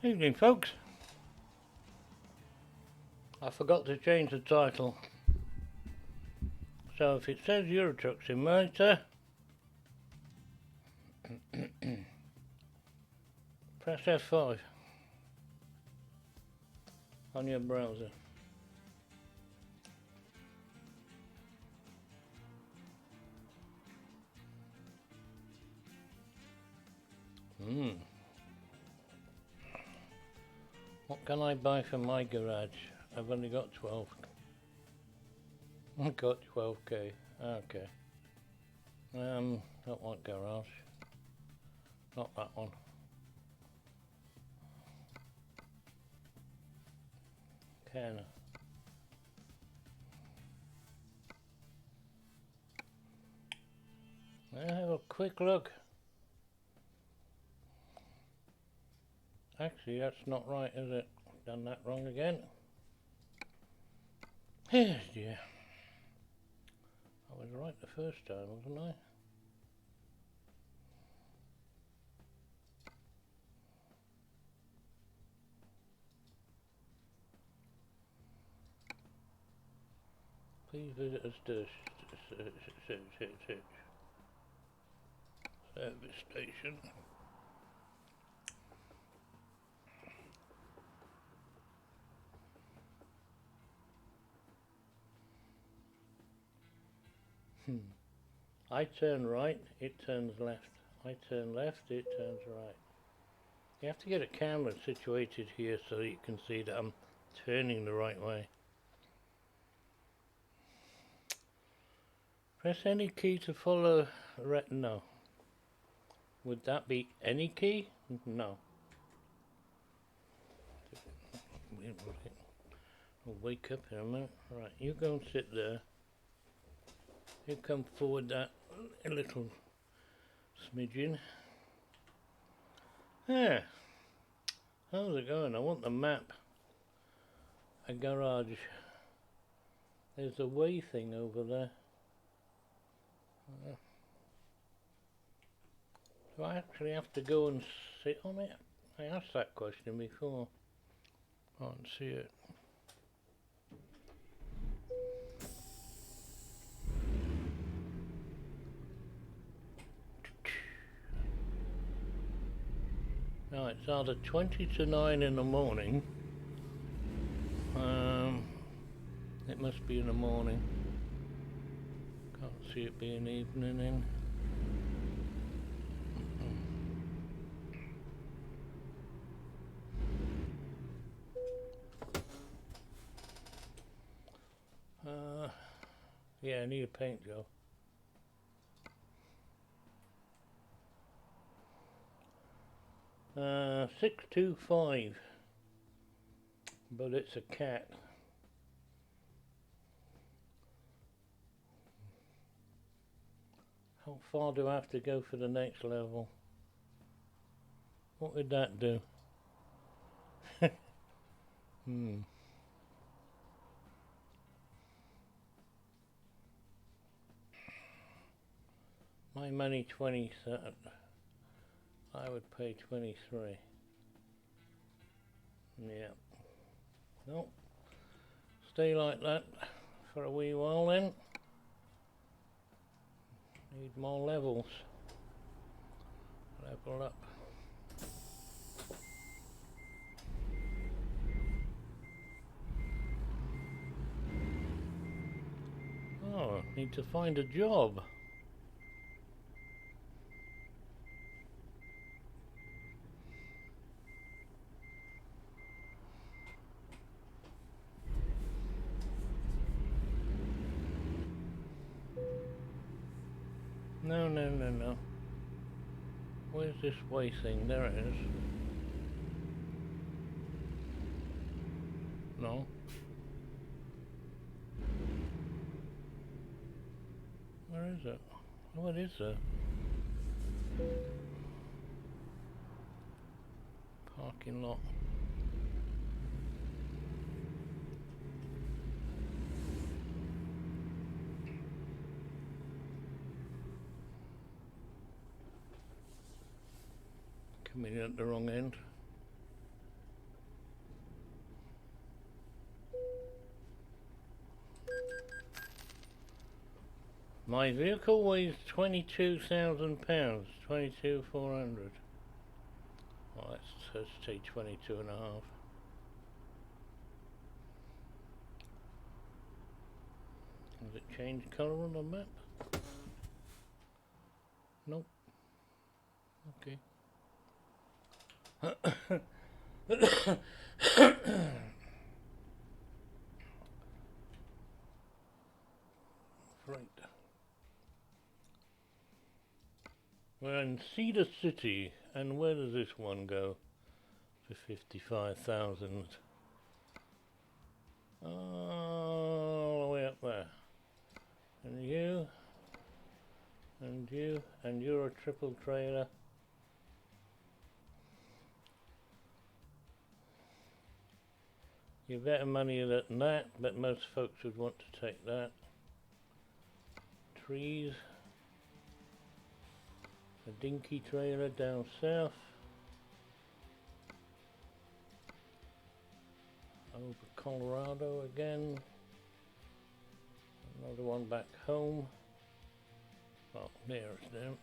Evening, folks. I forgot to change the title. So if it says Euro Truck Simulator, press F5 on your browser. What can I buy for my garage? I've only got 12. I've got 12k. Okay. Don't want garage. Not that one. Can. Let's have a quick look. Actually, that's not right, is it? Done that wrong again. Yes, dear. I was right the first time, wasn't I? Please visit us to service station. I turn right, it turns left. I turn left, it turns right. You have to get a camera situated here so that you can see that I'm turning the right way. Press any key to follow no. Would that be any key? No. I'll wake up in a minute. Right, you go and sit there. You come forward that a little smidgen. There. How's it going? I want the map. A garage. There's a way thing over there. Do I actually have to go and sit on it? I asked that question before. Can't see it. Now it's either 20 to 9 in the morning. It must be in the morning. Can't see it being evening in. Yeah, I need a paint job. Uh, 625, but it's a cat. How far do I have to go for the next level? What would that do? My money 20 cent. I would pay 23. Yeah. Nope. Stay like that for a wee while then. Need more levels. Level up. Oh, need to find a job. No. Where's this way thing? There it is. No. Where is it? What is it? Parking lot. Coming in at the wrong end. My vehicle weighs 22,000 pounds, 22,400. Well, let's say 22 and a half. Does it change colour on the map? Nope. Okay. Right. We're in Cedar City, and where does this one go for 55,000? All the way up there. And you, and you, and you're a triple trailer. You're better money than that, but most folks would want to take that. Trees. A dinky trailer down south. Over Colorado again. Another one back home. Well, there it's down.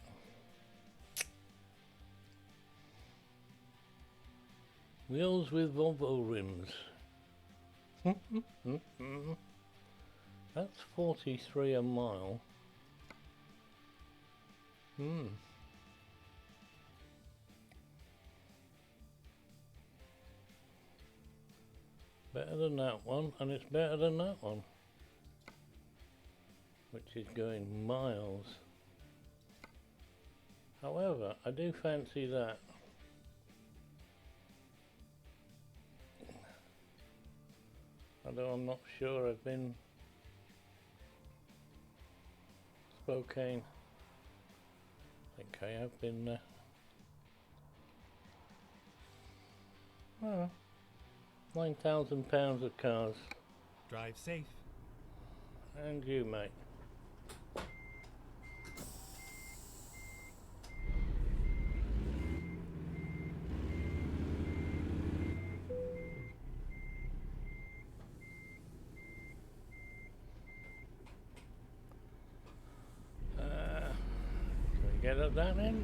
Wheels with Volvo rims. That's 43 a mile. Better than that one, and it's better than that one, which is going miles. However, I do fancy that. Although I'm not sure I've been Spokane. I think I have been there. Oh, 9,000 pounds of cars. Drive safe. And you, mate. Can we get at that end?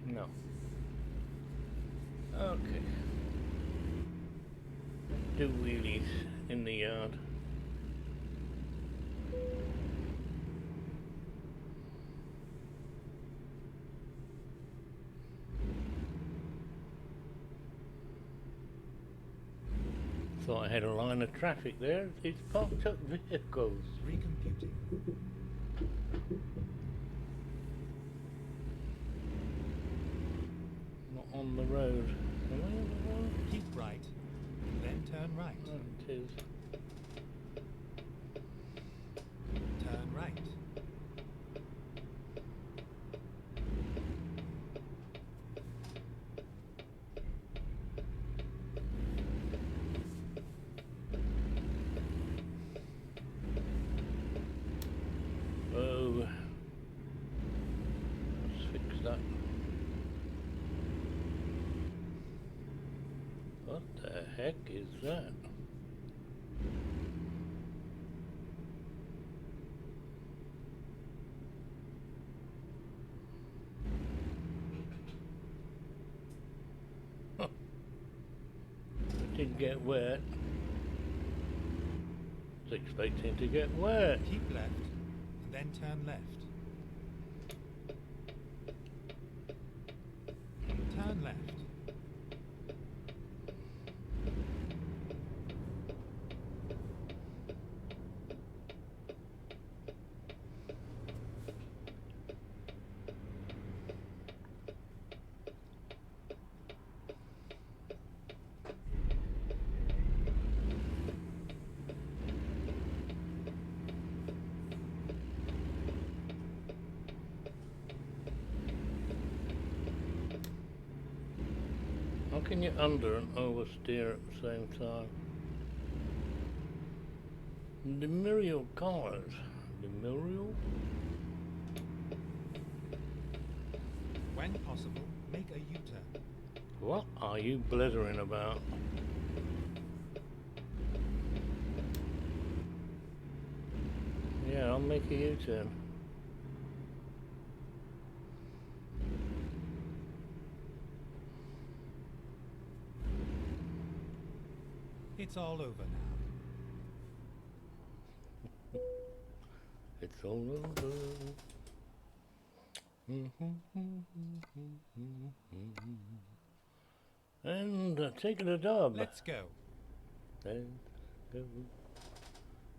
No. Okay. Do wheelies in the yard. Thought I had a line of traffic there. It's parked up vehicles. Recomputing. Not on the road. Am I on the road? Keep right, then turn right. Oh, it is. Turn right. Oh. Let's fix that. What the heck is that? Huh. It didn't get wet. I was expecting to get wet. Keep left, then turn left. Turn left. How can you under and oversteer at the same time? Demurial cars. Demurial? When possible, make a U-turn. What are you blithering about? Yeah, I'll make a U-turn. It's all over now. It's all over. And taking a dub. Let's go. Let's go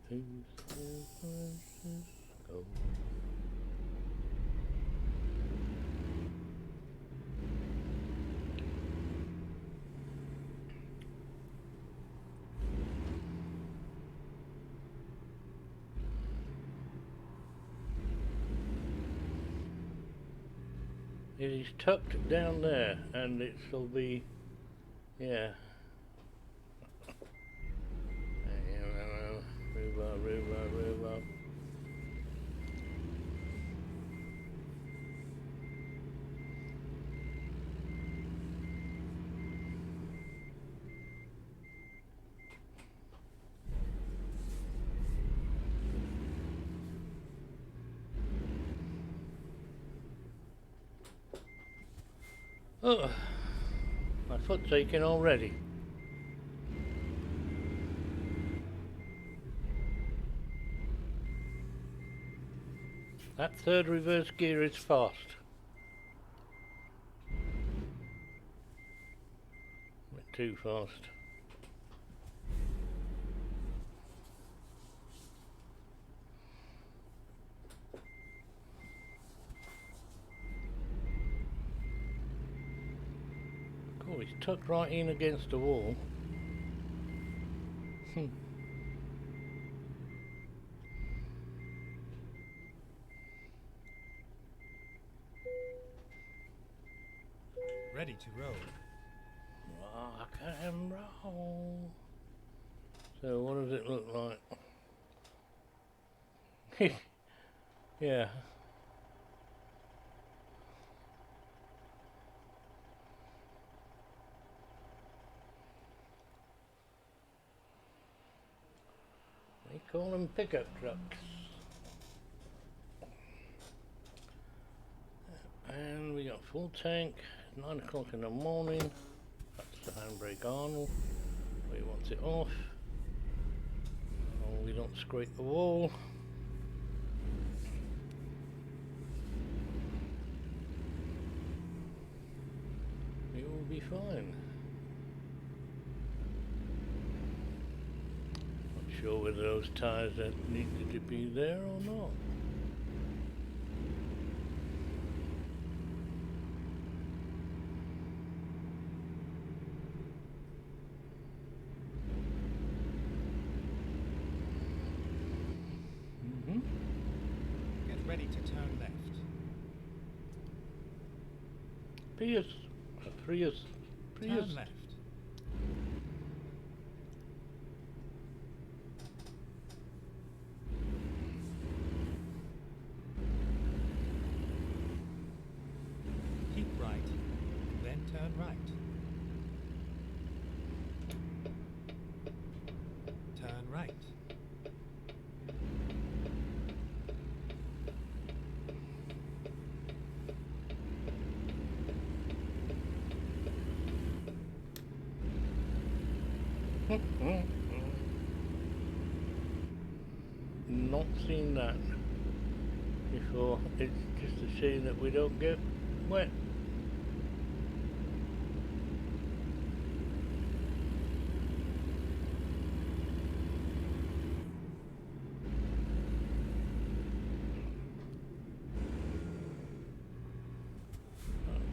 to San Francisco. It is tucked down there, and it shall be, yeah. Rhubarb. Oh, my foot's aching already. That third reverse gear is fast. A bit too fast. Oh, it's tucked right in against the wall. Ready to roll. Rock and roll. So what does it look like? Yeah. They call them pickup trucks. And we got full tank, 9 o'clock in the morning. That's the handbrake on. We want it off. Oh, we don't scrape the wall. We will be fine. Not sure whether those tyres needed to be there or not. Get ready to turn left. Prius. Turn left. Keep right, then turn right. Turn right. Not seen that before. It's just a shame that we don't get wet.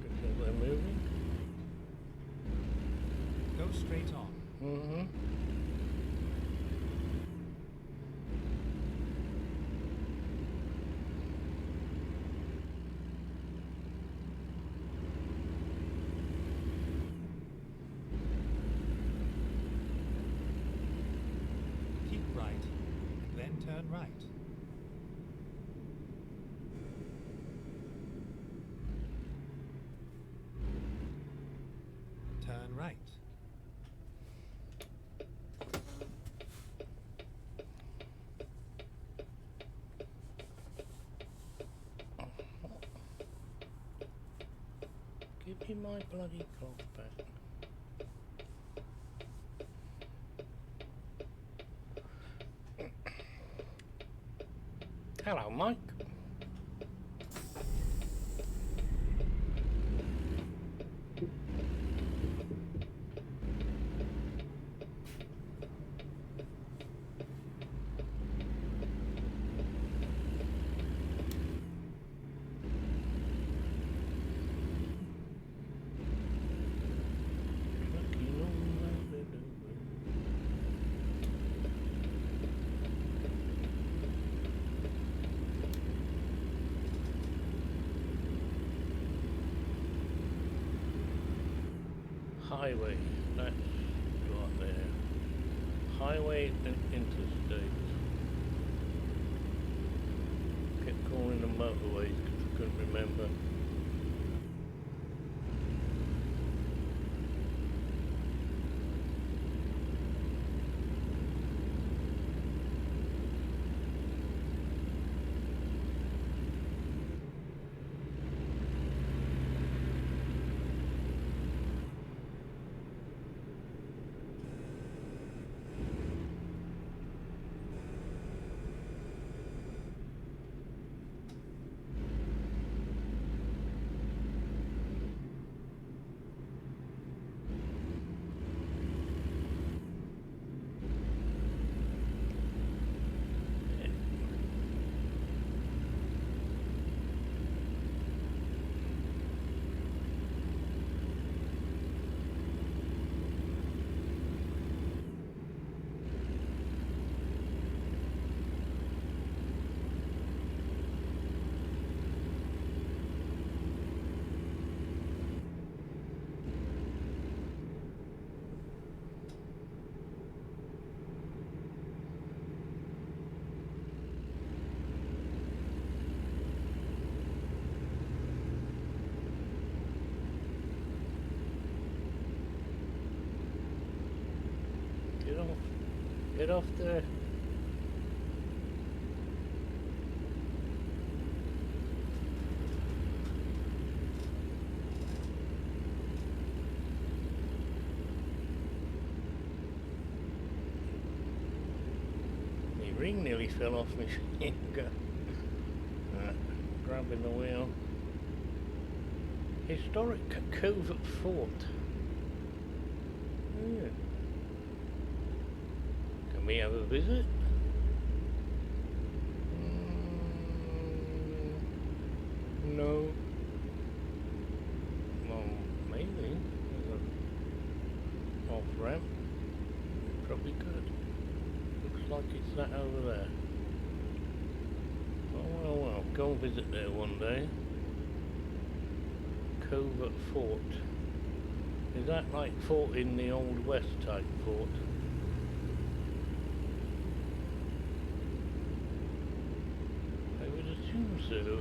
Because they're moving. Go straight on. Keep right, then turn right. Turn right. Give me my bloody clock back. Hello, Mike. Highway, that's right there. Highway and interstate. Kept calling them motorways because I couldn't remember. Get off there. My ring nearly fell off my finger. Grabbing the wheel. Historic Covert Fort. Yeah. Can we have a visit? No. Well, maybe. There's an off-ramp. Probably could. Looks like it's that over there. Oh well, go visit there one day. Covert Fort. Is that like fort in the Old West type fort? I would assume so.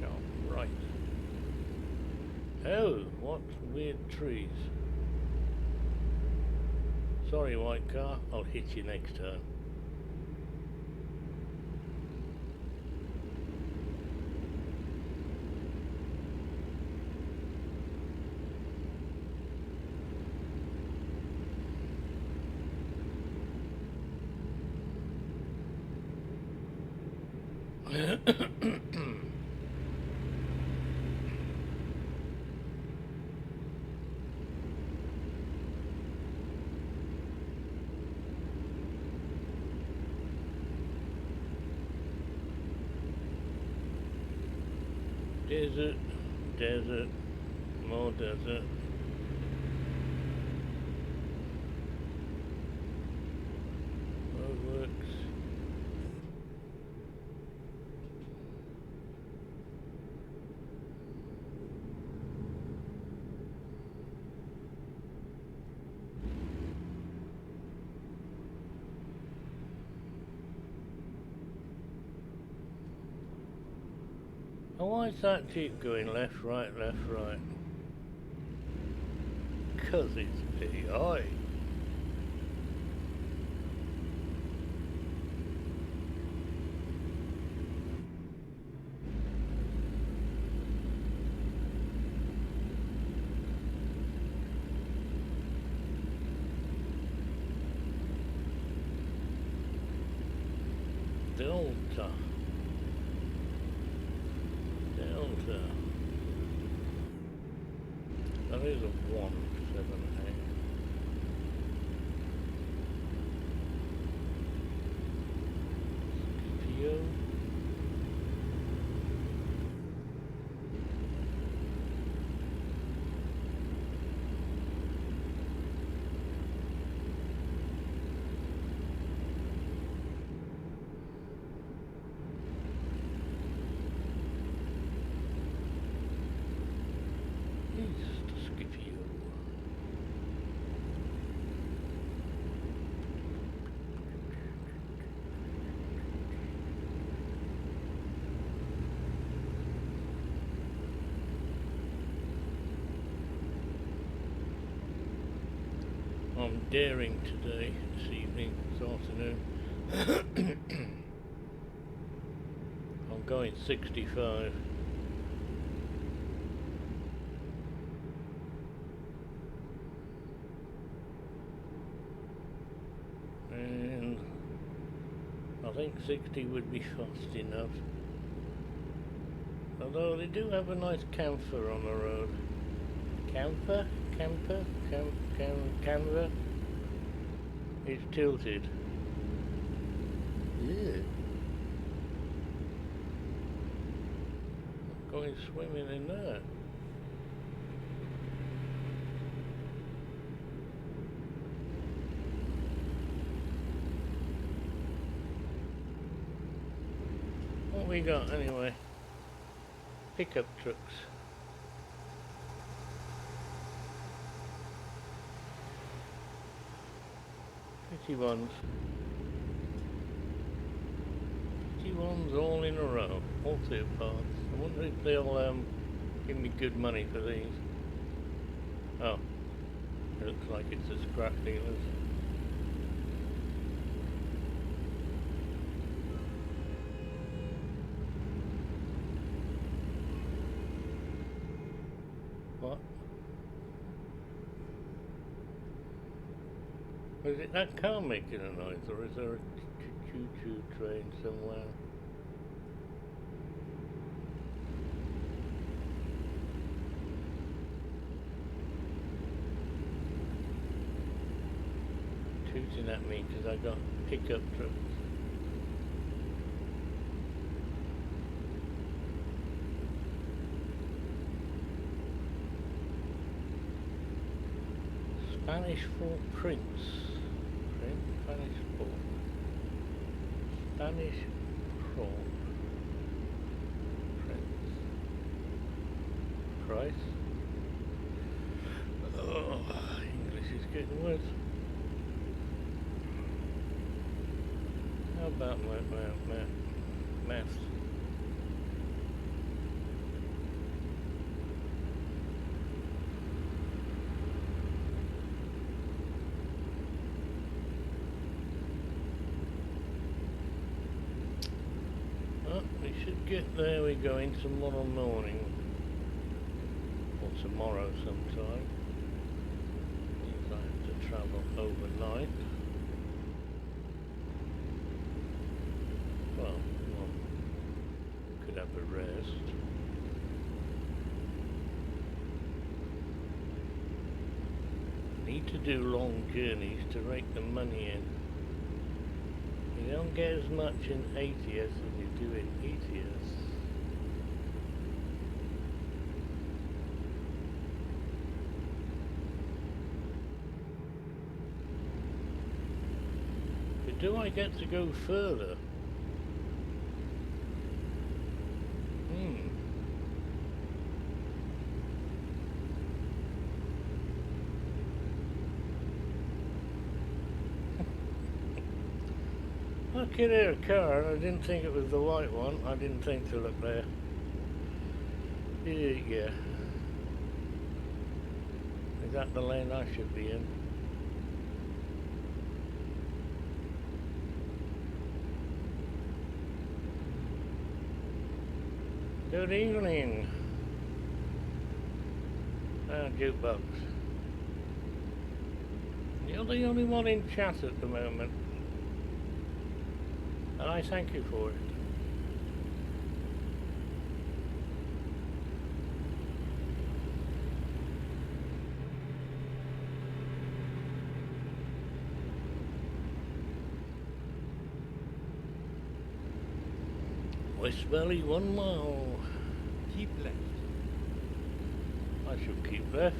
Sharp right. Oh, what weird trees. Sorry, white car, I'll hit you next time. Desert, desert, more desert. Roadworks. Oh, why is that Jeep going left, right, left, right? 'Cause it's AI. Delta. Delta. That is a 178. Scipio. I'm daring today, this evening, this afternoon. I'm going 65. And I think 60 would be fast enough. Although they do have a nice camphor on the road. Camphor? Camper? Camber? It's tilted. Yeah. Going swimming in there. What we got anyway? Pickup trucks. Pretty ones. Pretty ones all in a row. All two parts. I wonder if they'll give me good money for these. Oh. It looks like it's a scrap dealer's. What? Is it that car making a noise, or is there a choo-choo train somewhere? Tooting at me because I got pickup trucks. Spanish Fort Prince. Spanish Fort. Spanish Fort Prince. Price. Oh, English is getting worse. How about maths? We should get there. We go in tomorrow morning, or tomorrow sometime. Means I have to travel overnight. Well, could have a rest. Need to do long journeys to rake the money in. You don't get as much in ATS as you do in ETS. But do I get to go further? Look at her car, and I didn't think it was the white one. I didn't think to look there. Yeah. Is that the lane I should be in? Good evening. Jukebox. You're the only one in chat at the moment. and I thank you for it. West Valley 1 mile. Keep left. I shall keep left.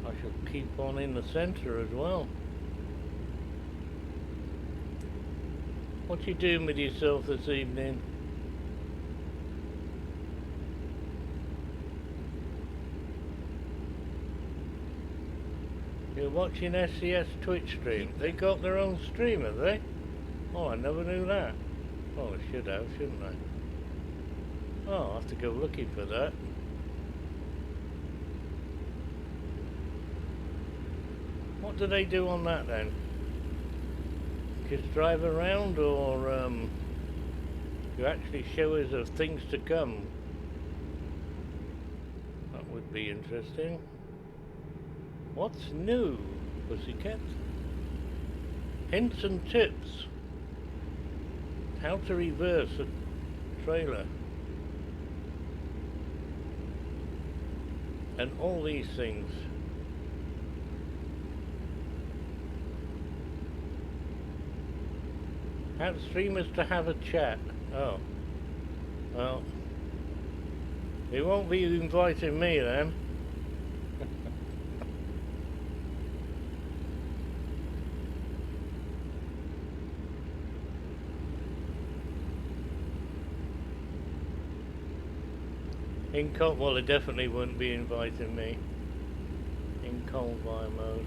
I shall keep on in the centre as well. What you doing with yourself this evening? You're watching SCS Twitch stream. They got their own stream, have they? Oh, I never knew that. Oh, I should have, shouldn't I? Oh, I'll have to go looking for that. What do they do on that then? Just drive around, or you actually show us of things to come? That would be interesting. What's new, pussycat? Hints and tips. How to reverse a trailer. And all these things. How streamers to have a chat. Oh. Well. They won't be inviting me then. In cold, well, they definitely wouldn't be inviting me in cold fire mode.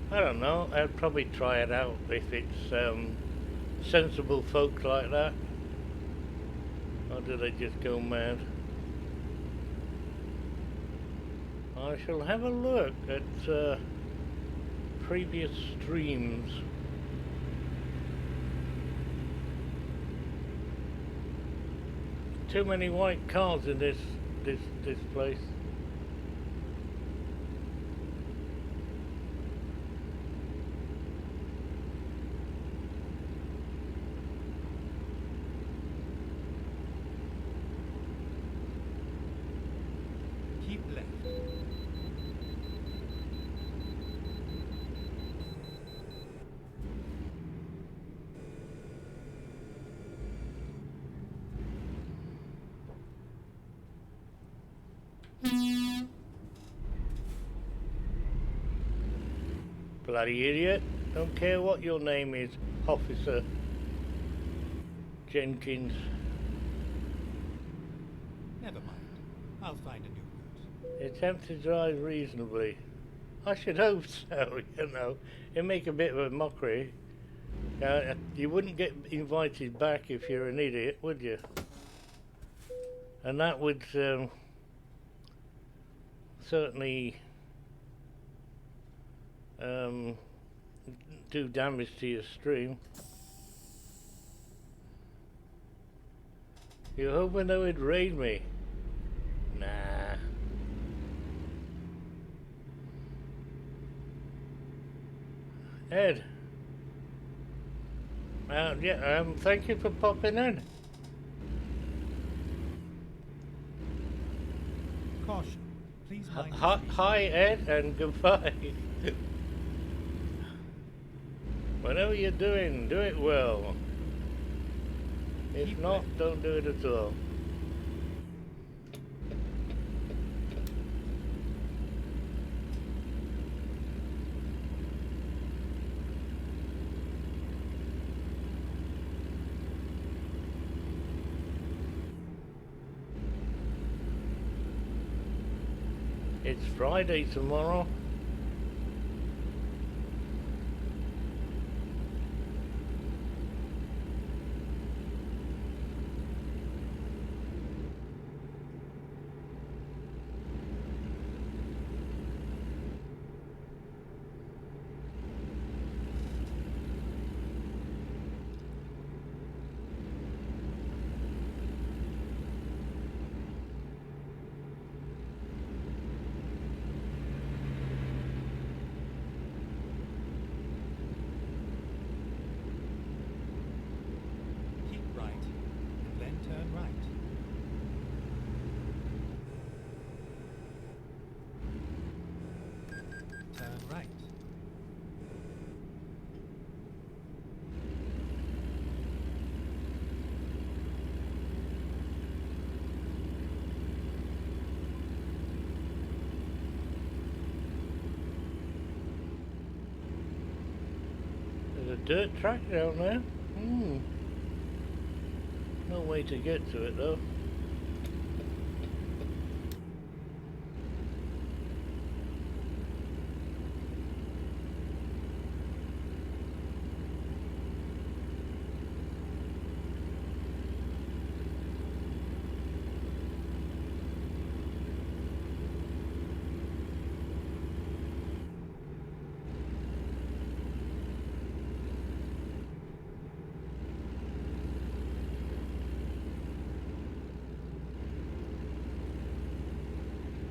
I don't know. I'd probably try it out if it's sensible folk like that, or do they just go mad? I shall have a look at previous streams. Too many white cars in this place. Keep left. Bloody idiot. Don't care what your name is, Officer Jenkins. Never mind. I'll find a new route. Attempt to drive reasonably. I should hope so, you know. It'd make a bit of a mockery. You wouldn't get invited back if you're an idiot, would you? And that would certainly do damage to your stream. You're hoping they would raid me? Nah. Ed. Yeah, thank you for popping in. Caution. Please mind the Hi, speed. hi, Ed, and goodbye. Whatever you're doing, do it well. If Keep not, left. don't do it at all. It's Friday tomorrow. dirt track down there. No way to get to it though.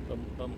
Bump, bump.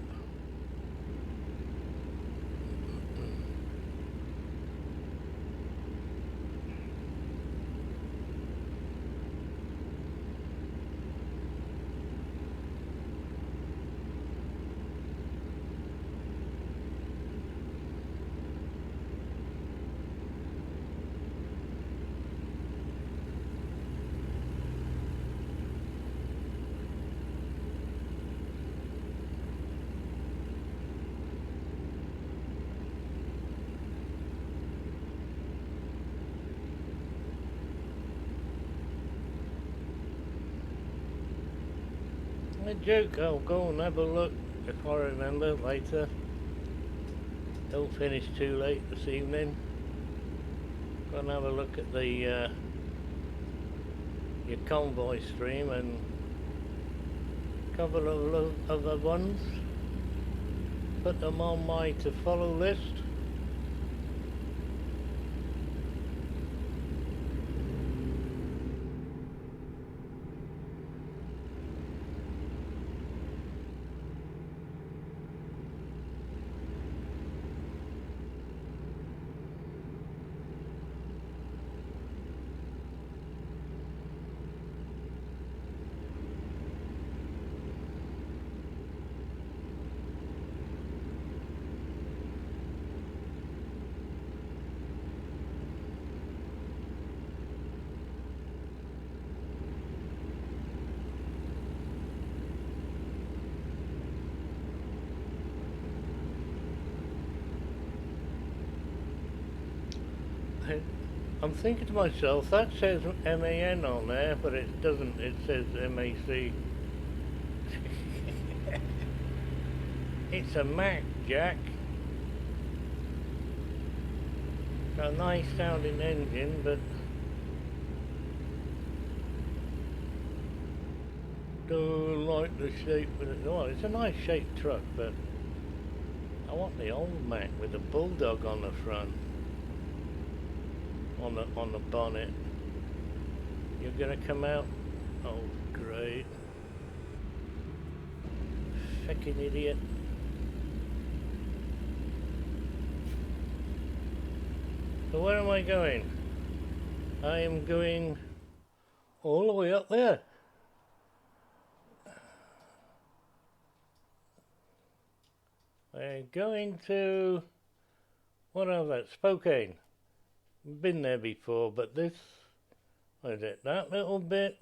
A joke, I'll go and have a look if I remember later. Don't finish too late this evening. Go and have a look at the your convoy stream and a couple of other ones. Put them on my to follow list. I'm thinking to myself, that says MAN on there, but it doesn't, it says MAC. It's a Mac, Jack. Got a nice sounding engine, but don't like the shape of it. Well, it's a nice shaped truck, but I want the old Mac with the bulldog on the front. On the bonnet. You're gonna come out? Oh, great. Fucking idiot. So where am I going? I am going all the way up there. We're going to, what is that? Spokane. Been there before, but this, what is it, that little bit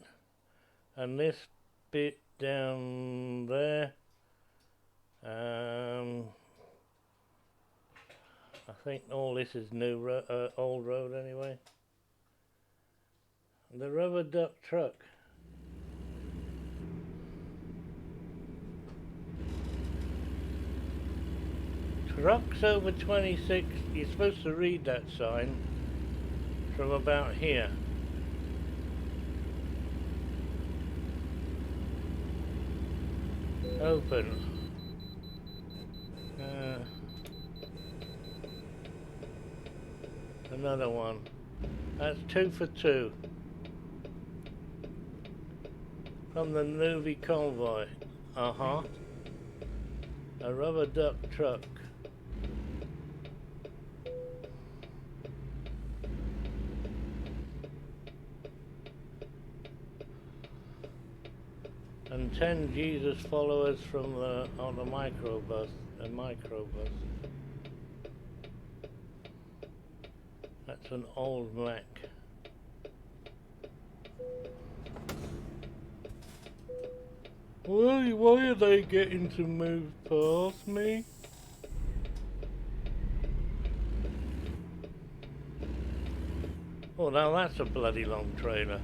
and this bit down there, I think all this is new old road anyway. The rubber duck truck. Trucks over 26, you're supposed to read that sign from about here. Open. Another one. That's 2 for 2. From the Navy convoy. A rubber duck truck. And 10 Jesus followers from on the microbus, a microbus. That's an old Mac. Why are they getting to move past me? Oh, now that's a bloody long trailer.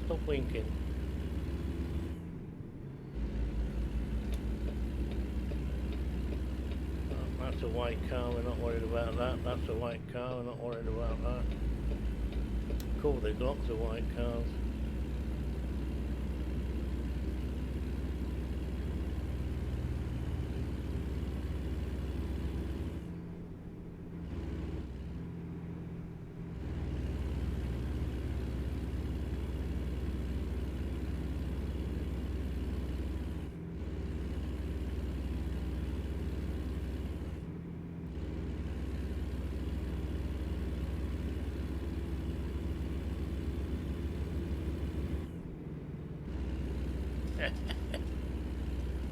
Stop winking. Oh, that's a white car, we're not worried about that. That's a white car, we're not worried about that. Cool, there's lots of white cars.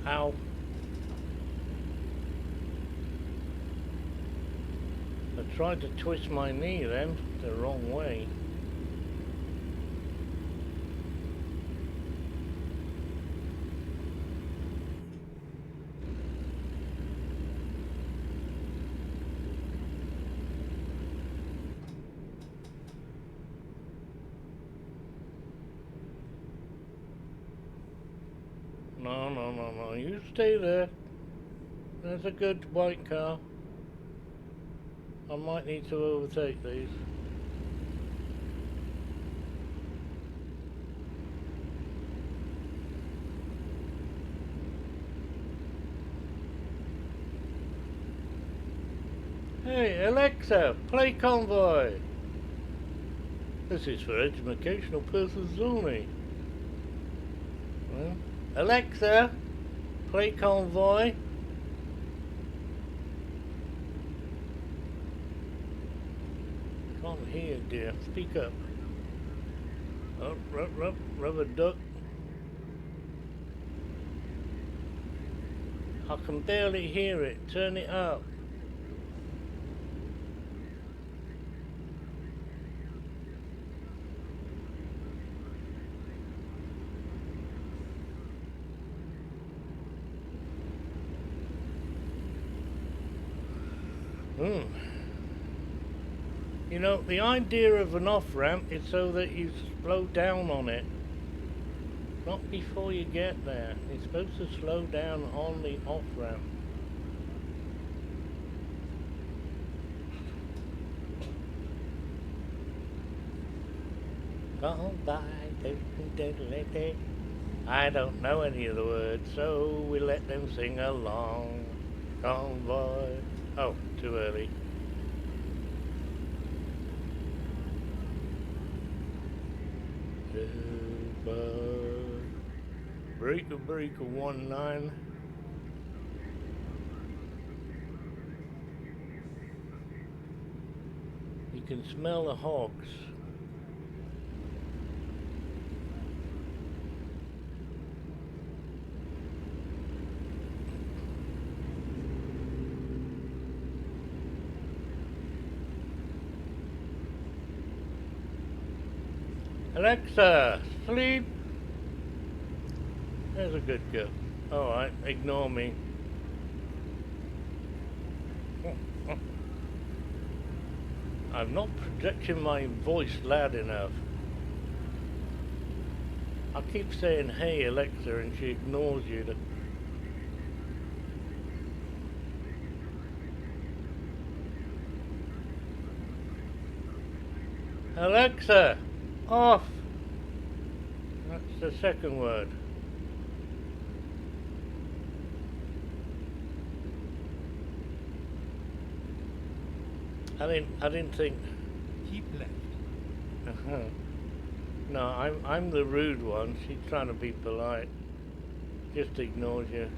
Ow. I tried to twist my knee then, the wrong way. No, you stay there. There's a good white car. I might need to overtake these. Hey, Alexa, play Convoy. This is for educational purposes only. Well, Alexa, play Convoy. Can't hear, dear. Speak up. Oh, rubber duck. I can barely hear it. Turn it up. You know, the idea of an off-ramp is so that you slow down on it. Not before you get there. You're supposed to slow down on the off-ramp. Gone by, I don't know any of the words, so we let them sing along. Convoy. Oh, too early. Breaker 19. You can smell the hogs. Alexa, sleep. There's a good girl. Alright, ignore me. I'm not projecting my voice loud enough. I keep saying, hey Alexa, and she ignores you. Alexa, off. That's the second word. I didn't think. Keep left. No, I'm the rude one. She's trying to be polite. Just ignores you.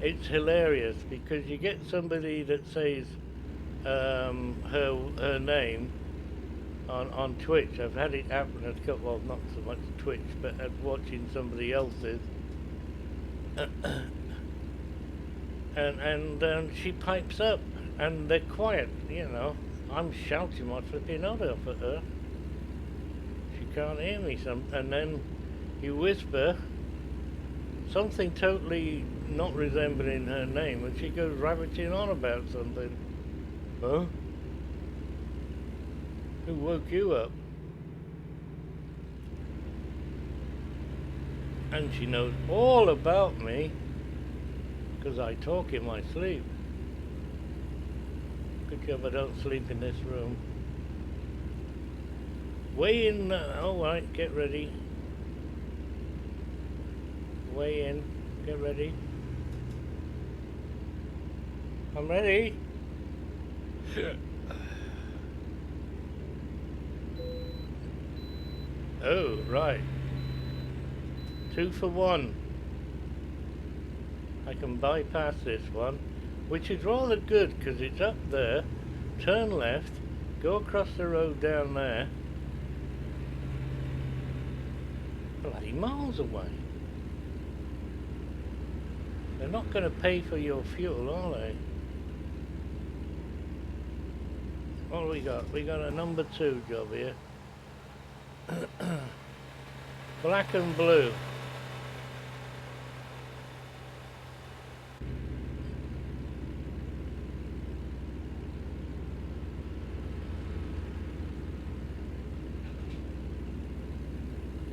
It's hilarious because you get somebody that says her name on Twitch. I've had it happen a couple. Well, not so much Twitch, but at watching somebody else's. and she pipes up. And they're quiet, you know. I'm shouting my flipping head off at her. She can't hear me. And then you whisper, something totally not resembling her name, and she goes rabbiting on about something. Huh? Who woke you up? And she knows all about me, because I talk in my sleep. Good job I don't sleep in this room. Way in, alright, get ready. Way in, get ready. I'm ready. Oh, right. 2 for 1. I can bypass this one, which is rather good because it's up there. Turn left, go across the road down there. Bloody miles away. They're not going to pay for your fuel, are they? What do we got? We got a number 2 job here. Black and blue.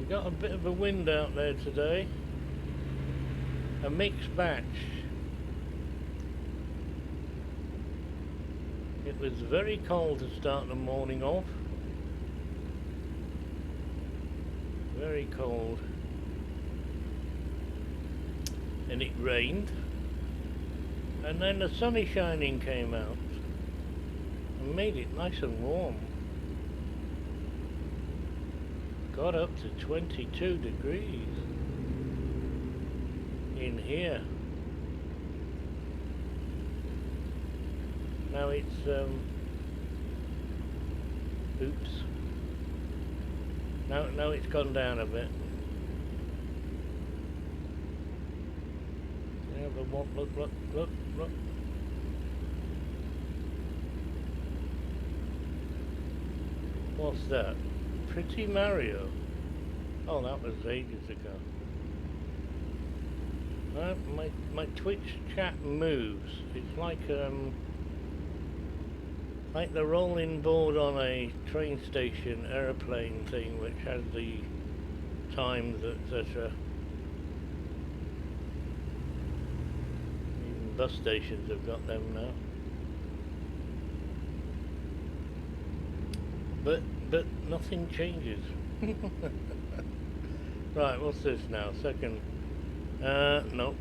We got a bit of a wind out there today. A mixed batch. It was very cold to start the morning off. Very cold. And it rained. And then the sunny shining came out and made it nice and warm. Got up to 22 degrees in here. Now it's oops. Now it's gone down a bit. Yeah, but what? Look. What's that? Pretty Mario. Oh, that was ages ago. My Twitch chat moves. It's like the rolling board on a train station airplane thing, which has the times, etc. Even bus stations have got them now. But nothing changes. Right, what's this now? Second. Nope.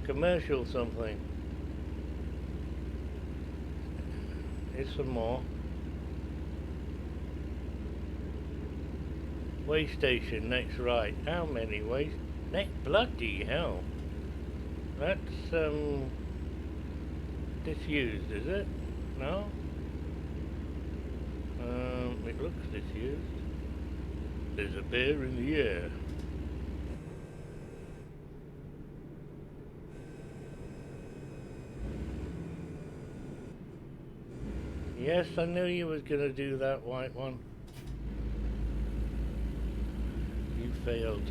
Commercial something. Here's some more. Way station, next right. How many ways? Next bloody hell. That's disused, is it? No? It looks disused. There's a bear in the air. Yes, I knew you was gonna do that, white one. You failed.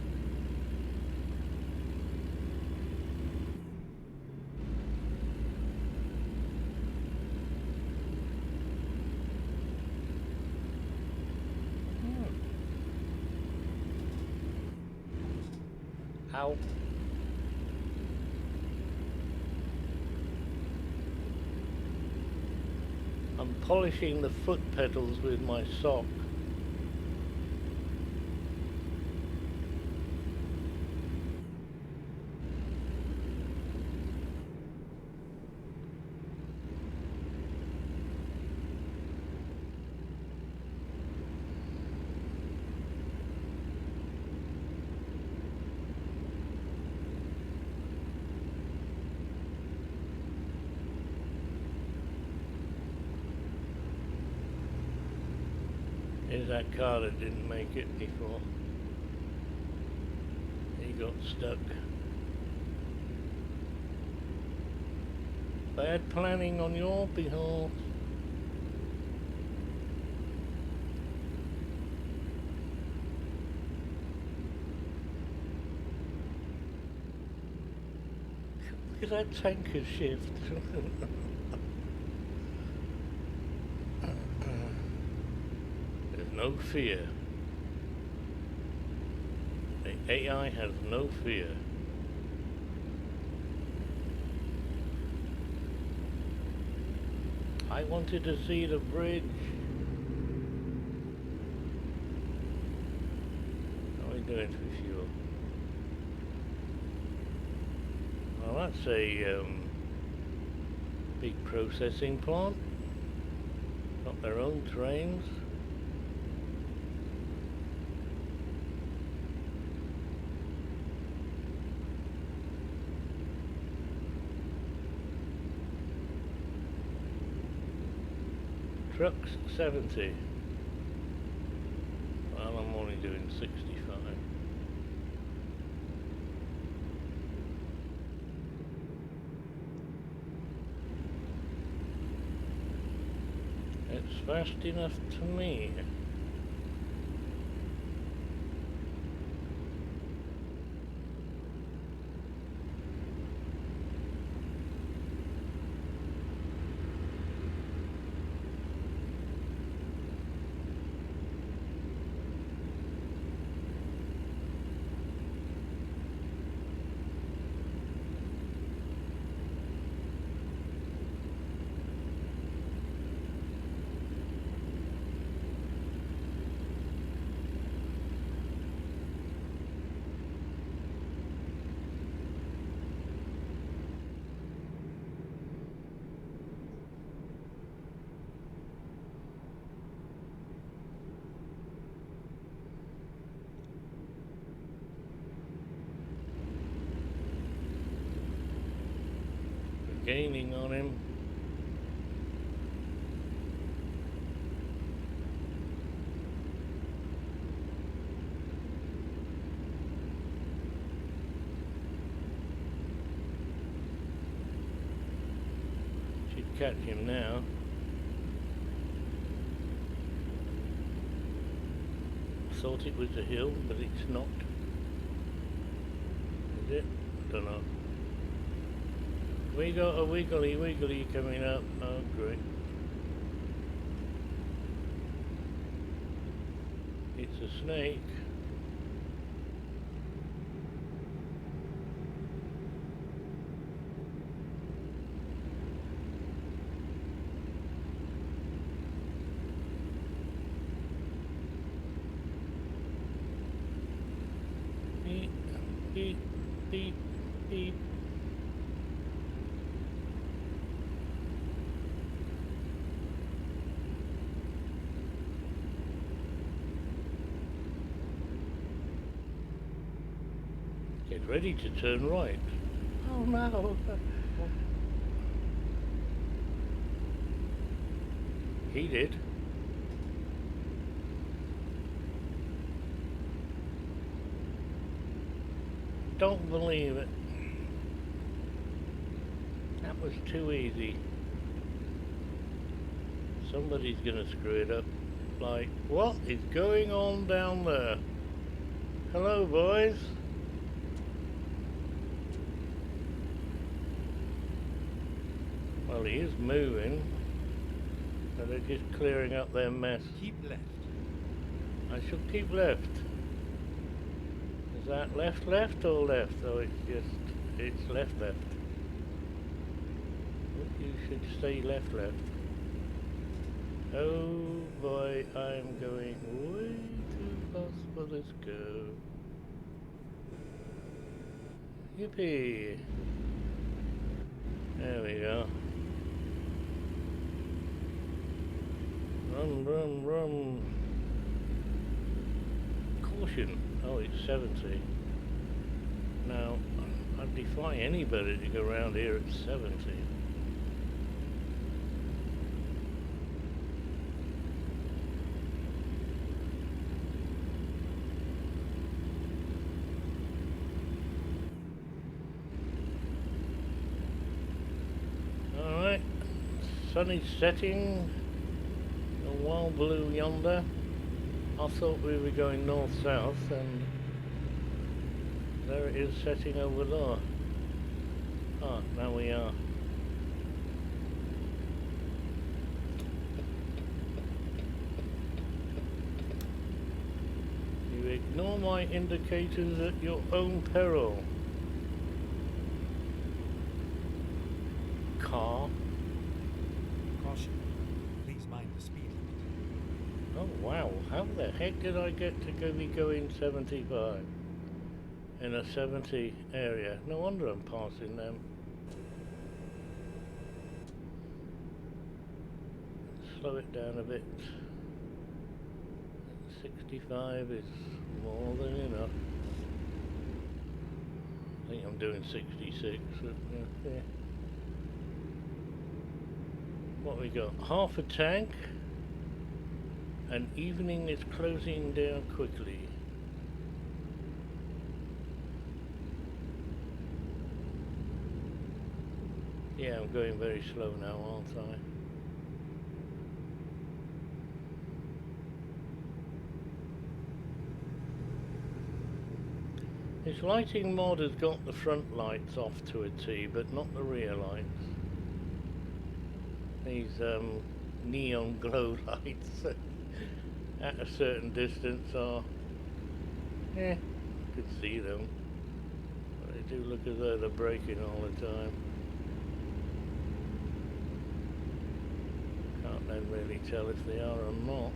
Ow. I'm polishing the foot pedals with my sock. Here's that car that didn't make it before. He got stuck. Bad planning on your behalf. Look at that tanker shift. There's no fear. The AI has no fear. I wanted to see the bridge. How are we doing for fuel? Well, that's a big processing plant. Got their own trains. Trucks 70. Well, I'm only doing 65. It's fast enough to me. Gaining on him. Should catch him now. Thought it was a hill, but it's not. Is it? Don't know. We got a wiggly wiggly coming up. Oh, great. It's a snake. Beep, beep, beep, beep. Get ready to turn right. Oh no! He did. Don't believe it. That was too easy. Somebody's gonna screw it up. Like, what is going on down there? Hello, boys. Well, he is moving, but they're just clearing up their mess. Keep left. I shall keep left. Is that left left or left? Oh, it's left left. You should stay left left. Oh boy, I'm going way too fast for this go. Yippee! There we go. Run, run, run. Caution. Oh, it's 70. Now, I'd defy anybody to go around here at 70. Alright. Sun is setting. A wild blue yonder. I thought we were going north-south, and there it is setting over there. Ah, now we are. You ignore my indicators at your own peril. Car. Caution. Please mind the speed limit. Oh wow, how the heck did I get to be going 75 in a 70 area? No wonder I'm passing them. Slow it down a bit. 65 is more than enough. I think I'm doing 66. Yeah. What we got? Half a tank. And evening is closing down quickly. Yeah, I'm going very slow now, aren't I? This lighting mod has got the front lights off to a T, but not the rear lights. These neon glow lights at a certain distance are, you could see them, but they do look as though they're braking all the time. Can't then really tell if they are or not.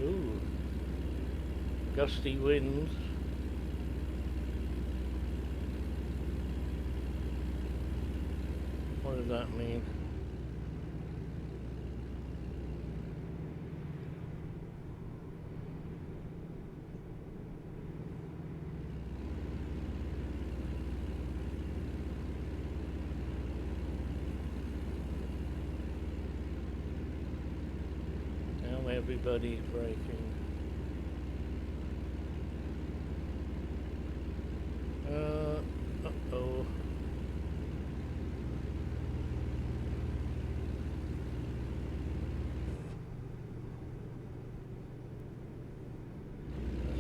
Ooh, gusty winds. What does that mean? Now everybody's braking. Uh-oh.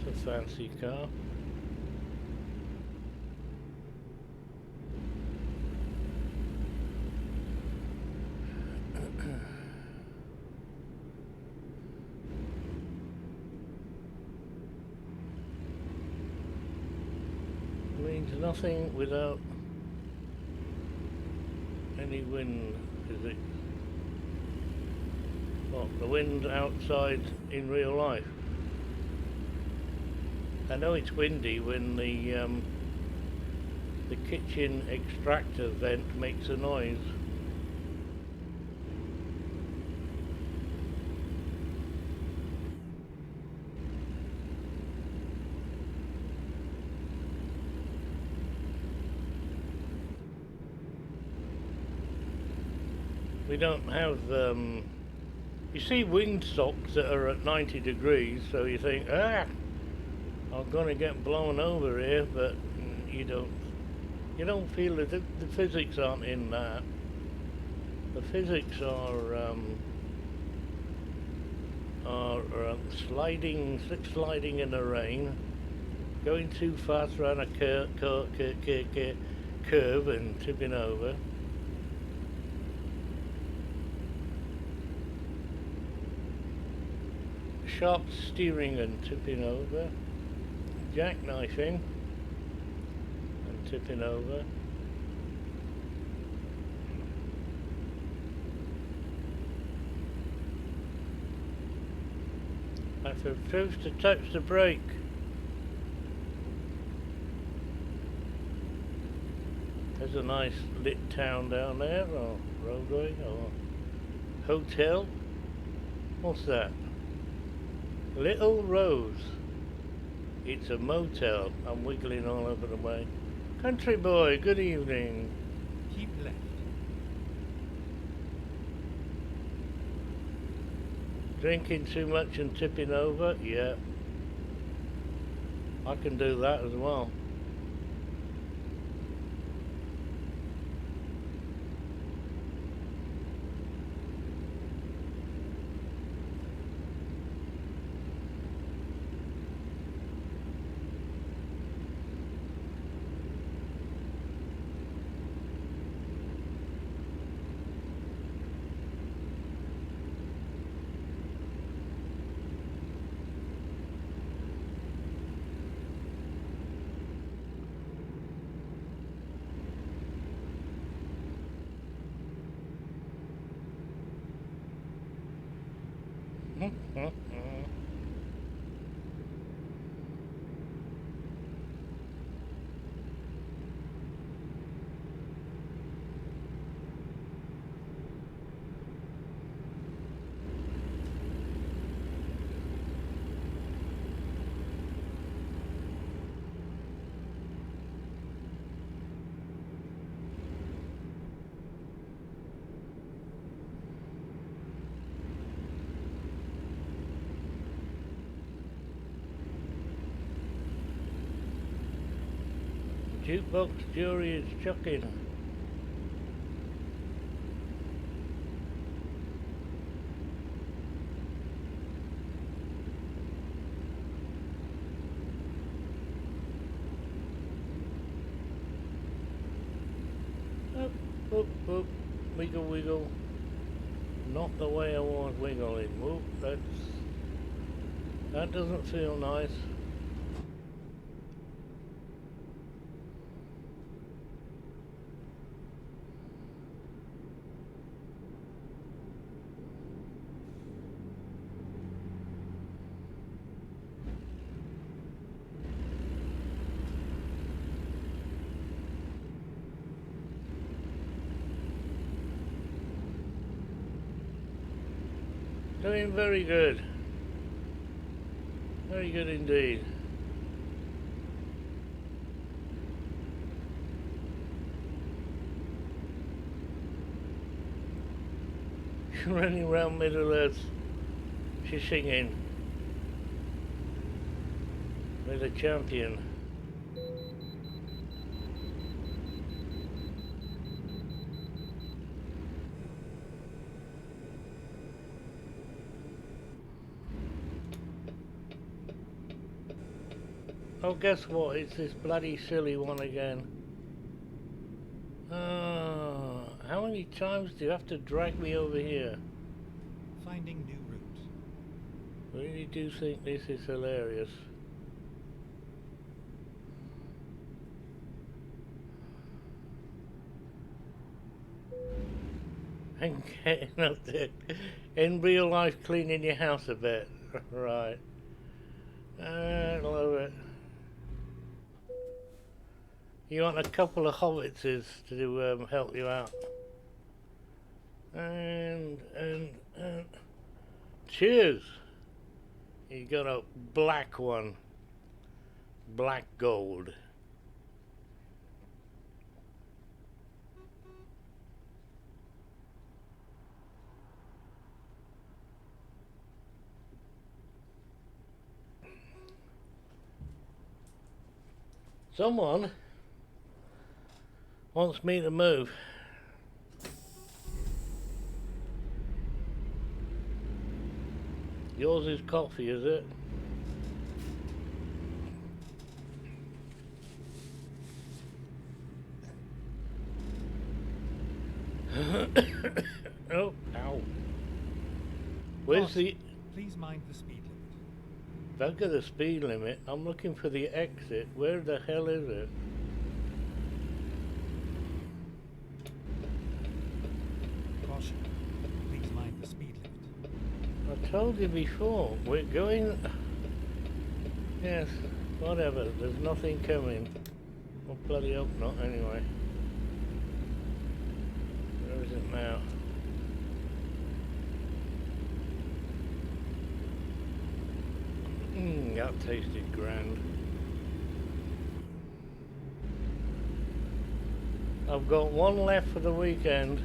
That's a fancy car. Means nothing without any wind physics. What, the wind outside in real life? I know it's windy when the kitchen extractor vent makes a noise. We don't have, you see windsocks that are at 90 degrees, so you think, I'm gonna get blown over here, but you don't feel that the physics aren't in that. The physics are sliding in the rain, going too fast around a curve and tipping over. Sharp steering and tipping over, jackknifing and tipping over. I refuse to touch the brake. There's a nice lit town down there, or roadway, or hotel. What's that? Little Rose. It's a motel. I'm wiggling all over the way. Country boy, good evening. Keep left. Drinking too much and tipping over? Yeah. I can do that as well. Jukebox jury is chucking. Up, up, up, wiggle, wiggle. Not the way I want wiggling. Whoop, that doesn't feel nice. Doing very good. Very good indeed. Running around Middle Earth, she's singing with a champion. Oh, guess what? It's this bloody silly one again. How many times do you have to drag me over here? Finding new route. Really do think this is hilarious. And getting up there, in real life, cleaning your house a bit. Right. I love it. You want a couple of hobbitses to help you out. And cheers. You got a black one. Black gold. Someone wants me to move. Yours is coffee, is it? Oh, ow. Where's the... Please mind the speed limit. Bugger the speed limit. I'm looking for the exit. Where the hell is it? Caution. Please mind the speed limit. I told you before. We're going... Yes, whatever. There's nothing coming. Well, bloody hope not, anyway. Where is it now? That tasted grand. I've got one left for the weekend.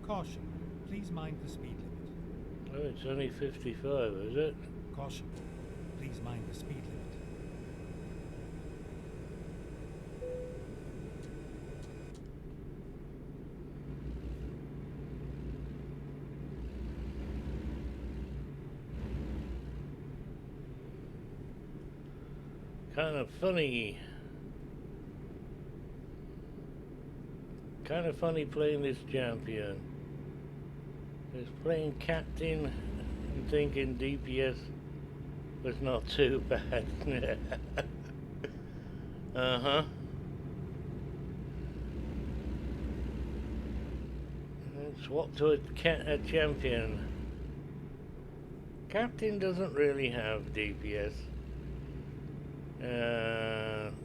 Caution. Please mind the speed limit. Oh, it's only 55, is it? Caution. Please mind the speed limit. Kind of funny. Kind of funny playing this champion. Just playing captain and thinking DPS was not too bad. Uh-huh. Swap to a champion. Captain doesn't really have DPS.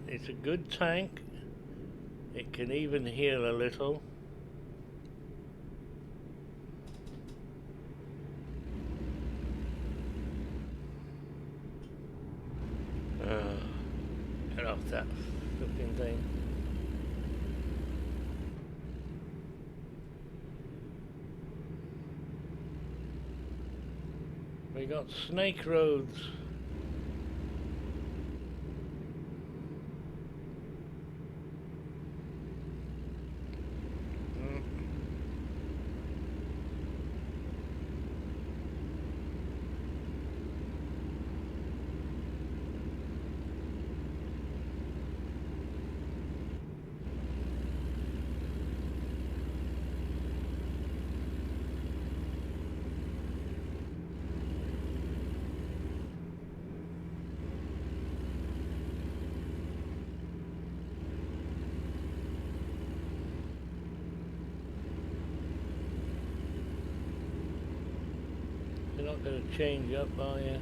It's a good tank. It can even heal a little. Get off that flipping thing. We got snake roads. You're not going to change up, are you?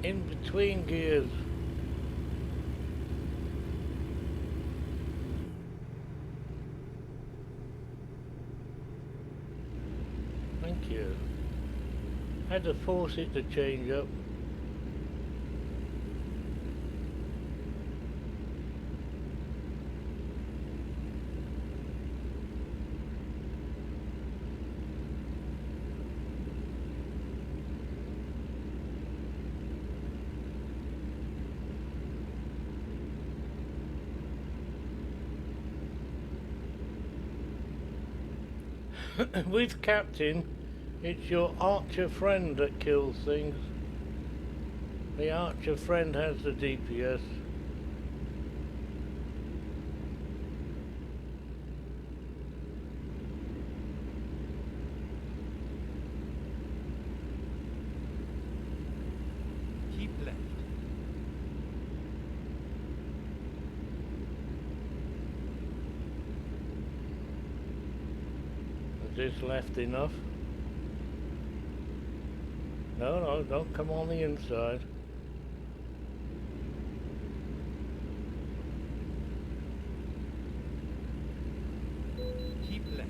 In between gears. Thank you. Had to force it to change up. With Captain, it's your archer friend that kills things. The archer friend has the DPS. Keep left. Is this left enough? No, don't come on the inside. Keep left.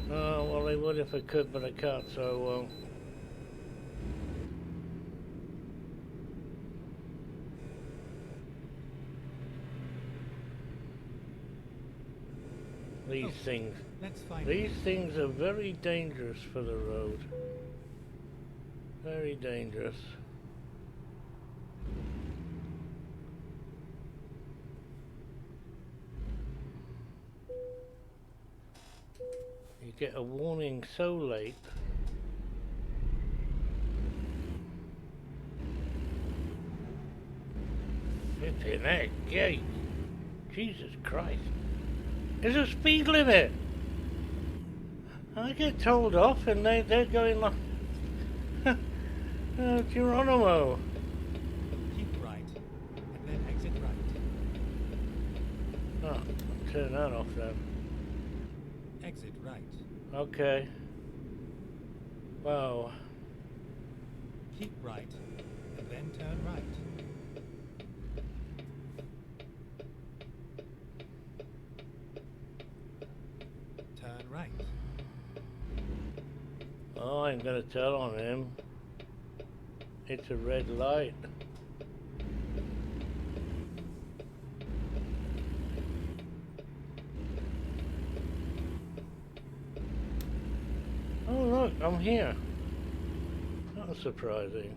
Oh, well, I would if I could, but I can't, so these things. Let's find These things are very dangerous for the road. Very dangerous. You get a warning so late. Flipping heck, gate. Jesus Christ. There's a speed limit. I get told off and they're going like Geronimo. Keep right, and then exit right. turn that off then. Exit right. Okay. Wow. Keep right, and then turn right. Turn right. Oh, I'm gonna tell on him. It's a red light. Oh look, I'm here. That was surprising.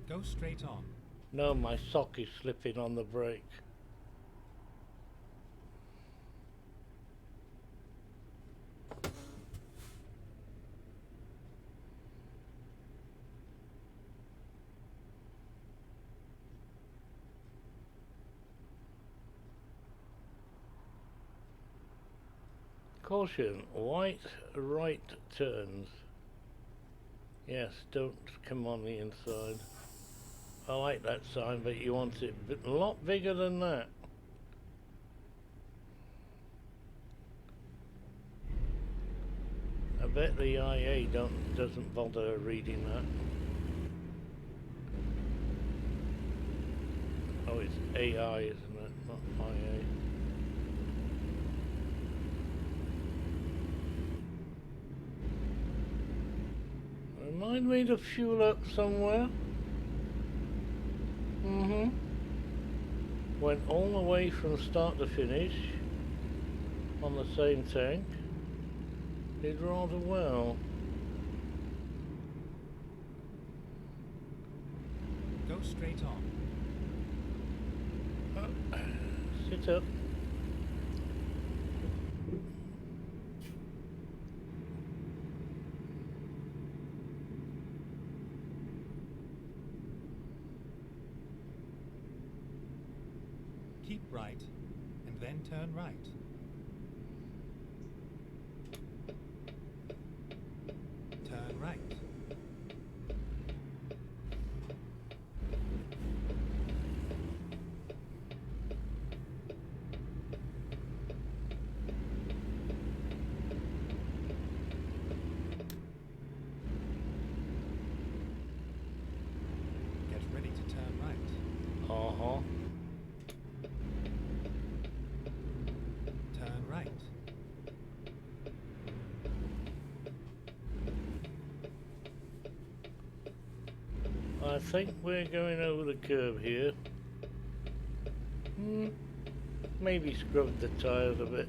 Go straight on. No, my sock is slipping on the brake. Caution, white right turns. Yes, don't come on the inside. I like that sign, but you want it a lot bigger than that. I bet the IA doesn't bother reading that. Oh, it's AI, isn't it? Not IA. Remind me to fuel up somewhere. Went all the way from start to finish on the same tank. Did rather well. Go straight on. Sit up. Keep right, and then turn right. Turn right. Get ready to turn right. Uh-huh. Turn right. I think we're going over the curb here. Maybe scrub the tires a bit.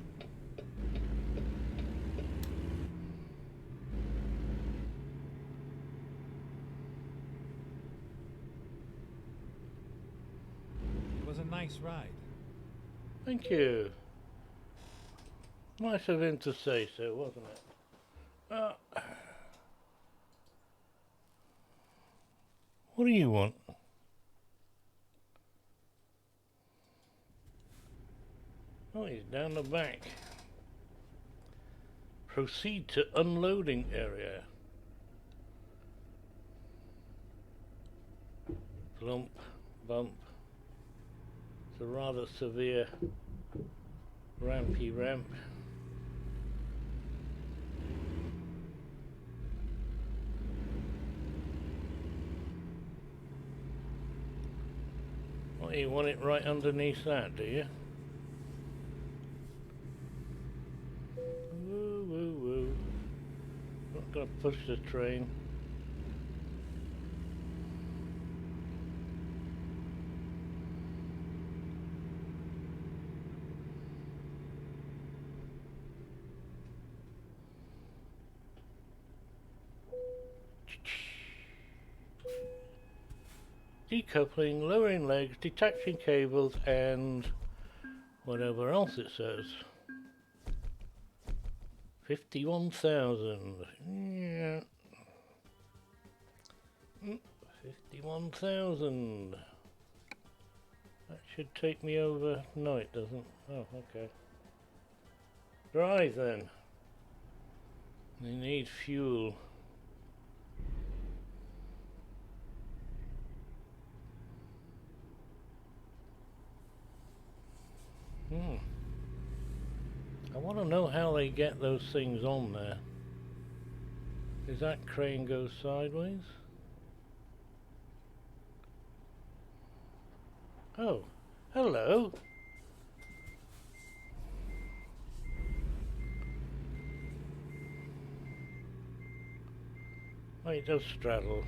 It was a nice ride. Thank you. Nice of him to say so, wasn't it? What do you want? Oh, he's down the back. Proceed to unloading area. Plump, bump. It's a rather severe rampy ramp. Well, you want it right underneath that, do you? Woo, woo, woo. Not gonna push the train. Decoupling, lowering legs, detaching cables, and whatever else it says. 51,000. Yeah. 51,000. That should take me over. No, it doesn't. Oh, okay. Drive then. They need fuel. don't know how they get those things on there. Does that crane go sideways? Oh, hello. Oh, it does straddle.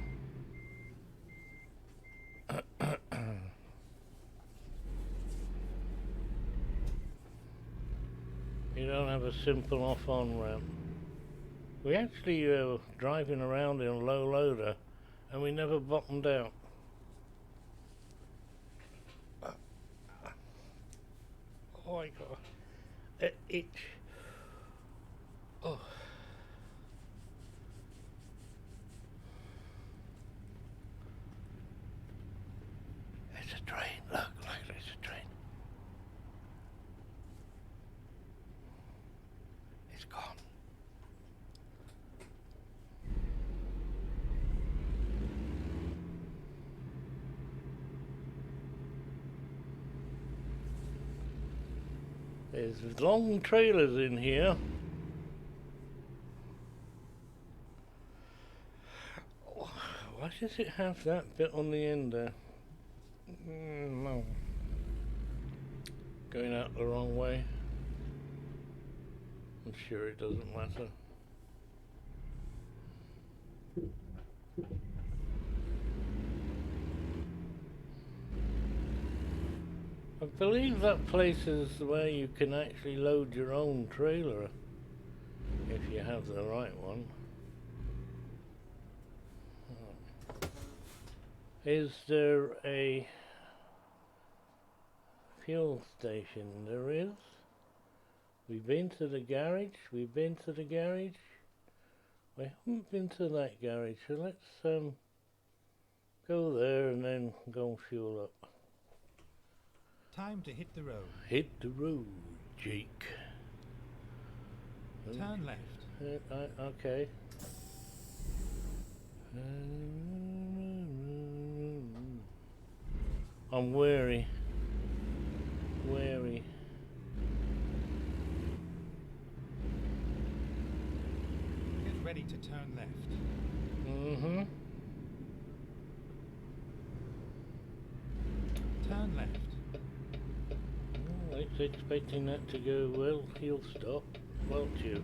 You don't have a simple off-on ramp. We actually driving around in a low loader and we never bottomed out. Oh my god. It oh. It's a train. Look, it's a train. It's gone. There's long trailers in here. Why does it have that bit on the end there? No. Going out the wrong way. I'm sure it doesn't matter. I believe that place is where you can actually load your own trailer if you have the right one. Is there a fuel station? There is. We've been to the garage. We haven't been to that garage, so let's go there and then go and fuel up. Time to hit the road. Hit the road, Jake. Turn left. Okay. I'm wary. Get ready to turn left. Mm-hmm. Turn left. Oh, it's expecting that to go well. He'll stop, won't you?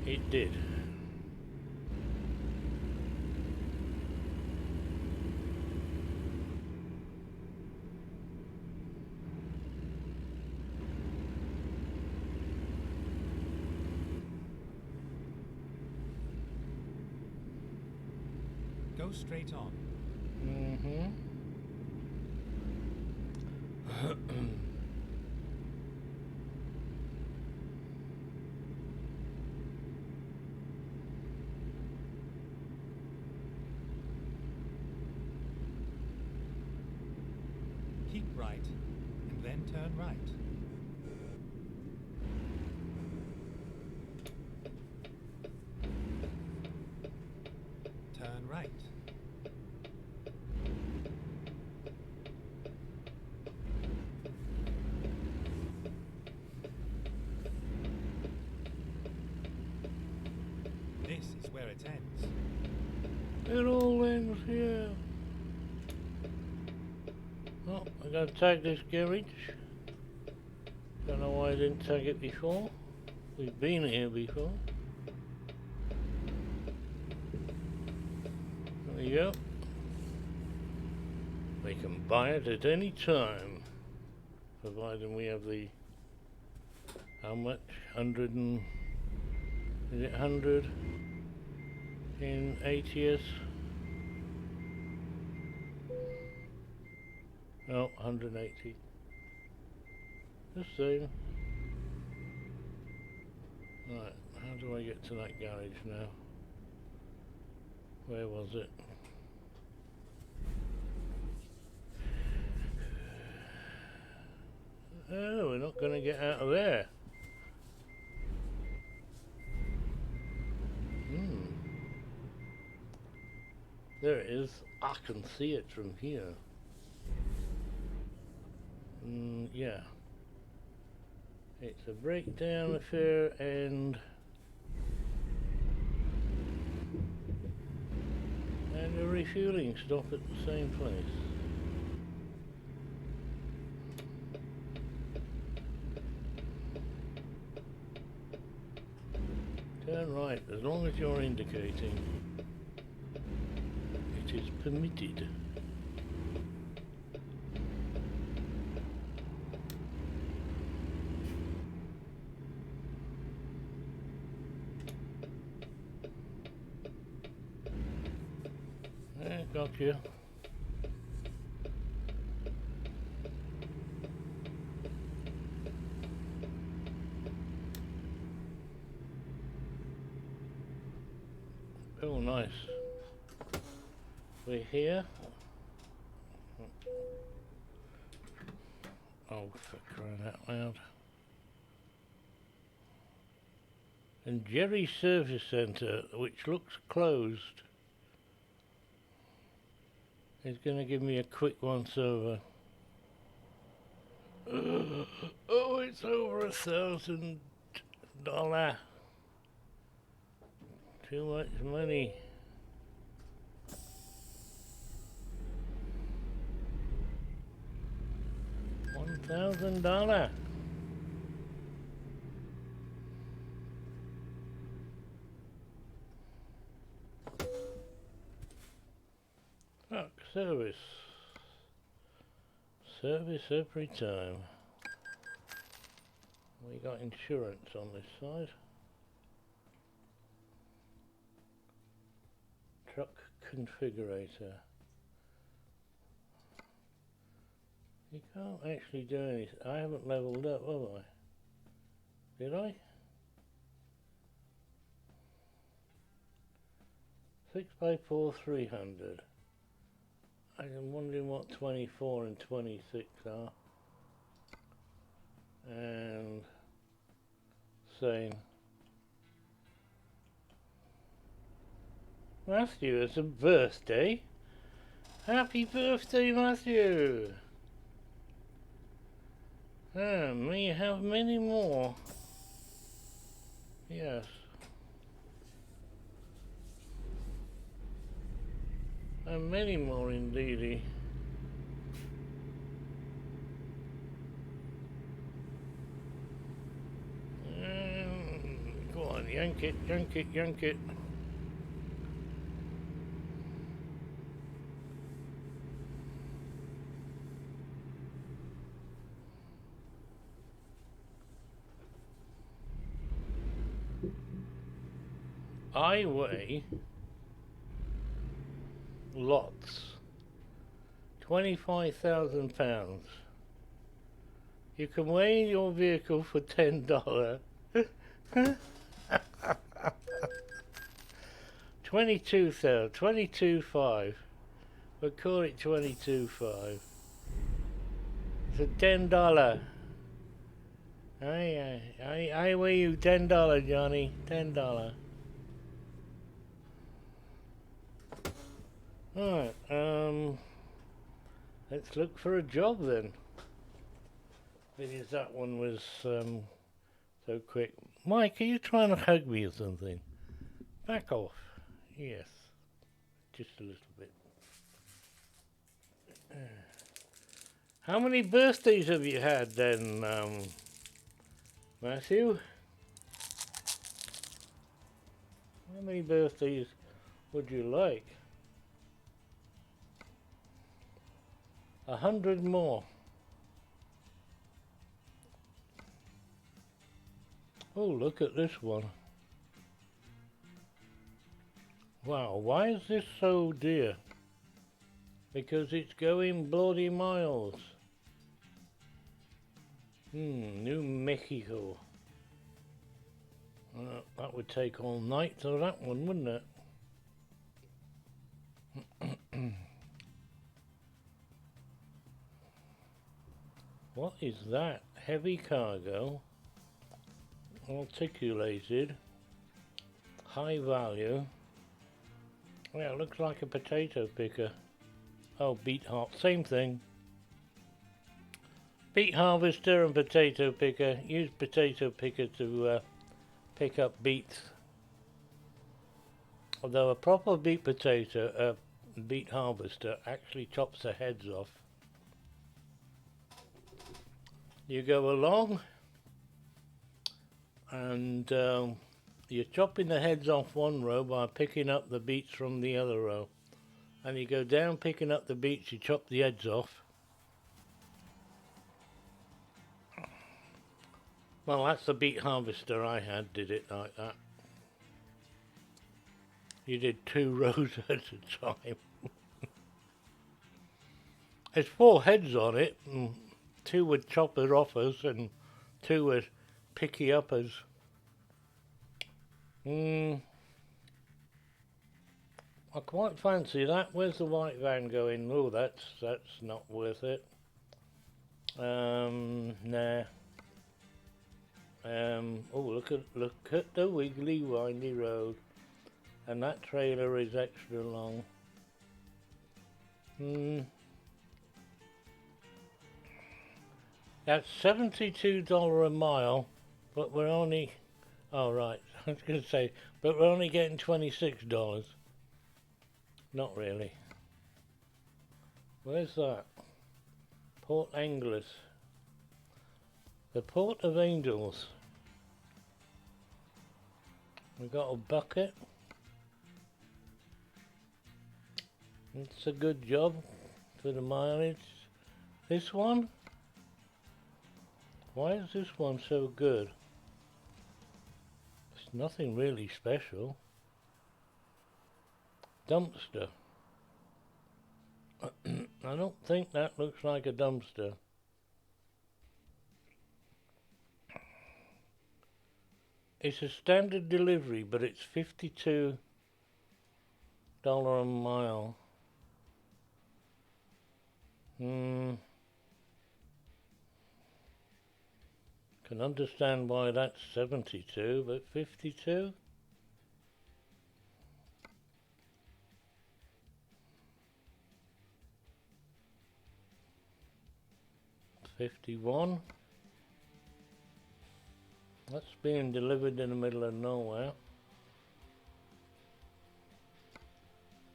It did. Go straight on. Mm-hmm. Keep right, and then turn right. Turn right. This is where it ends. It all ends here. Oh, I gotta tag this garage. Don't know why I didn't tag it before. We've been here before. There you go. We can buy it at any time, providing we have the, how much? 100 and, is it 100 in ATS? No, 180. The same. Right, how do I get to that garage now? Where was it? Oh, we're not going to get out of there. There it is. I can see it from here. Yeah. It's a breakdown affair and a refueling stop at the same place. Turn right, as long as you're indicating. It is permitted. Got you. Oh, nice. We're here. Oh, for crying out loud. And Jerry's Service Centre, which looks closed, is going to give me a quick once over. Oh, it's over $1,000. Too much money. $1,000. Fuck, service. Service every time. We got insurance on this side. Truck configurator. You can't actually do anything. I haven't leveled up, have I? Did I? 6x4 300. I'm wondering what 24 and 26 are. And saying, Matthew, it's a birthday. Happy birthday, Matthew. May you have many more. Yes. And many more indeedy. Go on, yank it, yank it, yank it. I weigh lots. 25,000 pounds. You can weigh your vehicle for $10. 22,000, 22.5. We'll call it 22.5. It's a $10. I weigh you $10, Johnny. $10. Alright, let's look for a job then. Because that one was so quick. Mike, are you trying to hug me or something? Back off. Yes, just a little bit. How many birthdays have you had then, Matthew? How many birthdays would you like? 100 more. Oh, look at this one. Wow, why is this so dear? Because it's going bloody miles. New Mexico. That would take all night to that one, wouldn't it? What is that? Heavy cargo, articulated, high value. Yeah, it looks like a potato picker. Oh, beet hop, same thing. Beet harvester and potato picker. Use potato picker to pick up beets. Although a proper beet beet harvester actually chops the heads off. You go along and you're chopping the heads off one row by picking up the beets from the other row. And you go down picking up the beets, you chop the heads off. Well, that's the beet harvester I had, did it like that. You did 2 rows at a time. There's 4 heads on it, and 2 were chopper offers and 2 were picky uppers. I quite fancy that. Where's the white van going? Oh, that's not worth it. Nah. Oh, look at the wiggly windy road, and that trailer is extra long. That's $72 a mile, but we're only. Oh right, I was going to say, but we're only getting $26. Not really. Where's that? Port Angeles. The Port of Angels. We've got a bucket. It's a good job for the mileage. This one? Why is this one so good? It's nothing really special. Dumpster. I don't think that looks like a dumpster. It's a standard delivery, but it's $52 a mile. Can understand why that's 72, but 52? $51. That's being delivered in the middle of nowhere.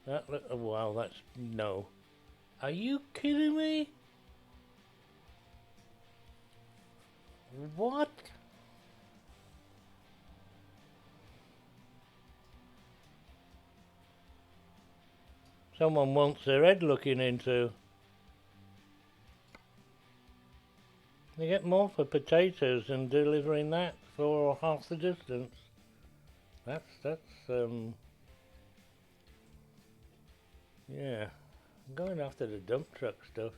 That look, oh, wow, that's no. Are you kidding me? What? Someone wants their head looking into. They get more for potatoes than delivering that for half the distance. That's yeah. I'm going after the dump truck stuff.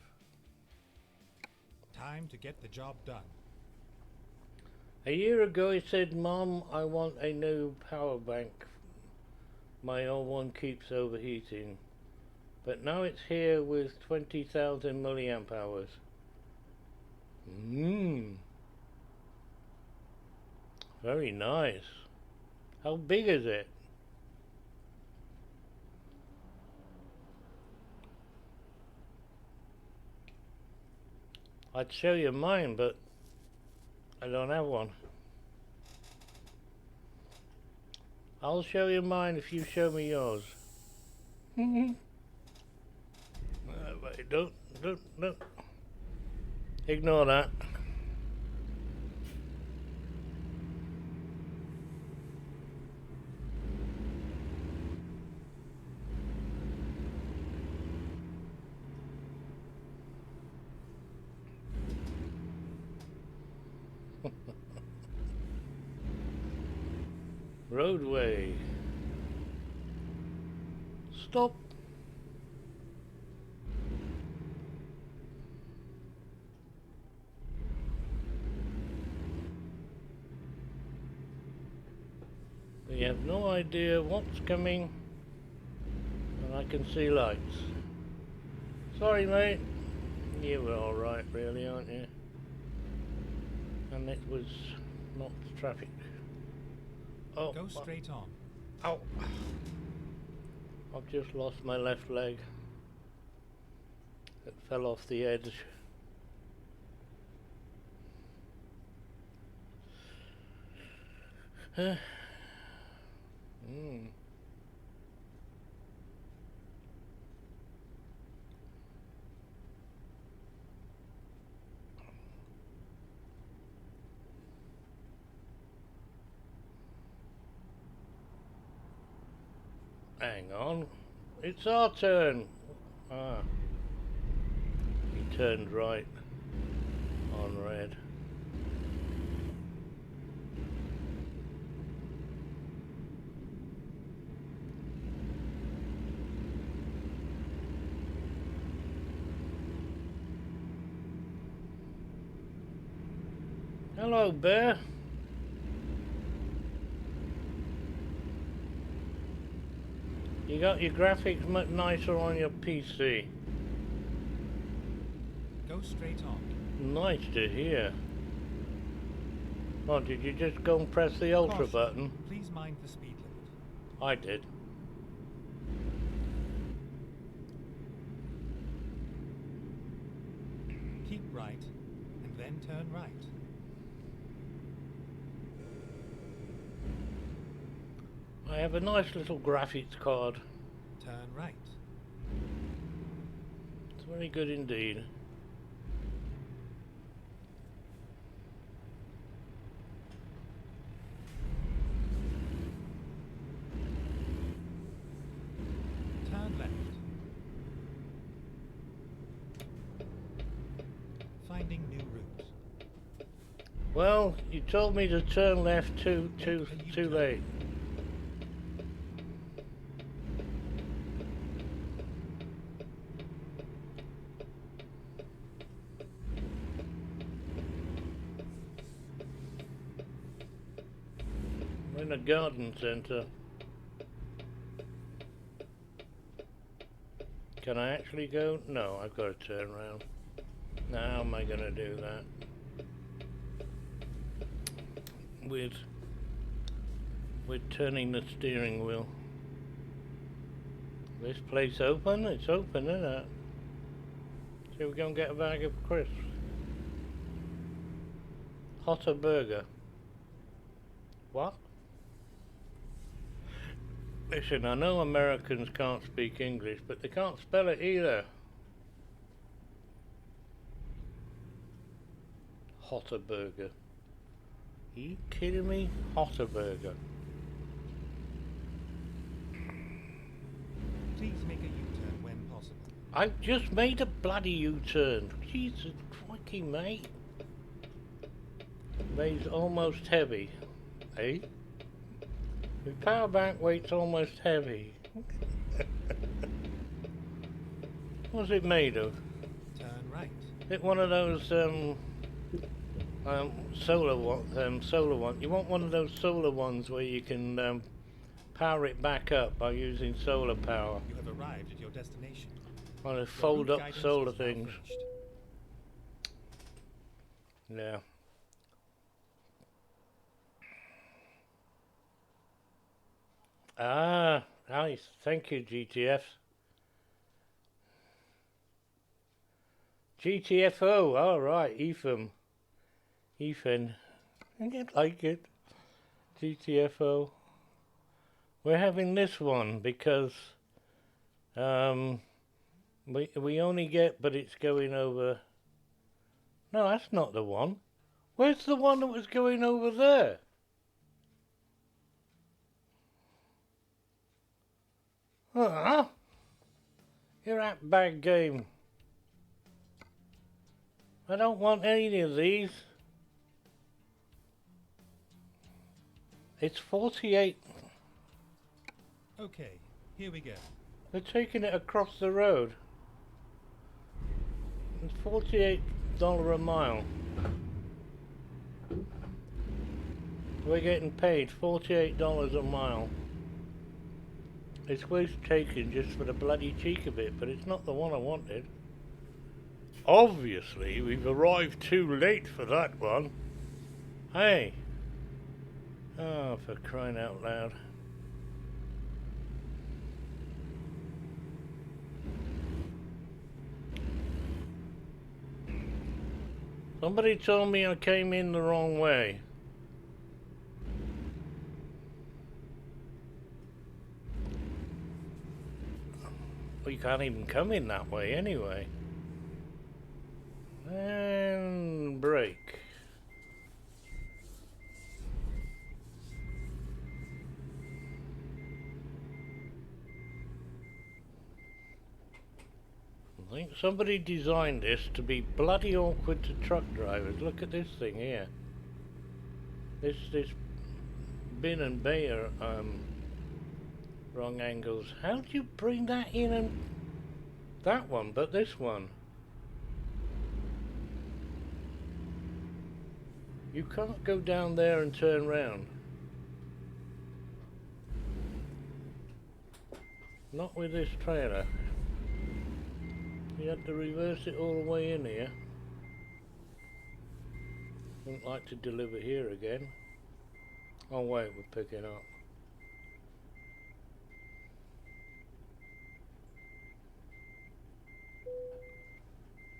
Time to get the job done. A year ago he said, "Mom, I want a new power bank. My old one keeps overheating." But now it's here with 20,000 milliamp hours. Very nice. How big is it? I'd show you mine, but I don't have one. I'll show you mine if you show me yours. Wait, don't. Ignore that. Roadway. Stop. We have no idea what's coming, and I can see lights. Sorry, mate. You were alright, really, aren't you? And it was not traffic. Oh, Go straight on. Ow. I've just lost my left leg. It fell off the edge. Mm. Hang on. It's our turn. Ah. He turned right on red. Hello, Bear. You got your graphics much nicer on your PC. Go straight on. Nice to hear. Oh, did you just go and press the ultra Caution. button? Please mind the speed limit. I did. Keep right, and then turn right. I have a nice little graphics card. Turn right. It's very good indeed. Turn left. Finding new route. Well, you told me to turn left too late. We're in a garden centre. Can I actually go? No, I've got to turn around. Now how am I going to do that? With turning the steering wheel. This place open? It's open, isn't it? So we're going to get a bag of crisps. Hotter burger. What? Listen, I know Americans can't speak English, but they can't spell it either. Hotter burger. Are you kidding me? Hotter burger. Please make a U-turn when possible. I've just made a bloody U-turn. Jesus fucking mate. Weight's almost heavy. Eh? The power bank weight's almost heavy. What's it made of? Turn right. Is it one of those solar one? You want one of those solar ones where you can power it back up by using solar power. You have arrived at your destination. One of Your fold route up guidance solar is now things. finished. Yeah. Ah, nice. Thank you, GTF. GTFO. All right, Ethan. I didn't like it. GTFO. We're having this one because we only get, but it's going over. No, that's not the one. Where's the one that was going over there? You're at bad game. I don't want any of these. It's 48. Okay, here we go. They're taking it across the road. It's $48 a mile. We're getting paid $48 a mile. It's worth taking just for the bloody cheek of it, but it's not the one I wanted. Obviously, we've arrived too late for that one. Hey! Oh, for crying out loud. Somebody told me I came in the wrong way. Well, you can't even come in that way anyway. And brake. I think somebody designed this to be bloody awkward to truck drivers. Look at this thing here. This bin and bay are wrong angles. How do you bring that in and that one, but this one? You can't go down there and turn round. Not with this trailer. You had to reverse it all the way in here. Wouldn't like to deliver here again. Oh wait, we're picking up.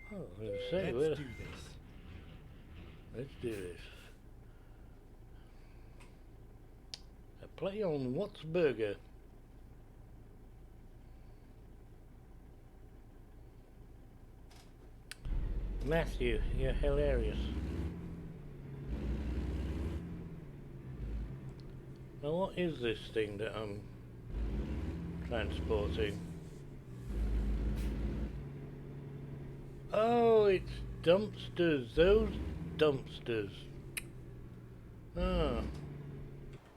Oh, I was going to say, Let's do this. Let's do this. A play on What's Burger. Matthew, you're hilarious. Now what is this thing that I'm transporting? Oh, it's dumpsters, those dumpsters. Ah,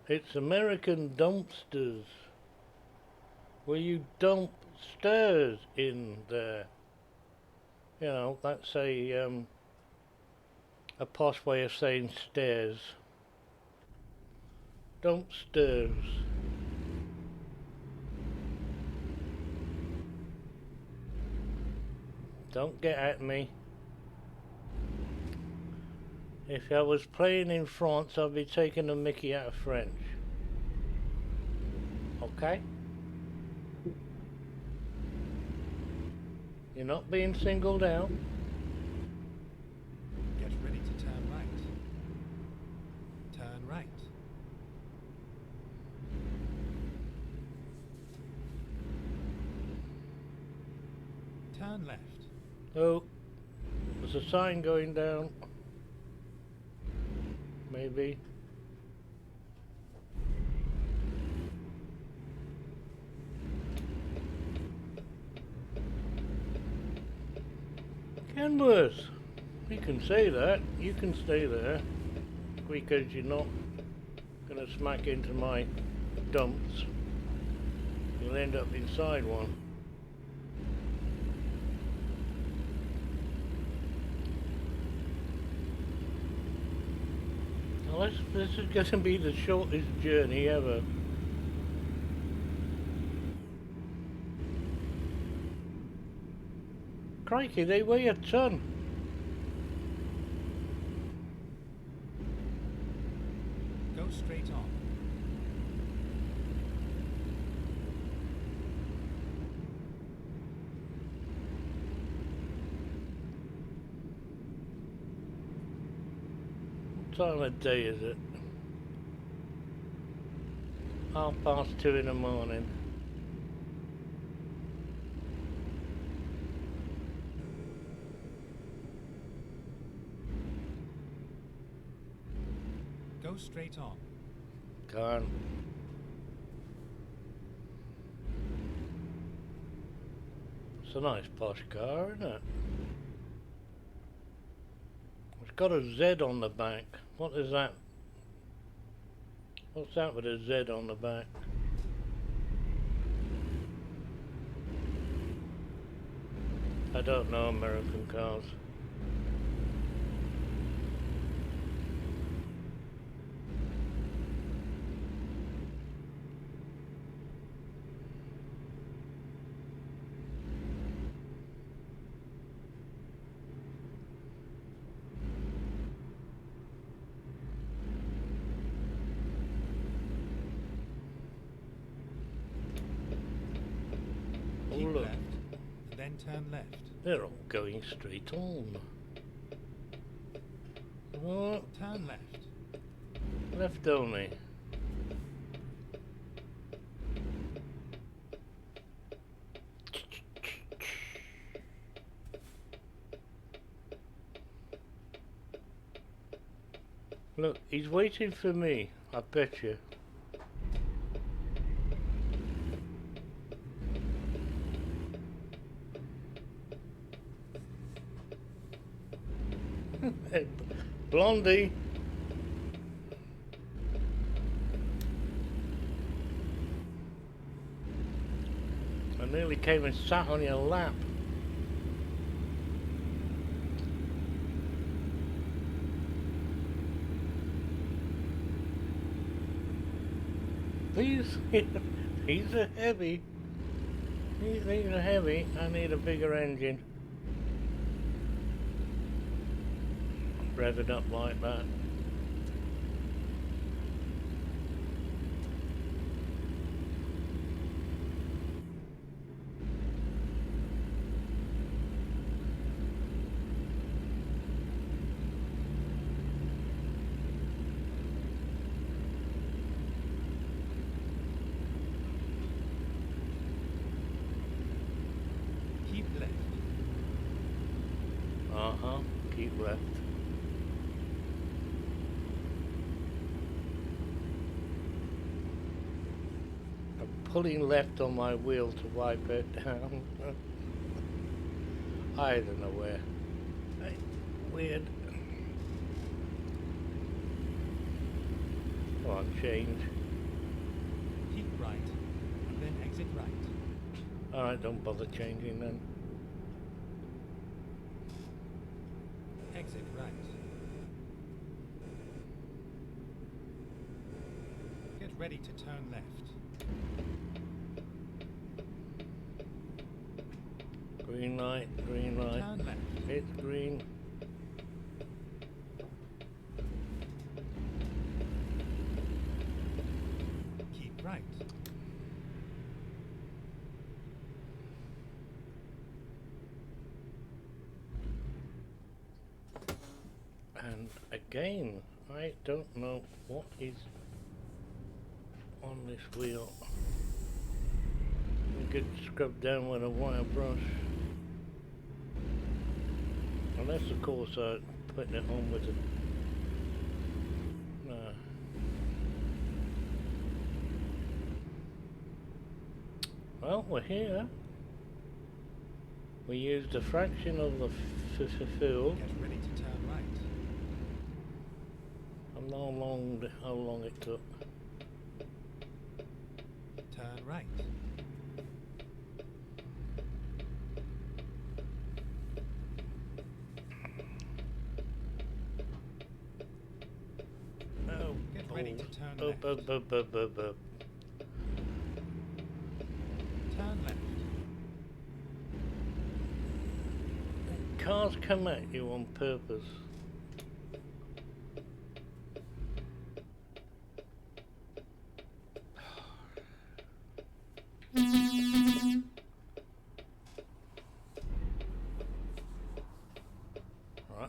it's American dumpsters, where you dump stairs in there. You know, that's a posh way of saying stairs. Dumpsters. Don't get at me. If I was playing in France, I'd be taking the mickey out of French. Okay? You're not being singled out. Get ready to turn right. Turn right. Turn left. Oh, there's a sign going down. Maybe. Kenworth, you can say that. You can stay there because you're not going to smack into my dumps. You'll end up inside one. Now this is going to be the shortest journey ever. Crikey, they weigh a ton. Go straight on. What time of day is it? 2:30 in the morning. Go straight on. Gone. It's a nice posh car, isn't it? It's got a Z on the back. What is that? What's that with a Z on the back? I don't know American cars. Keep look. left, then turn left. They're all going straight on. What? Turn left. Left only. Look, he's waiting for me, I bet you. Blondie! I nearly came and sat on your lap. These are heavy. These are heavy. I need a bigger engine. Rev it up like that. Keep left. Uh-huh. Keep left. I'm pulling left on my wheel to wipe it down. I don't know where. Hey, weird. Come on, change. Keep right. And then exit right. Alright, don't bother changing then. Exit right. Get ready to turn left. Green light, green light. Turn left. It's green. Keep right. And again, I don't know what is on this wheel. We could scrub down with a wire brush. Unless of course I'm putting it on with a... No. Well, we're here. We used a fraction of the fuel. Get ready to turn right. I don't know how long it took. Turn right. Oh, Get ready to turn up, left. up. Turn left. Cars come at you on purpose.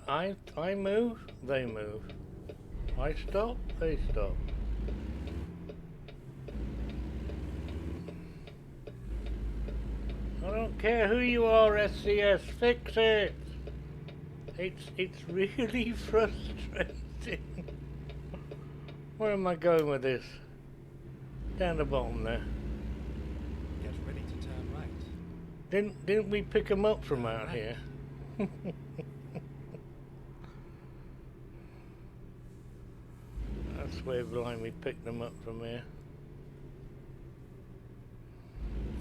Right, I move, they move. I stop, they stop. I don't care who you are, SCS, fix it! It's really frustrating. Where am I going with this? Down the bottom there. Get ready to turn right. Didn't we pick them up from Turn out left. here? I swear blind we picked them up from here.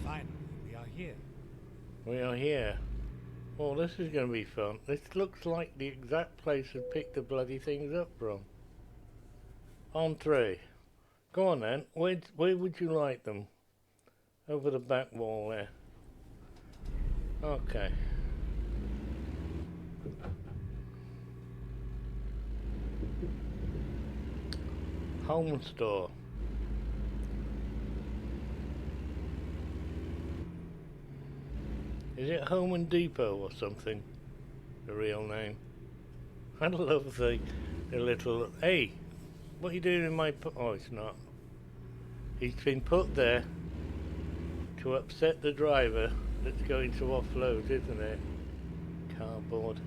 Finally, we are here. We are here. Oh, this is going to be fun. This looks like the exact place to pick the bloody things up from. On 3. Go on then. Where would you like them? Over the back wall there. Okay. Home store. Is it Home and Depot or something? The real name. I love the little... Hey, what are you doing in my... Oh, it's not. He's been put there to upset the driver that's going to offload, isn't it? Cardboard.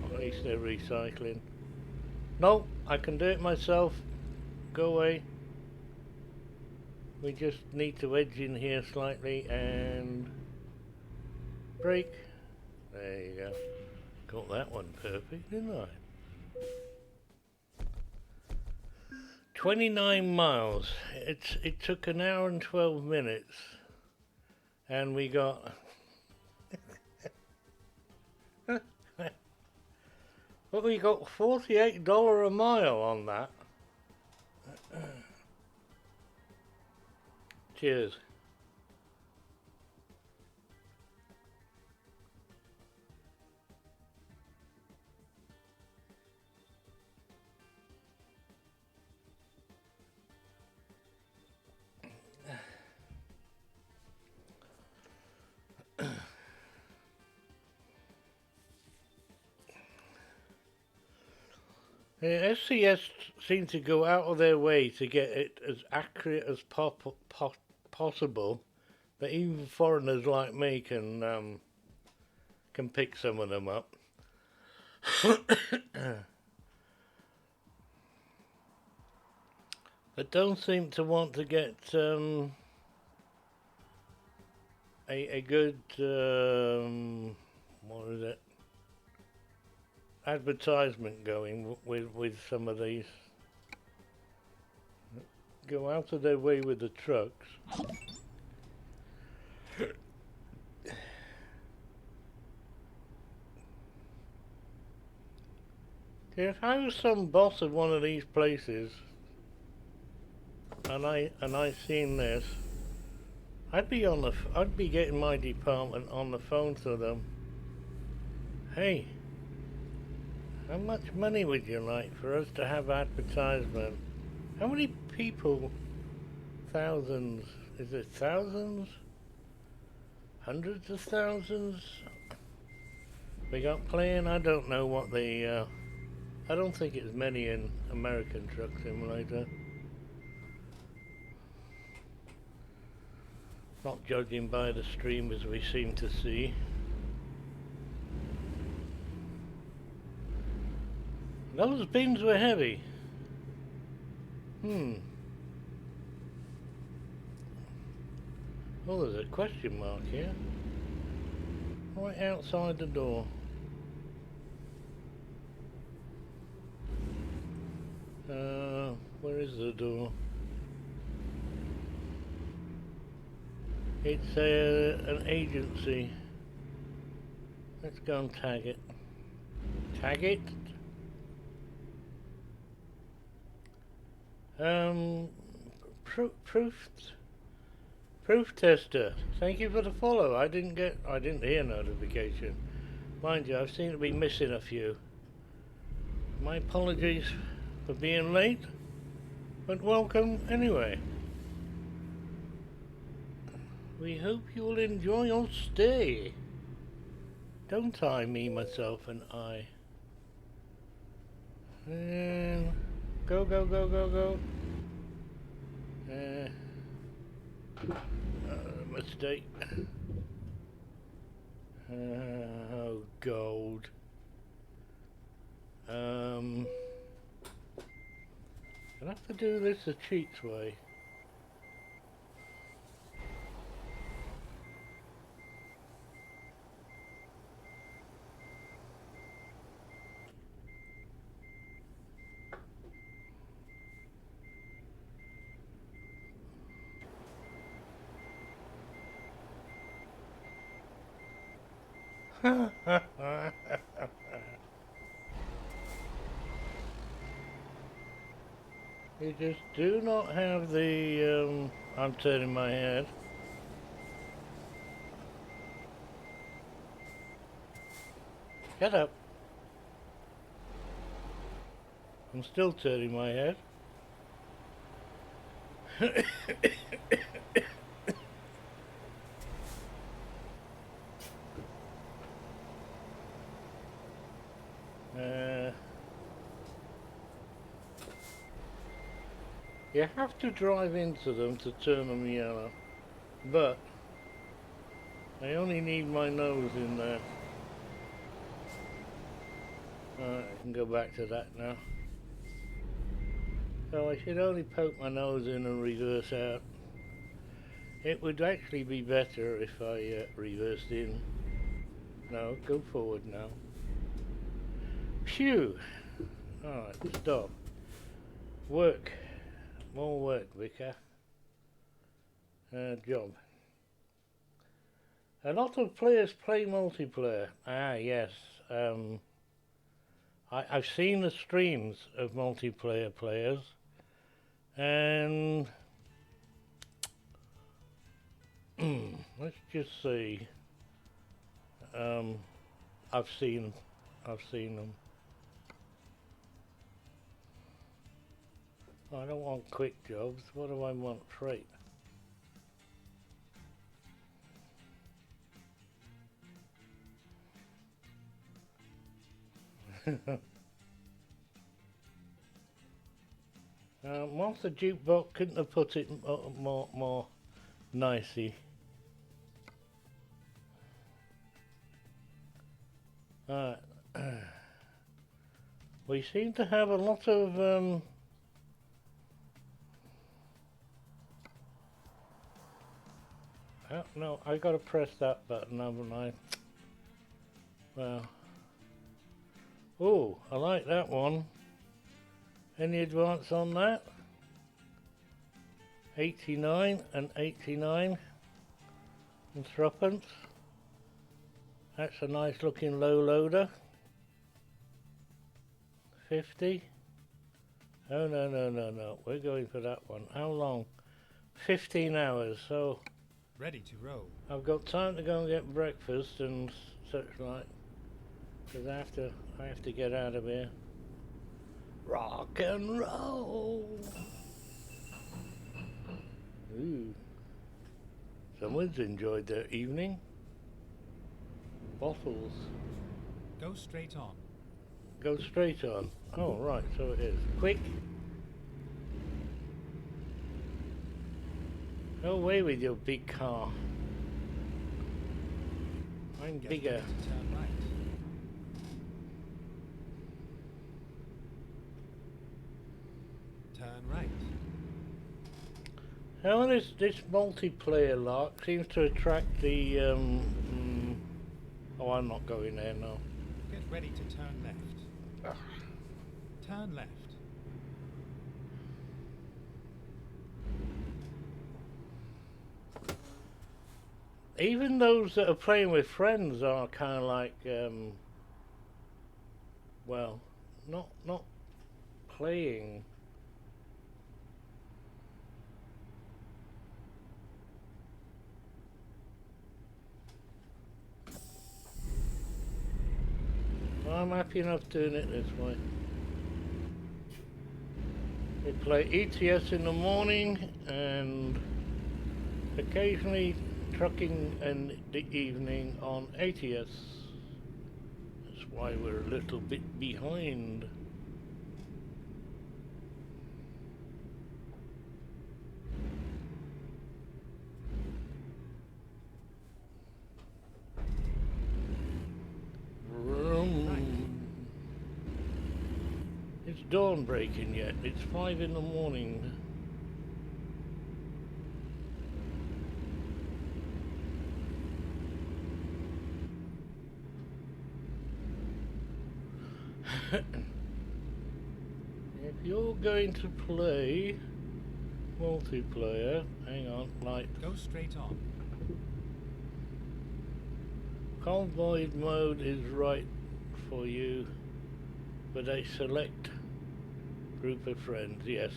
At least they're recycling. No, I can do it myself. Go away. We just need to edge in here slightly and brake. There you go. Got that one perfect, didn't I? 29 miles. It took an hour and 12 minutes, and we got. But we got $48 a mile on that. Cheers. SCS seem to go out of their way to get it as accurate as possible, that even foreigners like me can pick some of them up. They don't seem to want to get a good what is it? Advertisement going with some of these. Go out of their way with the trucks. If I was some boss of one of these places and I seen this, I'd be getting my department on the phone to them. Hey, how much money would you like for us to have advertisement? How many people? Thousands? Is it thousands? Hundreds of thousands? We got playing? I don't know what the. I don't think it's many in American Truck Simulator. Not judging by the streamers we seem to see. Those bins were heavy. Oh, there's a question mark here. Right outside the door. Where is the door? It's an agency. Let's go and tag it. Tag it? Proof tester. Thank you for the follow. I didn't hear notification. Mind you, I seem to be missing a few. My apologies for being late, but welcome anyway. We hope you'll enjoy your stay. Don't I, me, myself, and I. And go, go, go, go, go. Mistake. Oh, gold. I'll have to do this the cheats way. You just do not have the, I'm turning my head. Get up. I'm still turning my head. You have to drive into them to turn them yellow, but I only need my nose in there. Alright, I can go back to that now. So I should only poke my nose in and reverse out. It would actually be better if I reversed in. No, go forward now. Phew! Alright, stop. Work. More work, Vicar. Job. A lot of players play multiplayer. Ah, yes. I've seen the streams of multiplayer players, and let's just see. I've seen them. I don't want quick jobs. What do I want? Freight. Monster Jukebox couldn't have put it more nicely. We seem to have a lot of oh, no, I gotta press that button, haven't I? Well, oh, I like that one. Any advance on that? 89 and 89 and threepence. That's a nice looking low loader. 50. Oh no, we're going for that one. How long? 15 hours, so Ready to row. I've got time to go and get breakfast and such like, because I have to get out of here. Rock and roll. Ooh. Someone's enjoyed their evening. Bottles. Go straight on. Go straight on. Oh, right, so it is. Quick. Go away with your big car. I'm Get bigger. ready to turn right. Turn right. How this multiplayer lark seems to attract the oh, I'm not going there now. Get ready to turn left. Turn left. Even those that are playing with friends are kind of like well, not playing. I'm happy enough doing it this way. We play ETS in the morning and occasionally trucking in the evening on ATS. That's why we're a little bit behind. It's dawn breaking yet. It's 5 in the morning. If you're going to play multiplayer, hang on, light. Go straight on. Convoy mode is right for you, but a select group of friends, yes.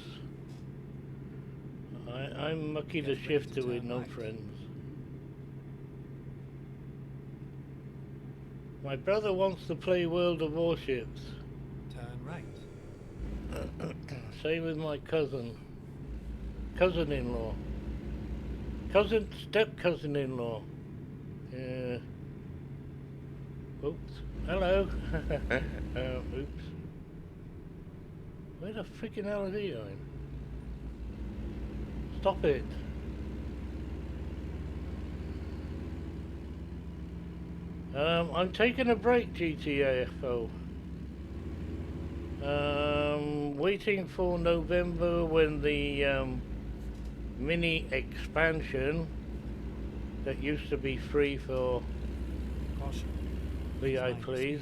I'm lucky to shift to with no friends. My brother wants to play World of Warships. Turn right. Same with my cousin-in-law. Step-cousin-in-law. Yeah. Oops. Hello. Oops. Where the freaking hell is he going? Stop it. I'm taking a break, GTAFO. waiting for November when the mini expansion that used to be free for Caution. Granddad Line Plays.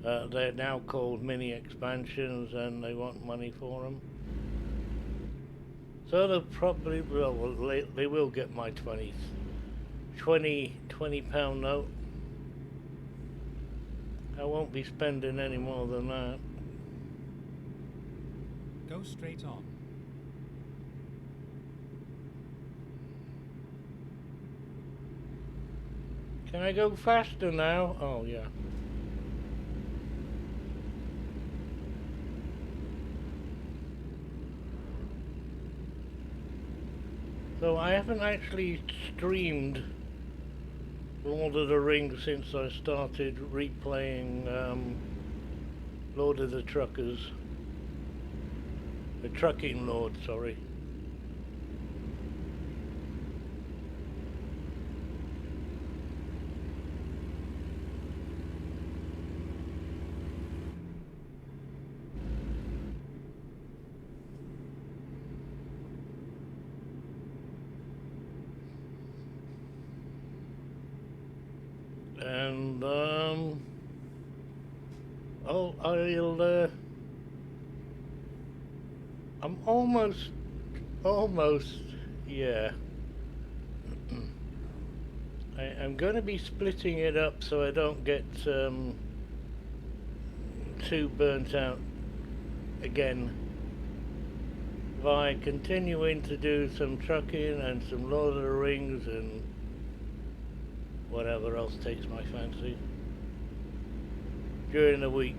received. They're now called mini expansions and they want money for them. So they'll probably, well, they will get my 20 pound note. I won't be spending any more than that. Go straight on. Can I go faster now? Oh, yeah. So I haven't actually streamed Lord of the Rings since I started replaying Lord of the Truckers. The Trucking Lord, sorry. And I'm almost, yeah. I'm going to be splitting it up so I don't get too burnt out again by continuing to do some trucking and some Lord of the Rings and whatever else takes my fancy during the week.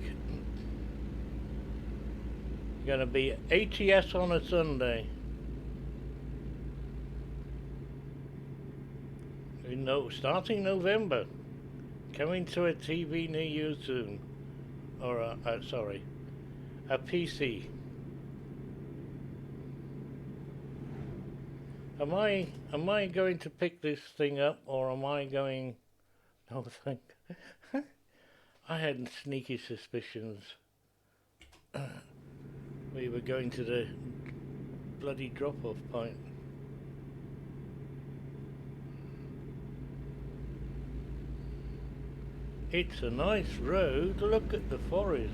Gonna be ATS on a Sunday. Starting November. Coming to a TV near you soon. Or a PC. Am I going to pick this thing up, or am I going? Oh, thank. I had sneaky suspicions. We were going to the bloody drop-off point. It's a nice road. Look at the forest.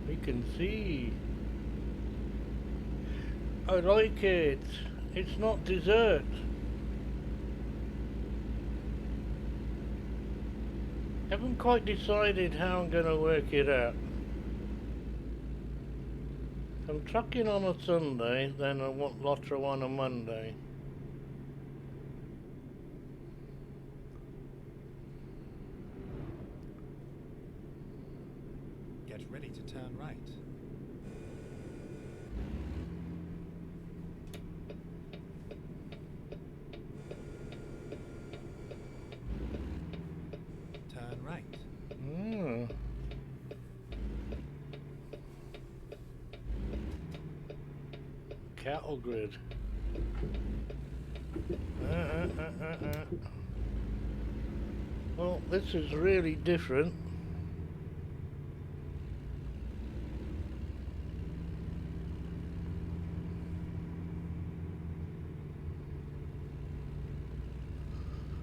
We can see. I like it. It's not desert. Haven't quite decided how I'm going to work it out. I'm trucking on a Sunday, then I want Lottery on a Monday. Get ready to turn right. Turn right. Cattle grid. Well, this is really different.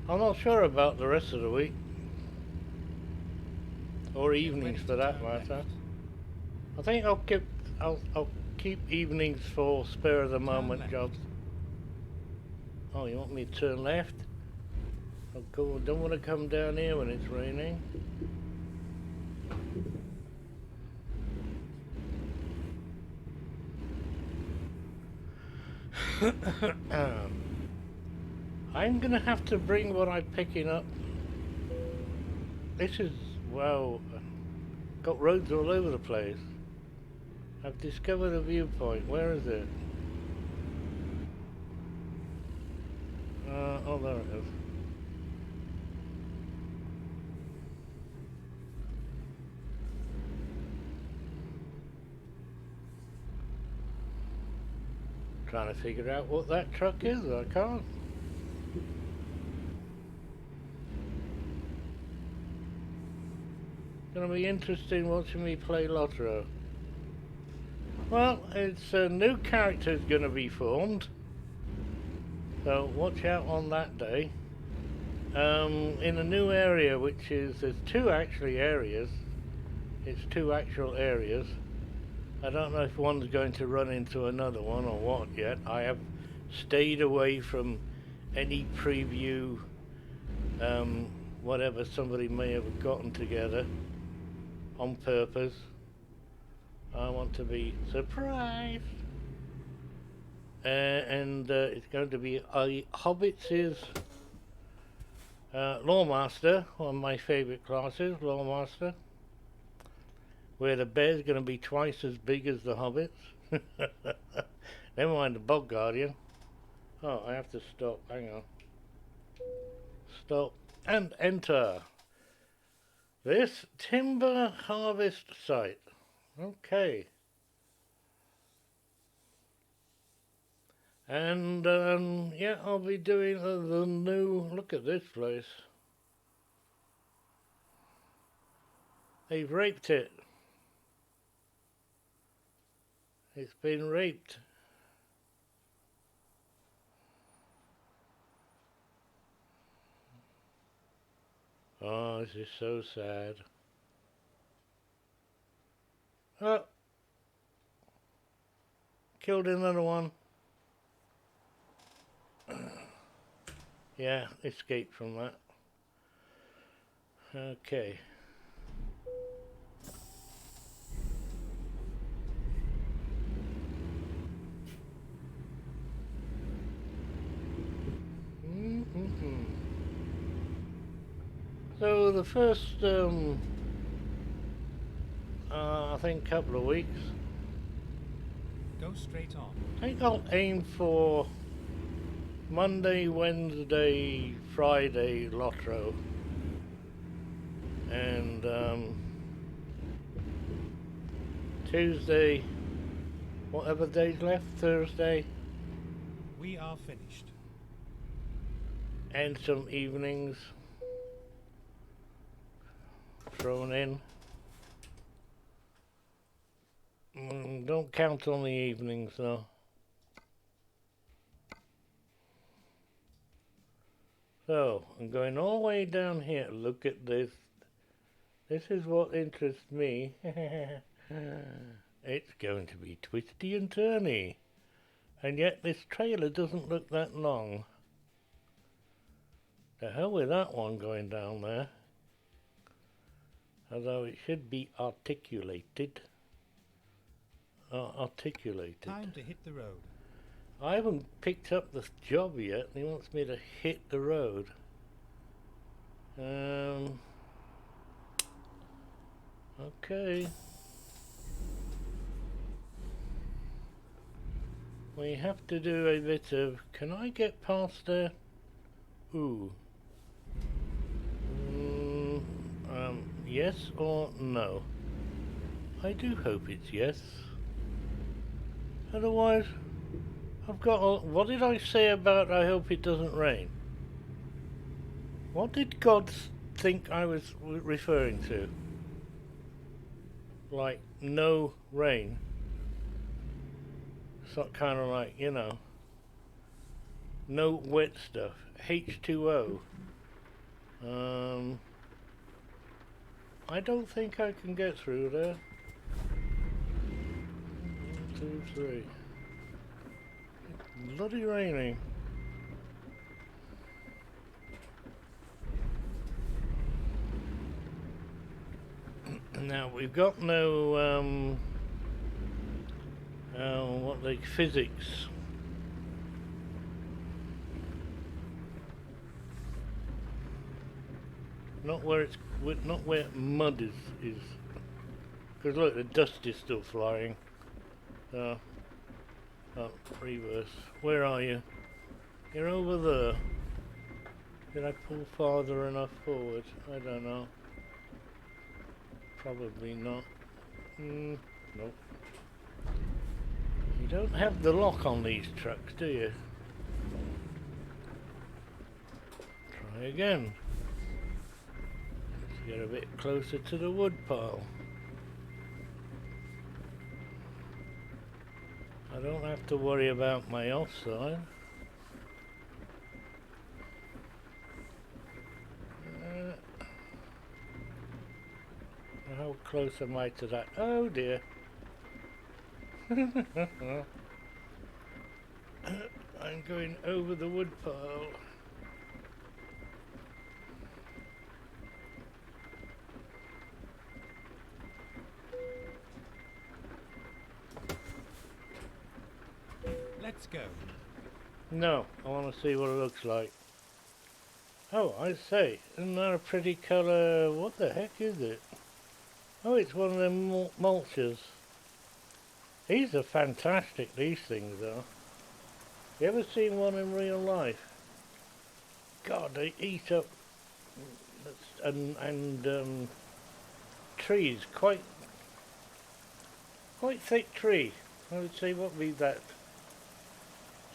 I'm not sure about the rest of the week. Or evenings for that matter. I think I'll keep evenings for spur of the moment jobs. Oh, you want me to turn left? Oh, cool. Don't want to come down here when it's raining. I'm gonna have to bring what I'm picking up. This is, wow, got roads all over the place. I've discovered a viewpoint. Where is it? Oh, there it is. Trying to figure out what that truck is. I can't. Gonna be interesting watching me play Lotro. Well, it's a new character's gonna be formed, so watch out on that day. In a new area, which is, there's two actually areas. It's two actual areas. I don't know if one's going to run into another one or what yet. I have stayed away from any preview, whatever somebody may have gotten together on purpose. I want to be surprised. And it's going to be Hobbits' Lawmaster, one of my favourite classes, Lawmaster, where the bear's going to be twice as big as the hobbits. Never mind the Bog Guardian. Oh, I have to stop, hang on. Stop and enter. This timber harvest site. Okay. And yeah, I'll be doing the new, look at this place. They've raped it. It's been raped. Oh, this is so sad. Oh, killed another one. Yeah, escaped from that. Okay. So the first, I think, couple of weeks, Go straight on. I think I'll aim for Monday, Wednesday, Friday Lotro, and Tuesday, whatever day's left, Thursday, We are finished. and some evenings thrown in. Don't count on the evenings though. So, I'm going all the way down here. Look at this. This is what interests me. It's going to be twisty and turny. And yet this trailer doesn't look that long. The hell with that one going down there. Although it should be articulated. Articulated. Time to hit the road. I haven't picked up the job yet, and he wants me to hit the road. Okay. We have to do a bit of... Can I get past there? Ooh. Yes or no? I do hope it's yes. Otherwise... I've got a, what did I say about I hope it doesn't rain? What did God think I was referring to? Like, no rain. It's not kind of like, you know, no wet stuff. H2O. I don't think I can get through there. 1, 2, 3. Bloody raining. Now we've got no what like physics. Not where it's not where mud is. Because look, the dust is still flying. Oh, reverse. Where are you? You're over there. Did I pull farther enough forward? I don't know. Probably not. Nope. You don't have the lock on these trucks, do you? Try again. Get a bit closer to the wood pile. I don't have to worry about my offside. How close am I to that? Oh dear. I'm going over the wood pile. Let's go. No, I want to see what it looks like. Oh, I say, isn't that a pretty colour? What the heck is it? Oh, it's one of them mulches. These are fantastic, these things are. You ever seen one in real life? God, they eat up and trees, quite thick tree. I would say what would be that?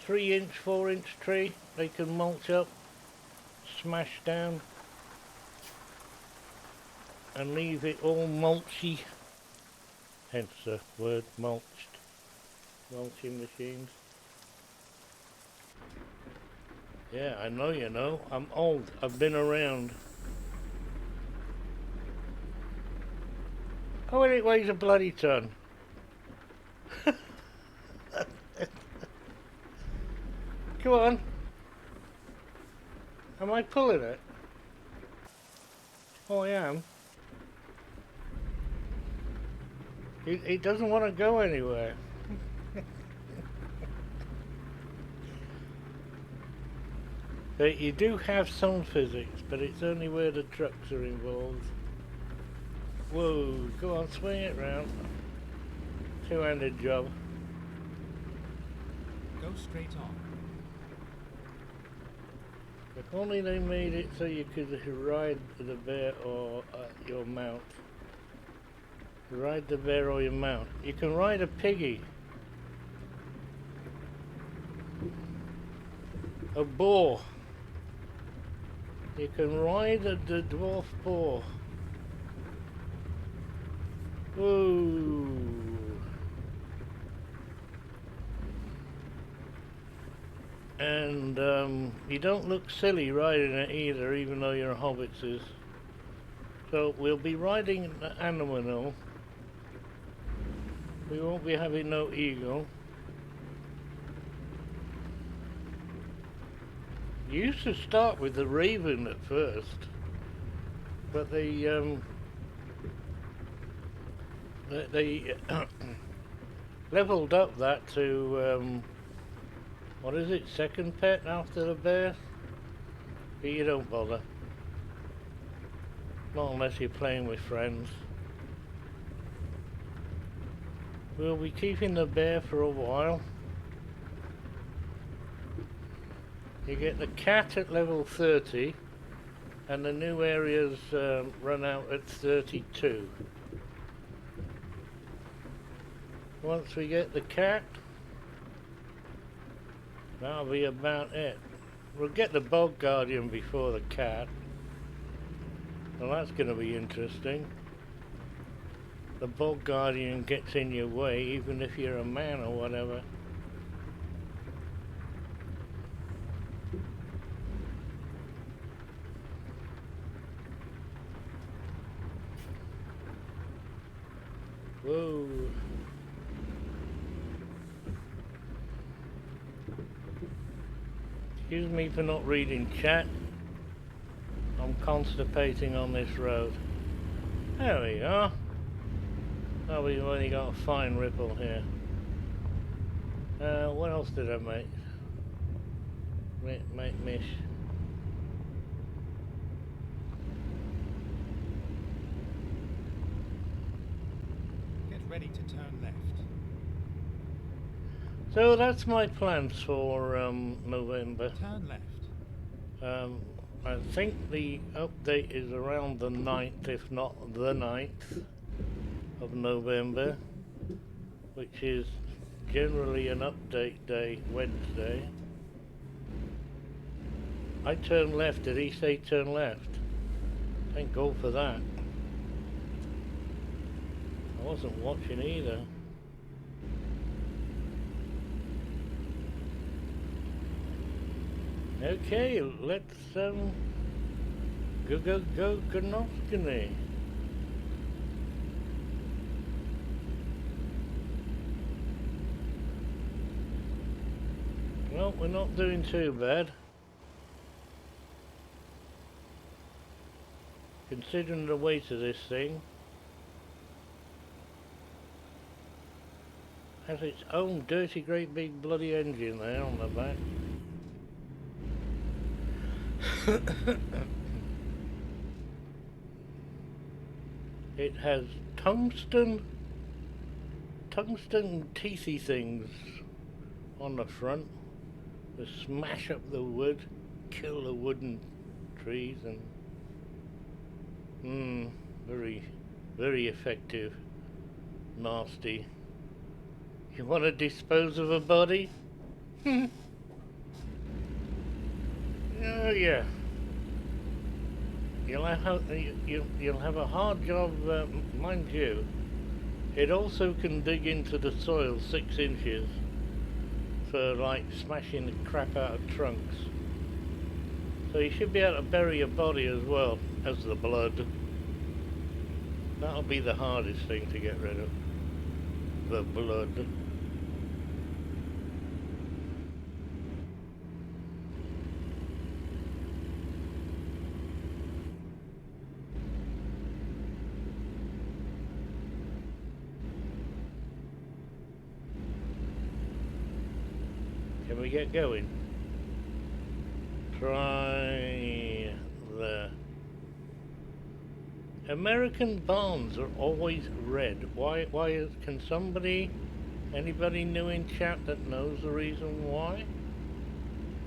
3-inch, 4-inch tree. They can mulch up, smash down, and leave it all mulchy. Hence the word mulched. Mulching machines. Yeah, I know you know. I'm old. I've been around. Oh, and it weighs a bloody ton. Come on. Am I pulling it? Oh, I am. It doesn't want to go anywhere. You do have some physics, but it's only where the trucks are involved. Whoa, go on, swing it round. Two-handed job. Go straight on. If only they made it so you could ride the bear or your mount. Ride the bear or your mount. You can ride a piggy. A boar. You can ride the dwarf boar. Whoa. And you don't look silly riding it either, even though you're hobbitses. So we'll be riding an animal. We won't be having no eagle. You used to start with the raven at first, but they leveled up that to what is it, second pet after the bear? But you don't bother. Not unless you're playing with friends. We'll be keeping the bear for a while. You get the cat at level 30, and the new areas run out at 32. Once we get the cat, that'll be about it. We'll get the bog guardian before the cat. Well, that's going to be interesting. The bog guardian gets in your way even if you're a man or whatever. Whoa. Excuse me for not reading chat. I'm constipating on this road. There we are. Oh, we've only got a fine ripple here. What else did I make? Make mish. Get ready to turn left. So that's my plans for November. Turn left. I think the update is around the 9th, if not the 9th of November, which is generally an update day, Wednesday. I turn left. Did he say turn left? Thank God for that. I wasn't watching either. Okay, let's go Gnoskiny. Well, we're not doing too bad. Considering the weight of this thing. Has its own dirty great big bloody engine there on the back. It has tungsten teethy things on the front to smash up the wood, kill the wooden trees, and very effective. Nasty. You want to dispose of a body? Oh yeah. You'll have a hard job, mind you. It also can dig into the soil 6 inches for like smashing the crap out of trunks. So you should be able to bury a body as well as the blood. That'll be the hardest thing to get rid of. The blood. Can we get going? Try the American barns are always red. Why can anybody new in chat that knows the reason why?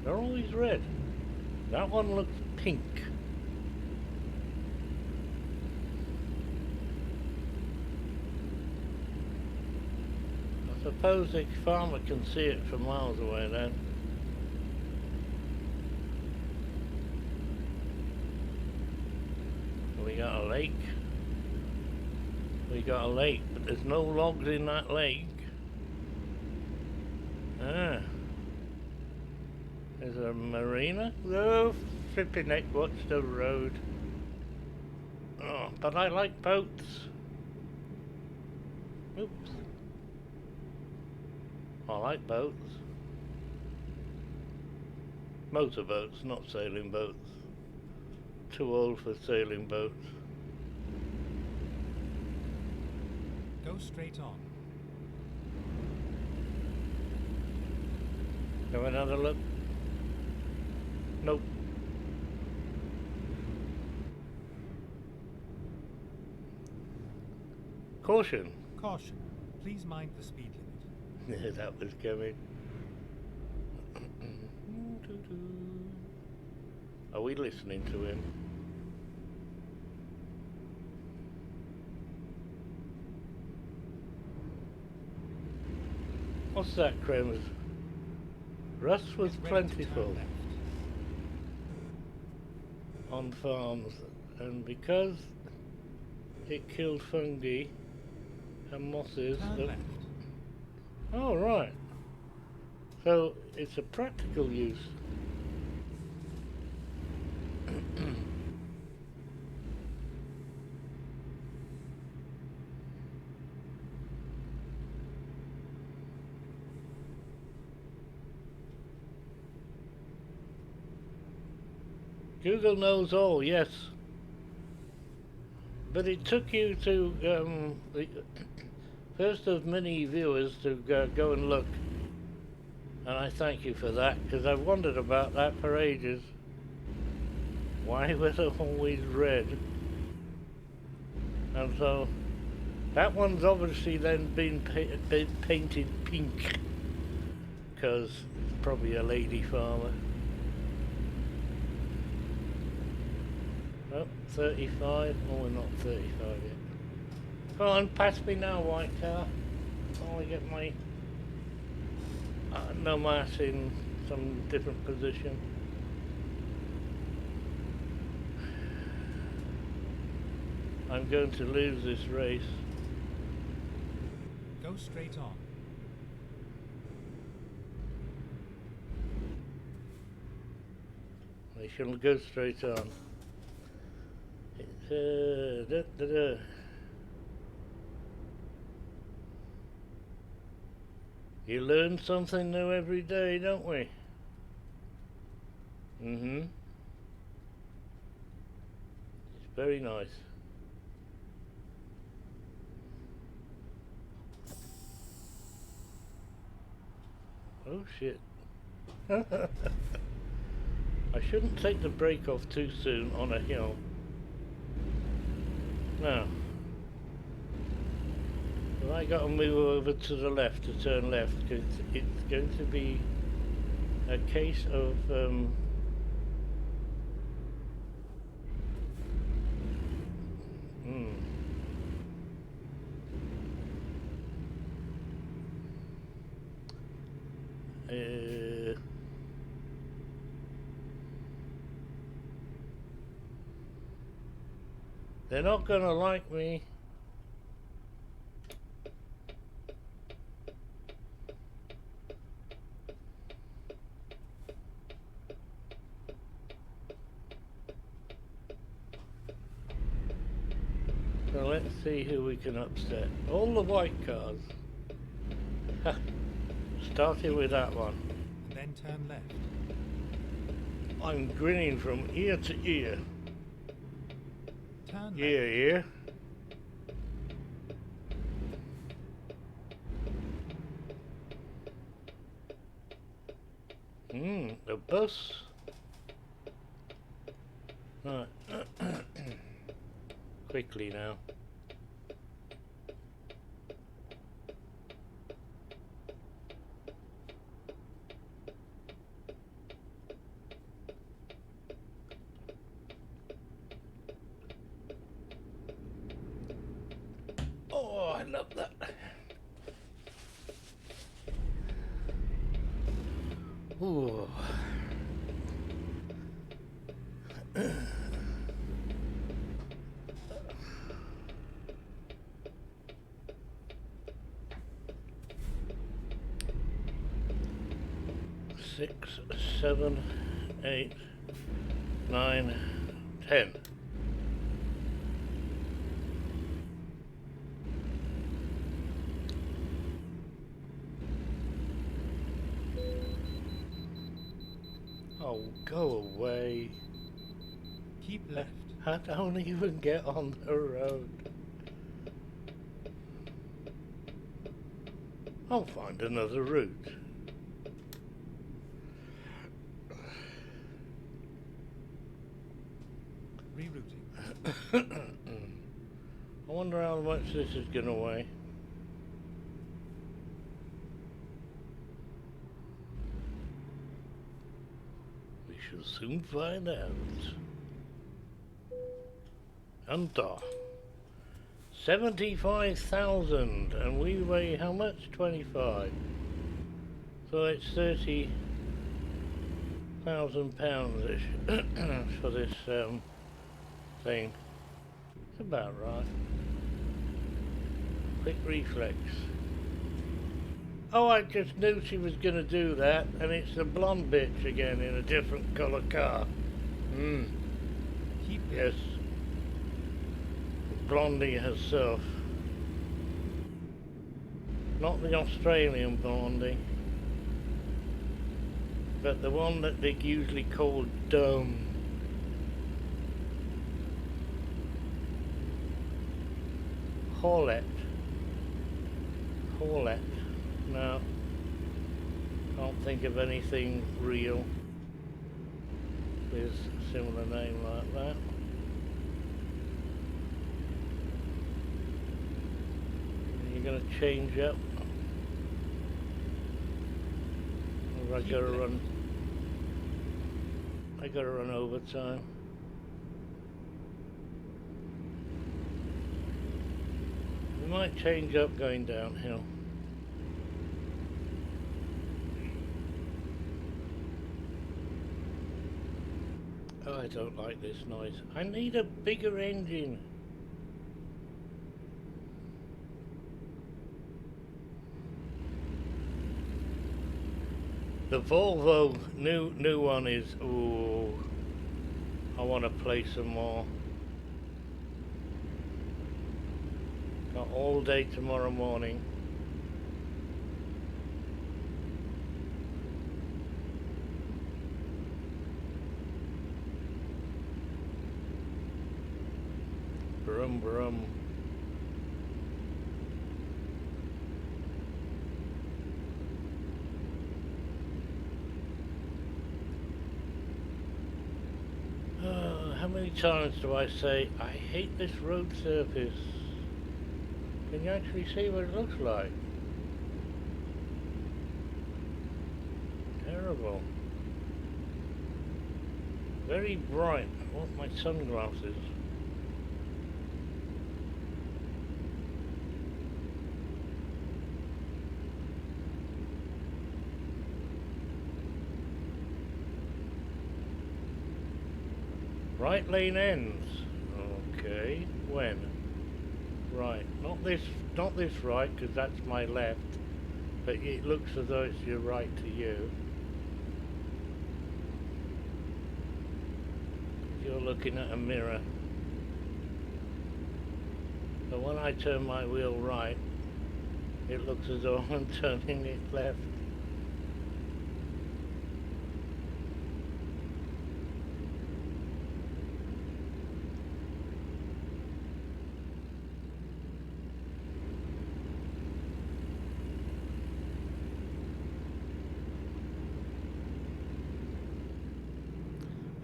They're always red. That one looks pink. I suppose the farmer can see it from miles away then. We got a lake. We got a lake, but there's no logs in that lake. Ah. Is there a marina? Oh, flipping heck, watch the road. Oh, but I like boats. Oops. I like boats. Motorboats, not sailing boats. Too old for sailing boats. Go straight on. Have another look? Nope. Caution. Caution. Please mind the speed limit. Yeah, that was coming. Are we listening to him? What's that, Kremers? Rust was plentiful on farms, and because it killed fungi and mosses. Turn left. Oh, right. So it's a practical use. Google knows all, yes. But it took you to the first of many viewers to go and look. And I thank you for that, because I've wondered about that for ages. Why were they always red? And so that one's obviously then been painted pink, because it's probably a lady farmer. Oh, 35. Oh, we're not 35 yet. Come on, pass me now, white car. I want to get my nomad in some different position. I'm going to lose this race. Go straight on. I shall go straight on. It's You learn something new every day, don't we? Mm-hmm. It's very nice. Oh shit. I shouldn't take the brake off too soon on a hill. Now, have I got to move over to the left to turn left? Because it's going to be a case of they're not gonna like me. So let's see who we can upset. All the white cars. Starting with that one. Then turn left. I'm grinning from ear to ear. Turn left. Ear. The bus. Right. Quickly now. Oh, I love that. Ooh. Six, 7, 8, 9, 10. Oh, go away. Keep left. I don't even get on the road. I'll find another route. Rerouting. I wonder how much this is going to weigh. We shall soon find out. Enter. 75,000, and we weigh how much? 25. So it's 30,000 pounds for this thing. It's about right. Quick reflex. Oh, I just knew she was going to do that, and it's the blonde bitch again in a different colour car. Keep Yes. Blondie herself. Not the Australian Blondie, but the one that they usually call dumb. Paulette. No. Can't think of anything real with a similar name like that. You're going to change up. Or I gotta run overtime. We might change up going downhill. Oh, I don't like this noise. I need a bigger engine. The Volvo new one is, ooh, I want to play some more. Got all day tomorrow morning. Brum brum. How many times do I say, I hate this road surface? Can you actually see what it looks like? Terrible. Very bright. I want my sunglasses. Right lane ends. Okay, when? Right, not this right, because that's my left, but it looks as though it's your right to you. You're looking at a mirror. So when I turn my wheel right, it looks as though I'm turning it left.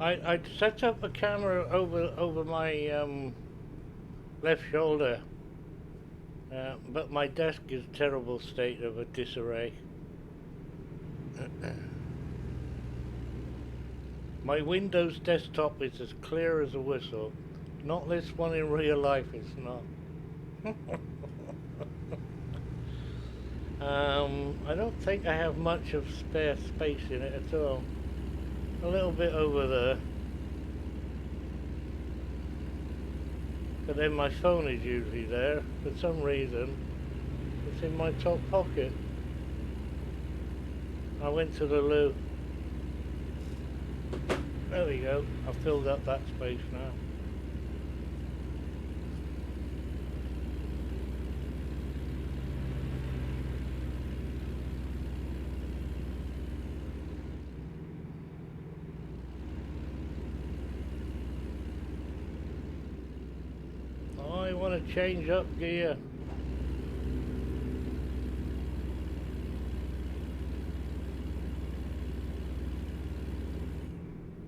I'd set up a camera over my left shoulder, but my desk is a terrible state of a disarray. My Windows desktop is as clear as a whistle. Not this one in real life, it's not. I don't think I have much of spare space in it at all. A little bit over there. But then my phone is usually there. For some reason, it's in my top pocket. I went to the loo. There we go. I've filled up that space now. I want to change up gear.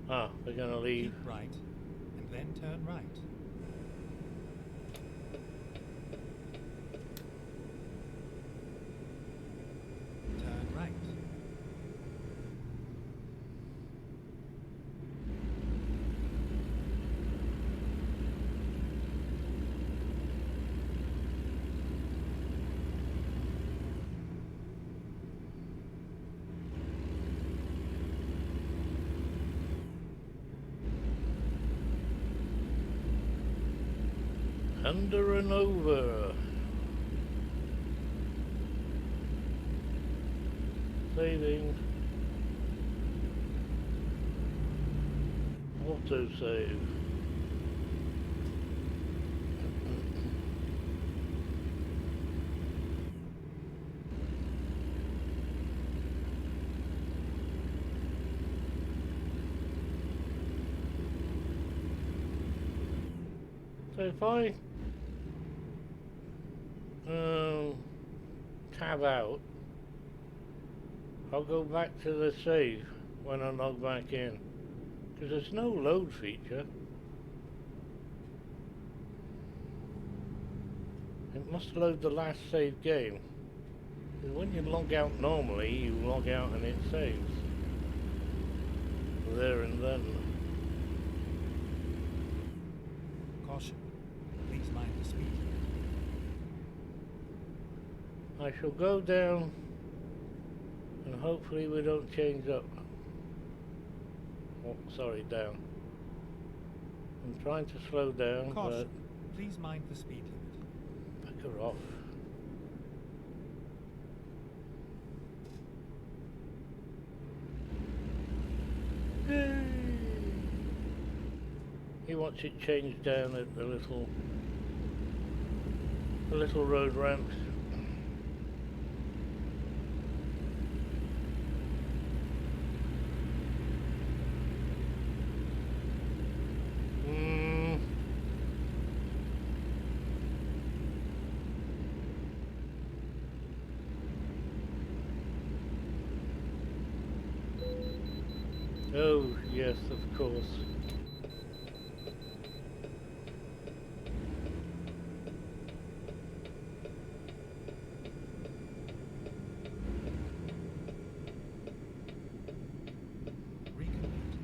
Ah, we're going to leave. Keep right, and then turn right. Turn right. Under and over. Saving. Auto save. So if I tab out, I'll go back to the save when I log back in, because there's no load feature. It must load the last save game, because when you log out normally, you log out and it saves there and then. Caution. Please mind the speed limit. I shall go down and hopefully we don't change up. Oh, sorry, down. I'm trying to slow down, Caution. Please mind the speed limit. but back her off. You watch it change down at the little road ramps. Oh, yes, of course. Recommit.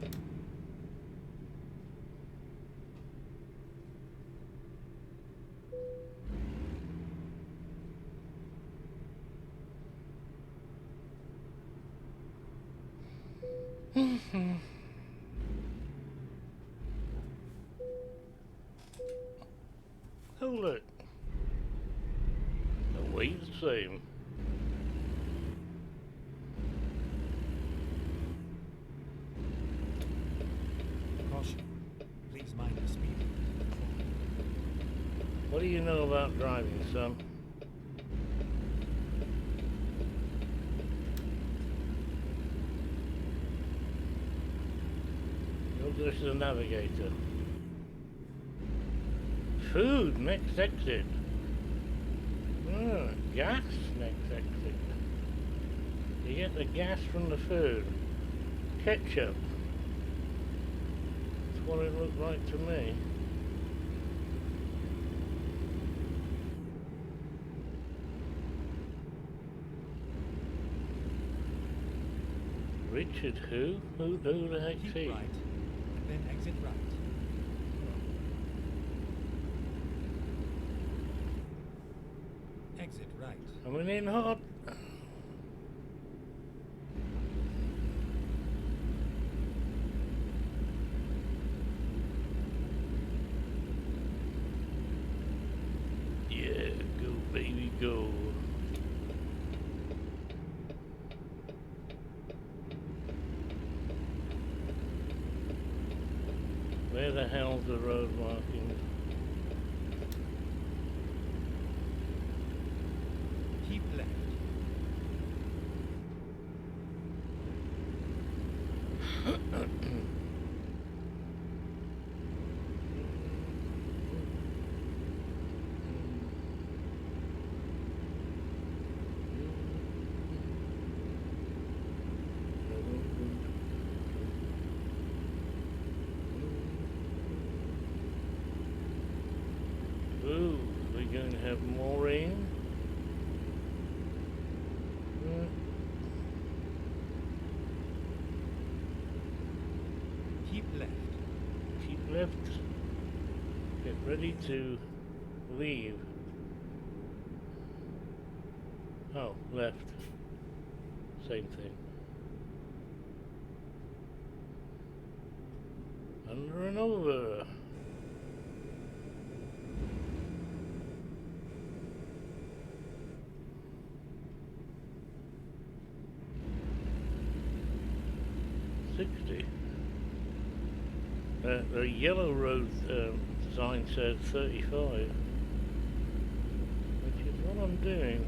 Hold it. Always the same. Caution. Please mind the speed limit. What do you know about driving, son? You're just a navigator. Food, next exit. Gas, next exit. You get the gas from the food. Ketchup. That's what it looked like to me. Richard who? Who the heck's Keep he? right, and then exit right. Exit right. Coming in hot. Yeah, go baby, go. Where the hell's the road markings? Keep left. Ooh, we're going to have more rain. Keep left. Keep left. Get ready to leave. Oh, left. Same thing. Under and over. The yellow road sign said 35, which is what I'm doing.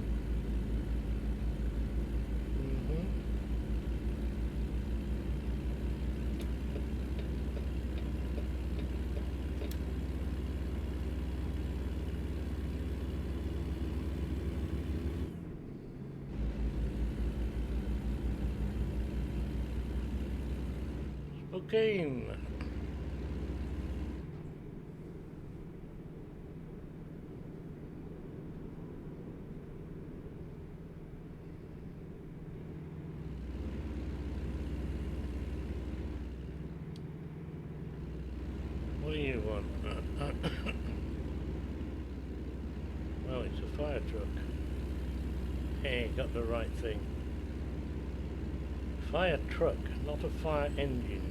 Spokane. What do you want? Well, it's a fire truck. Hey, got the right thing. Fire truck, not a fire engine.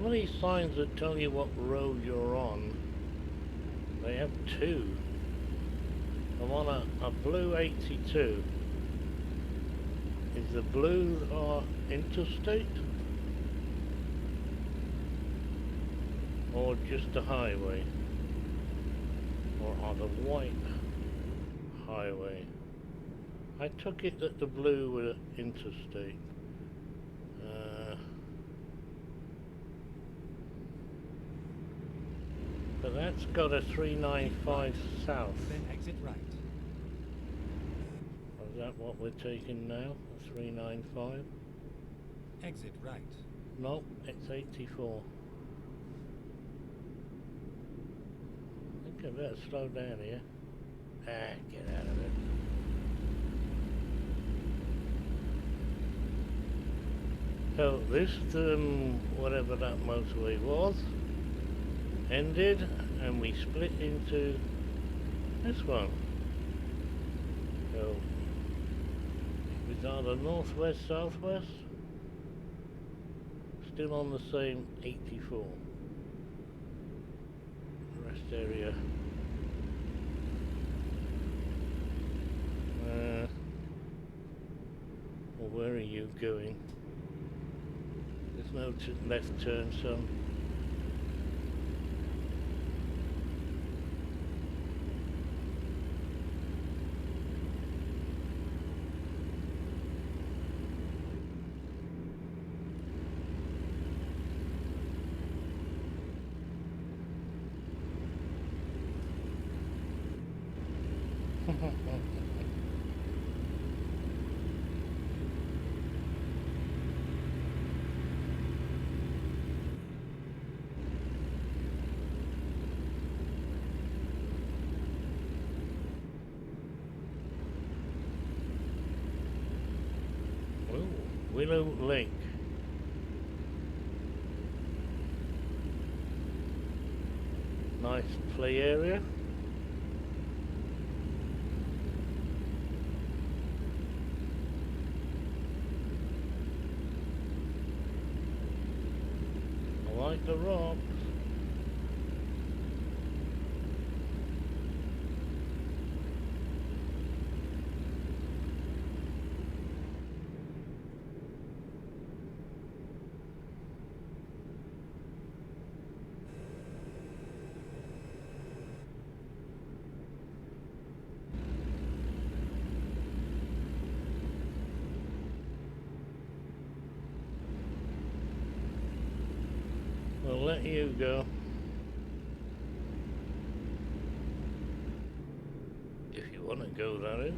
Some of these signs that tell you what road you're on, they have two. I'm on a blue 82. Is the blue interstate? Or just a highway? Or are the white highway? I took it that the blue were interstate. But that's got a 395 south. Then exit right. Is that what we're taking now? A 395? Exit right. No, it's 84. I think I better slow down here. Get out of it. So this, whatever that motorway was, ended, and we split into this one. So it was either northwest, southwest, still on the same 84. Rest area. Well, where are you going? There's no left turn, son. Willow Lake. Nice play area. I like the rocks. I'll let you go. If you want to go, that is.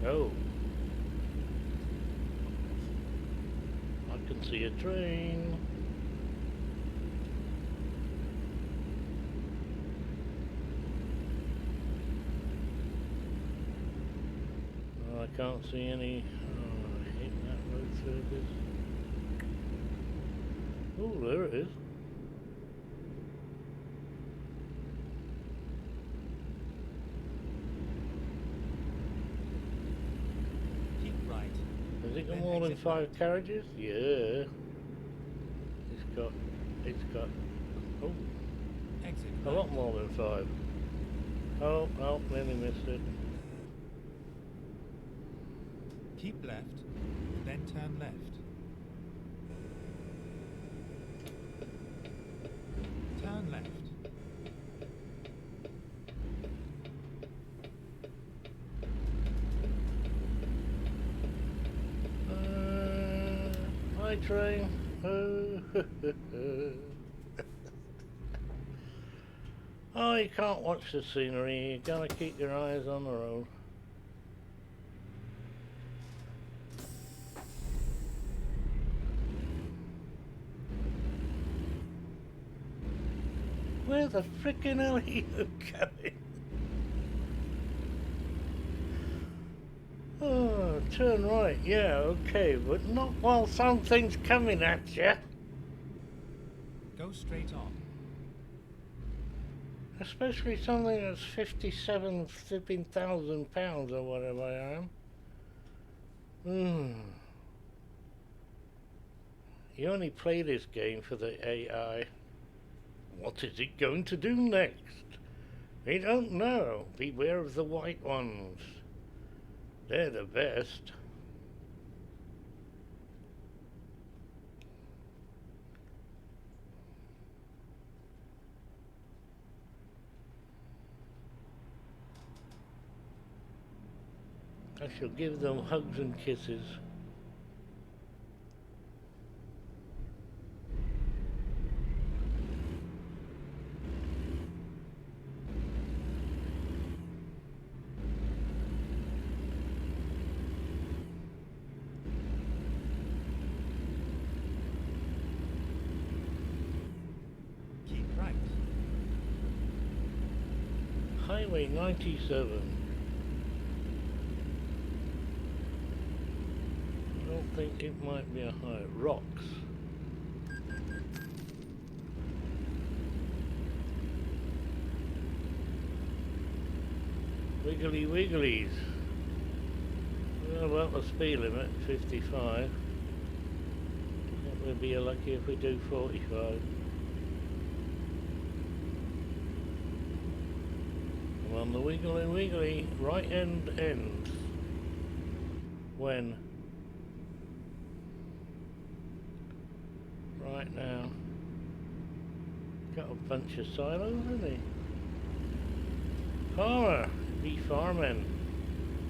Oh. I can see a train. Oh, I can't see any. Oh, I hate that road service. Oh, there it is. Keep right. Has it got Then more than exit 5 right. carriages? Yeah. It's got, oh, Exit a right. lot more than 5. Oh, nearly missed it. Keep left, then turn left. Turn left. Hi train. Oh, you can't watch the scenery, you gotta keep your eyes on the road. Where the frickin' hell are you going? Oh, turn right, yeah, okay, but not while something's coming at you. Go straight on. Especially something that's 57 flipping thousand pounds or whatever I am. You only play this game for the AI. What is it going to do next? We don't know. Beware of the white ones. They're the best. I shall give them hugs and kisses. Keep right. Highway 97. I don't think it might be a high. Rocks. Wiggly wigglies. Well, about the speed limit, 55. I think we'll be lucky if we do 45. Come on, the wiggly wiggly. Right end ends. When? Right now. Got a bunch of silos, hasn't he? Farmer! Be farming.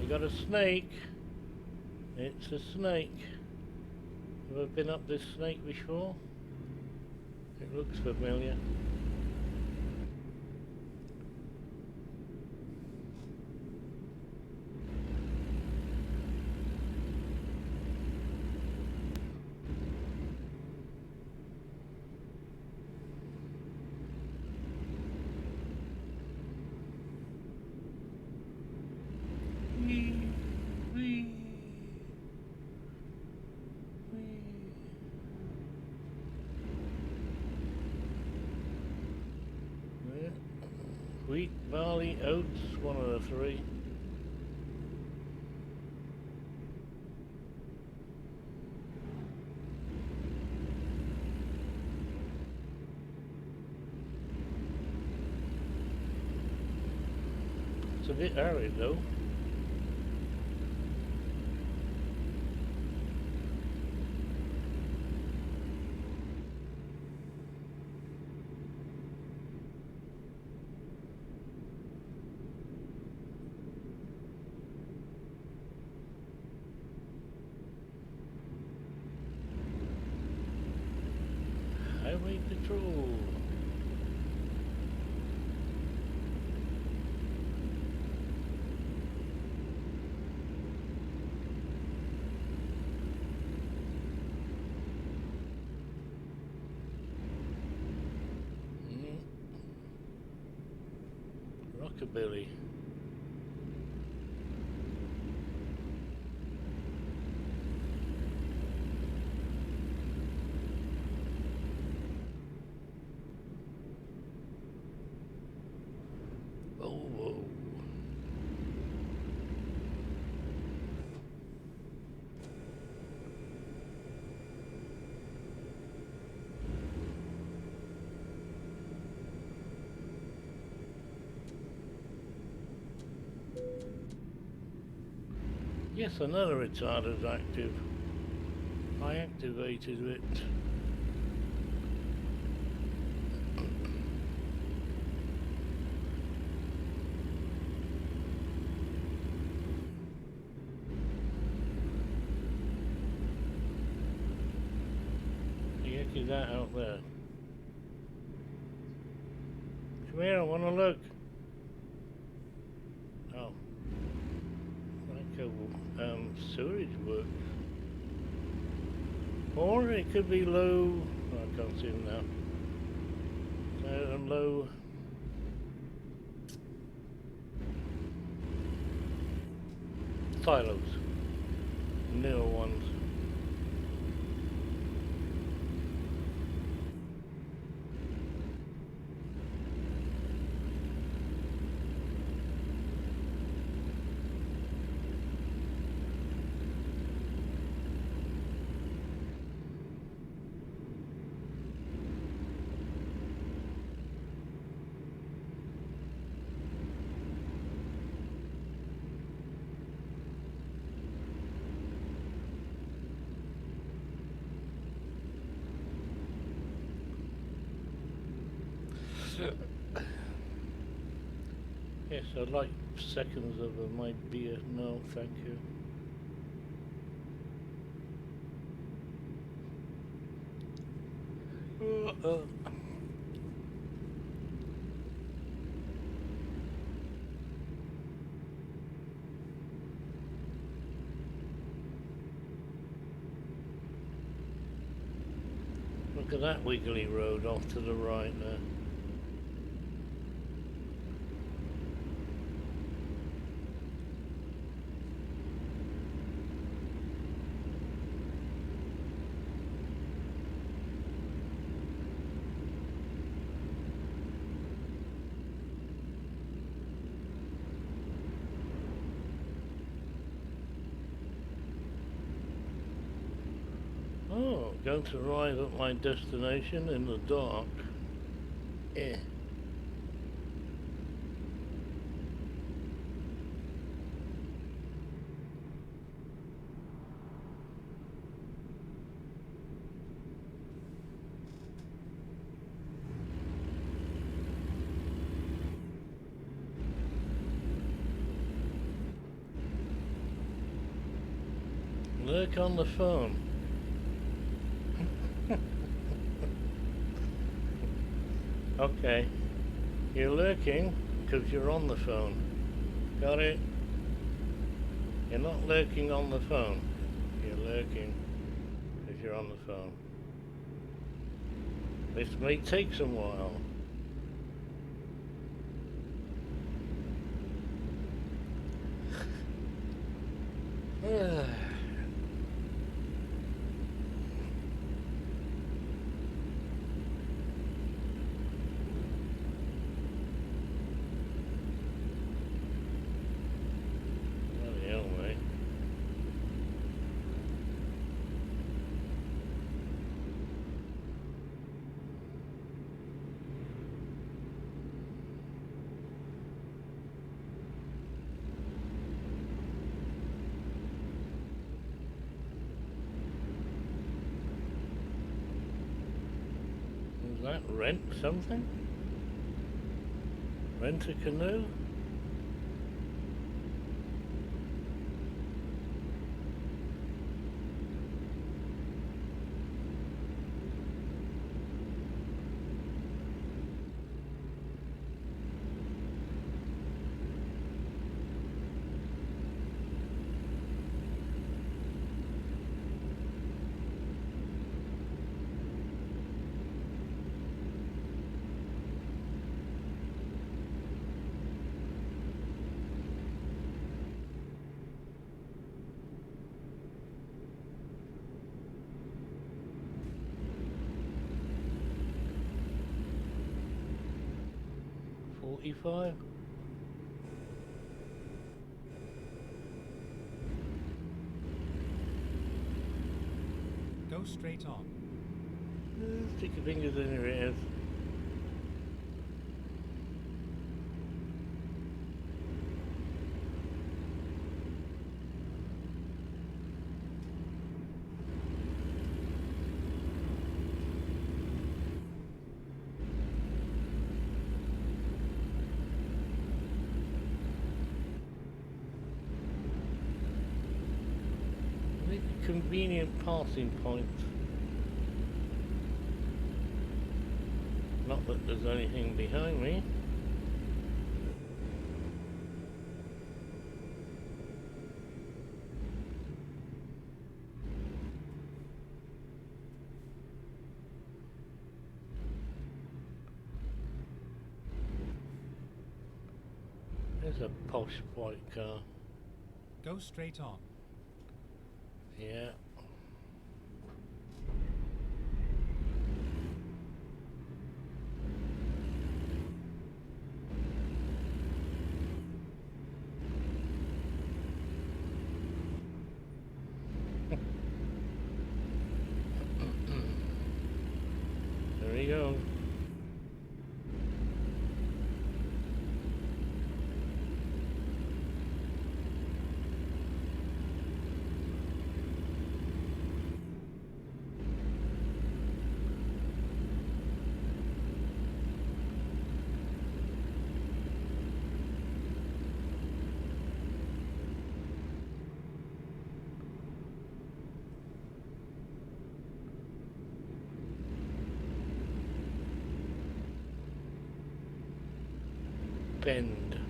We got a snake. It's a snake. Have I been up this snake before? It looks familiar. Wheat, barley, oats, one of the three. It's a bit arid though. Highway patrol. Rockabilly. Yes, another retarder's active. I activated it. The heck is that out there? Come here, I want to look. Oh. Like a sewage works. Or it could be low. Oh, I can't see them now. Low. Silos. Newer ones. Yes, I'd like seconds of my beer. No, thank you. Uh. Look at that wiggly road off to the right there. Oh, going to arrive at my destination in the dark. Eh. Lurk on the phone. Okay. You're lurking because you're on the phone. Got it? You're not lurking on the phone. You're lurking because you're on the phone. This may take some while. That rent something? Rent a canoe? $45? Go straight on. Stick your fingers in your ears. Convenient passing point. Not that there's anything behind me. There's a posh white car. Go straight on. Yeah. There we go. Bend.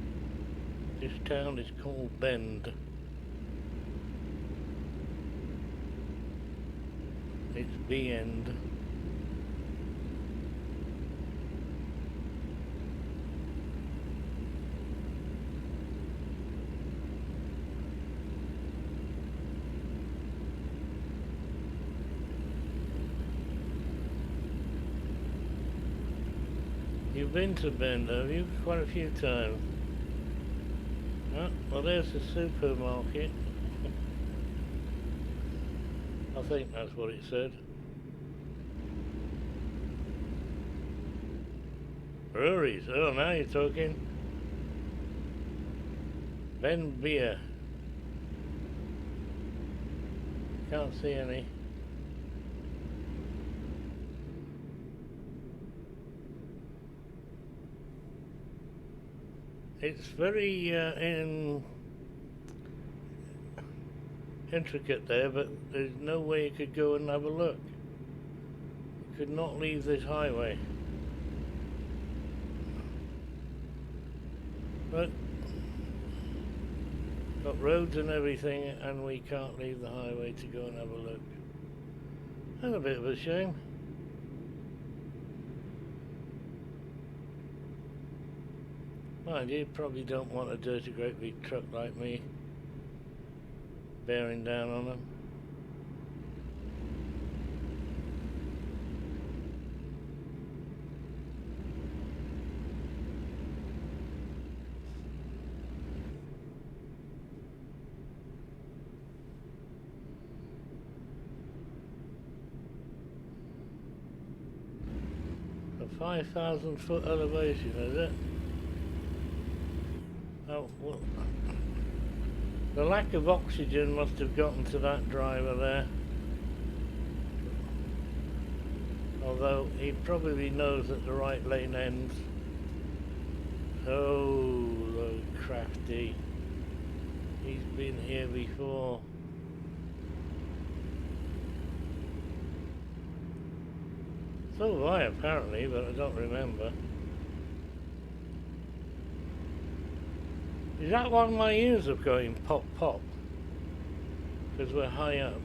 This town is called Bend. It's the end. You've been to Bend, have you? Quite a few times. Oh, well, there's the supermarket. I think that's what it said. Breweries. Oh, now you're talking. Bend beer. Can't see any. It's very intricate there, but there's no way you could go and have a look. You could not leave this highway. But got roads and everything, and we can't leave the highway to go and have a look. That's a bit of a shame. Mind you probably don't want a dirty great big truck like me bearing down on them. A 5,000 foot elevation, is it? Oh, well, the lack of oxygen must have gotten to that driver there. Although he probably knows that the right lane ends. Oh, the crafty. He's been here before. So have I apparently, but I don't remember. Is that why my ears are going pop pop? Because we're high up.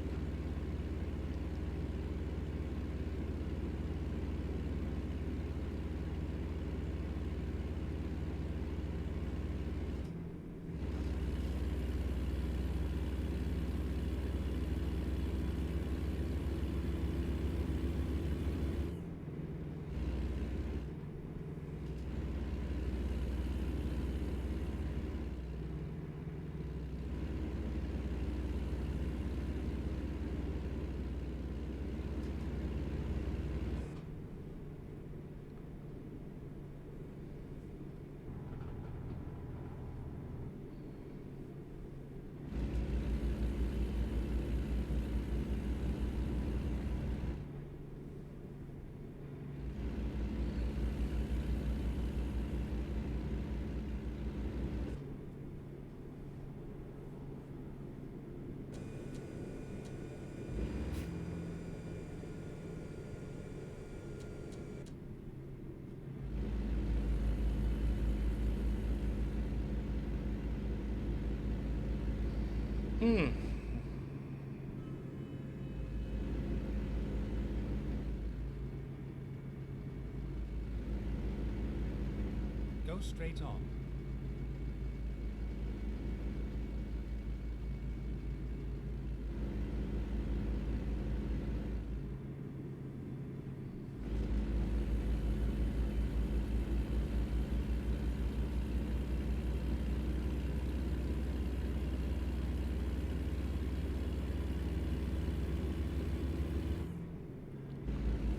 Go straight on.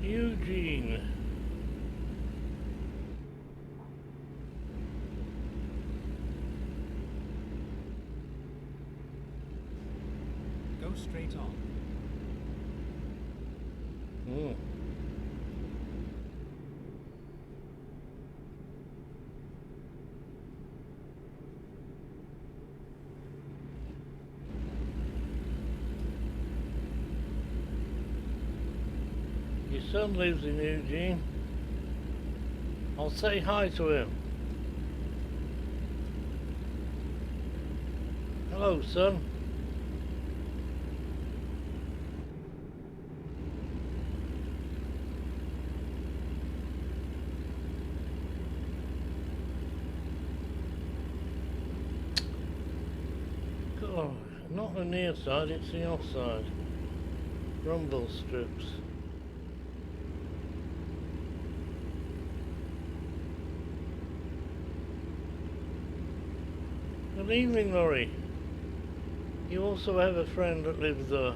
Eugene. Go straight on. Your son lives in Eugene. I'll say hi to him. Hello, son. God, not the near side, it's the offside. Rumble strips. Good evening, Laurie. You also have a friend that lives there.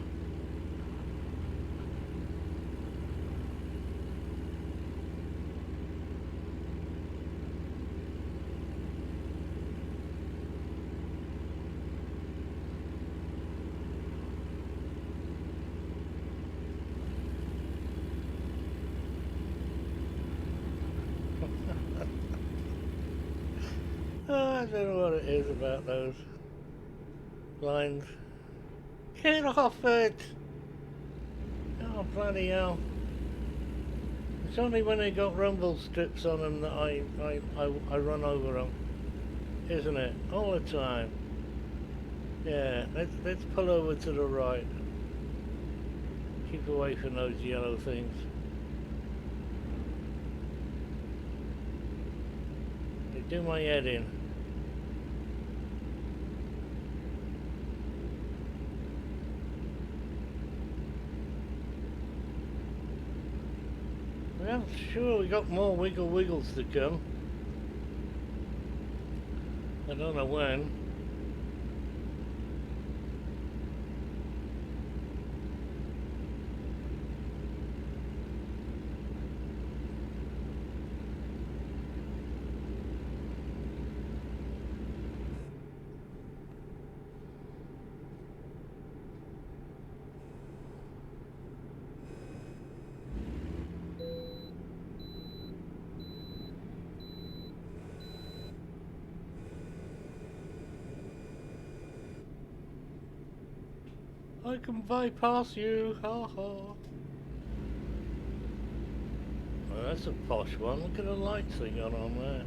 Oh, I don't know what it is about those lines. Get off it! Oh, bloody hell. It's only when they got rumble strips on them that I run over them. Isn't it? All the time. Yeah, let's pull over to the right. Keep away from those yellow things. They do my head in. Well, sure, we got more wiggles to come. I don't know when. I can bypass you, ha ha. Well, that's a posh one. Look at the lights they got on there.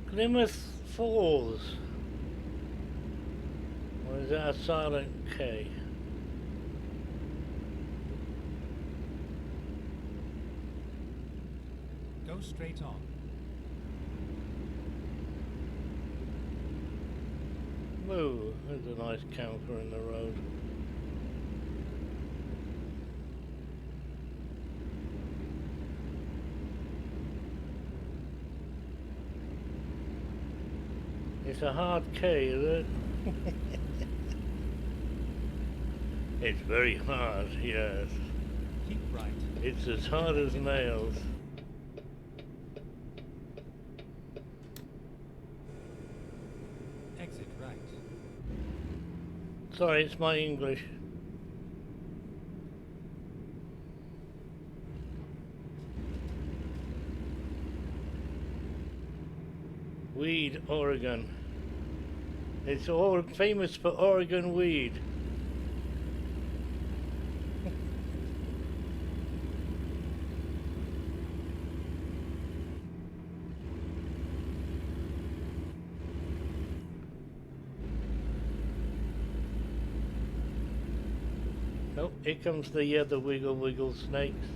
Plymouth Falls. Or is that a silent K? Go straight on. Whoa, there's a nice camper in the road. It's a hard K, is it? It's very hard, yes. Keep right. It's as hard as nails. Exit right. Sorry, it's my English. Weed, Oregon. It's all famous for Oregon weed. Oh, here comes the other wiggle snakes.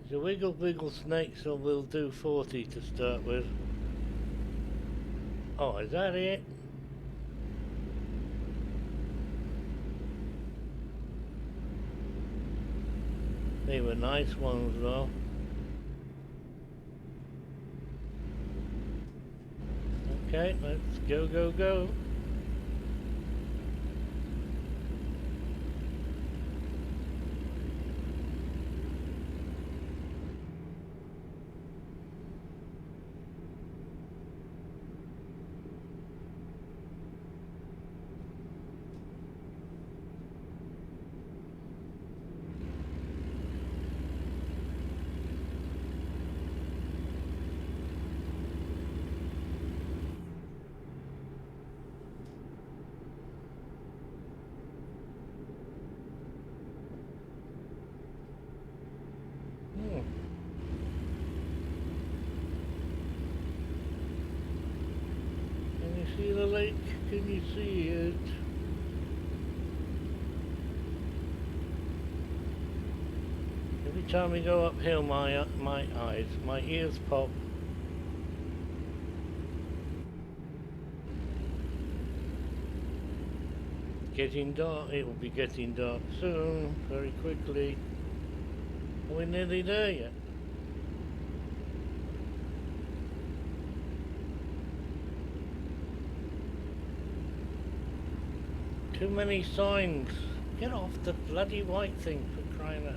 The wiggle snakes, so we'll do 40 to start with. Oh, is that it? They were nice ones though. Okay, let's go. Can you see it? Every time we go uphill, my ears pop. Getting dark. It will be getting dark soon, very quickly. Are we nearly there yet? Too many signs. Get off the bloody white thing, for crying out.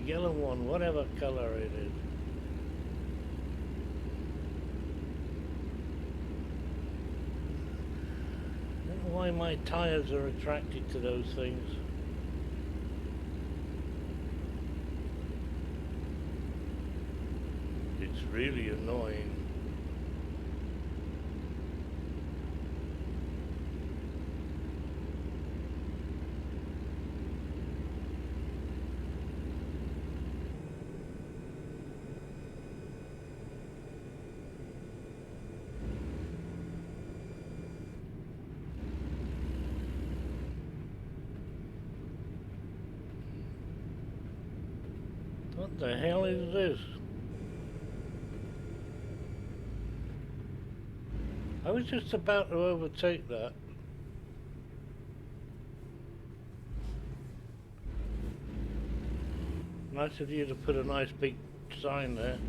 Yellow one, whatever colour it is. I don't know why my tyres are attracted to those things. It's really annoying. What the hell is this? I was just about to overtake that. Nice of you to put a nice big sign there.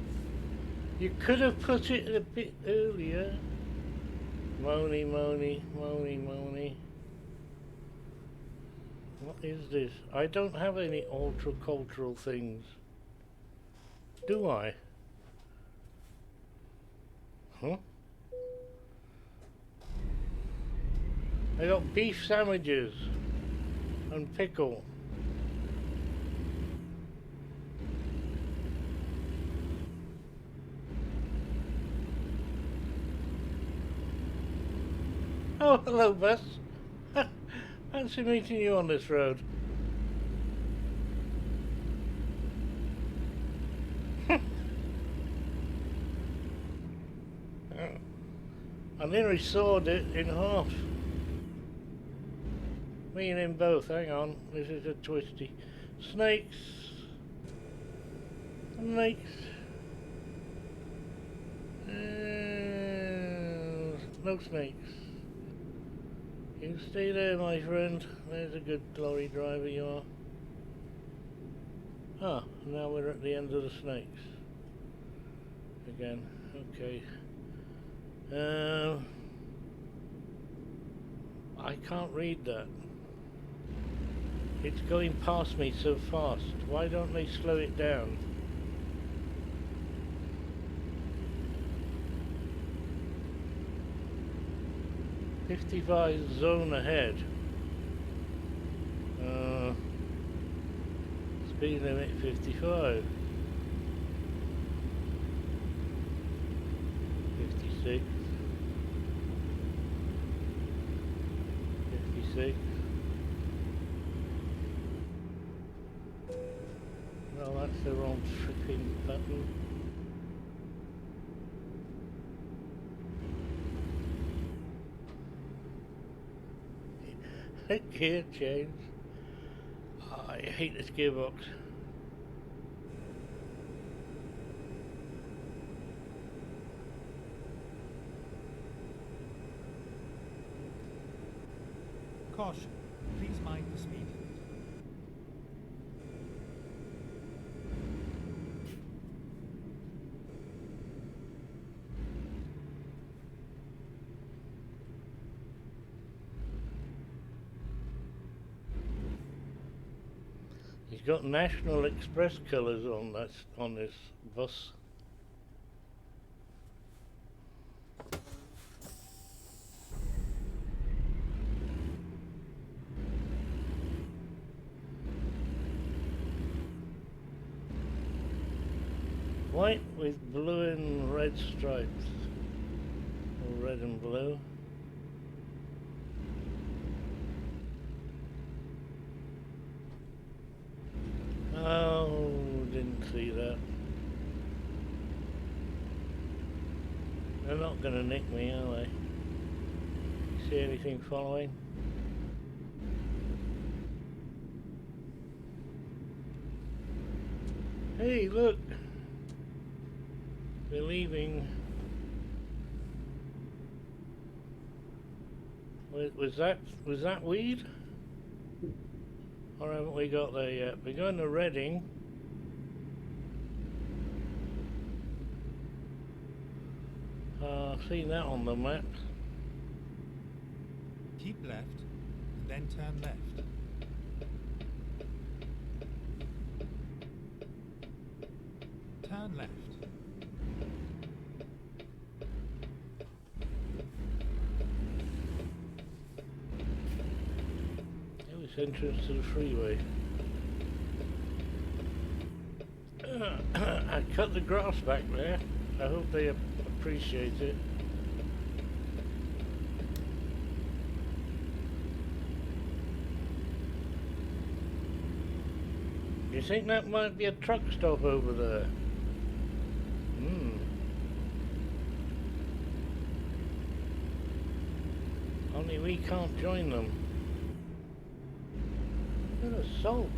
You could have put it a bit earlier. Moany, moany, moany, moany. What is this? I don't have any ultra-cultural things. Do I? Huh? I got beef sandwiches and pickle. Oh, hello, Bess. Fancy meeting you on this road. I nearly sawed it in half. Me and him both. Hang on, this is a twisty. Snakes. Snakes. No snakes. You stay there, my friend. There's a good lorry driver you are. Ah, now we're at the end of the snakes. Again, okay. I can't read that. It's going past me so fast. Why don't they slow it down? "55 zone ahead." Speed limit 55. 56. 56. No, that's the wrong tripping button. Gear change. Oh, I hate this gearbox. Caution. Please mind the speed limit. He's got National Express colours on this bus. White with blue and red stripes. Or red and blue. Oh, didn't see that. They're not gonna nick me, are they? See anything following? Hey, look! They're leaving. Was that weed? Or haven't we got there yet? We're going to Reading. I've seen that on the map. Keep left, and then turn left. Turn left. It was entrance to the freeway. I cut the grass back there. I hope they appreciate it. You think that might be a truck stop over there? Only we can't join them. Look at a sulk.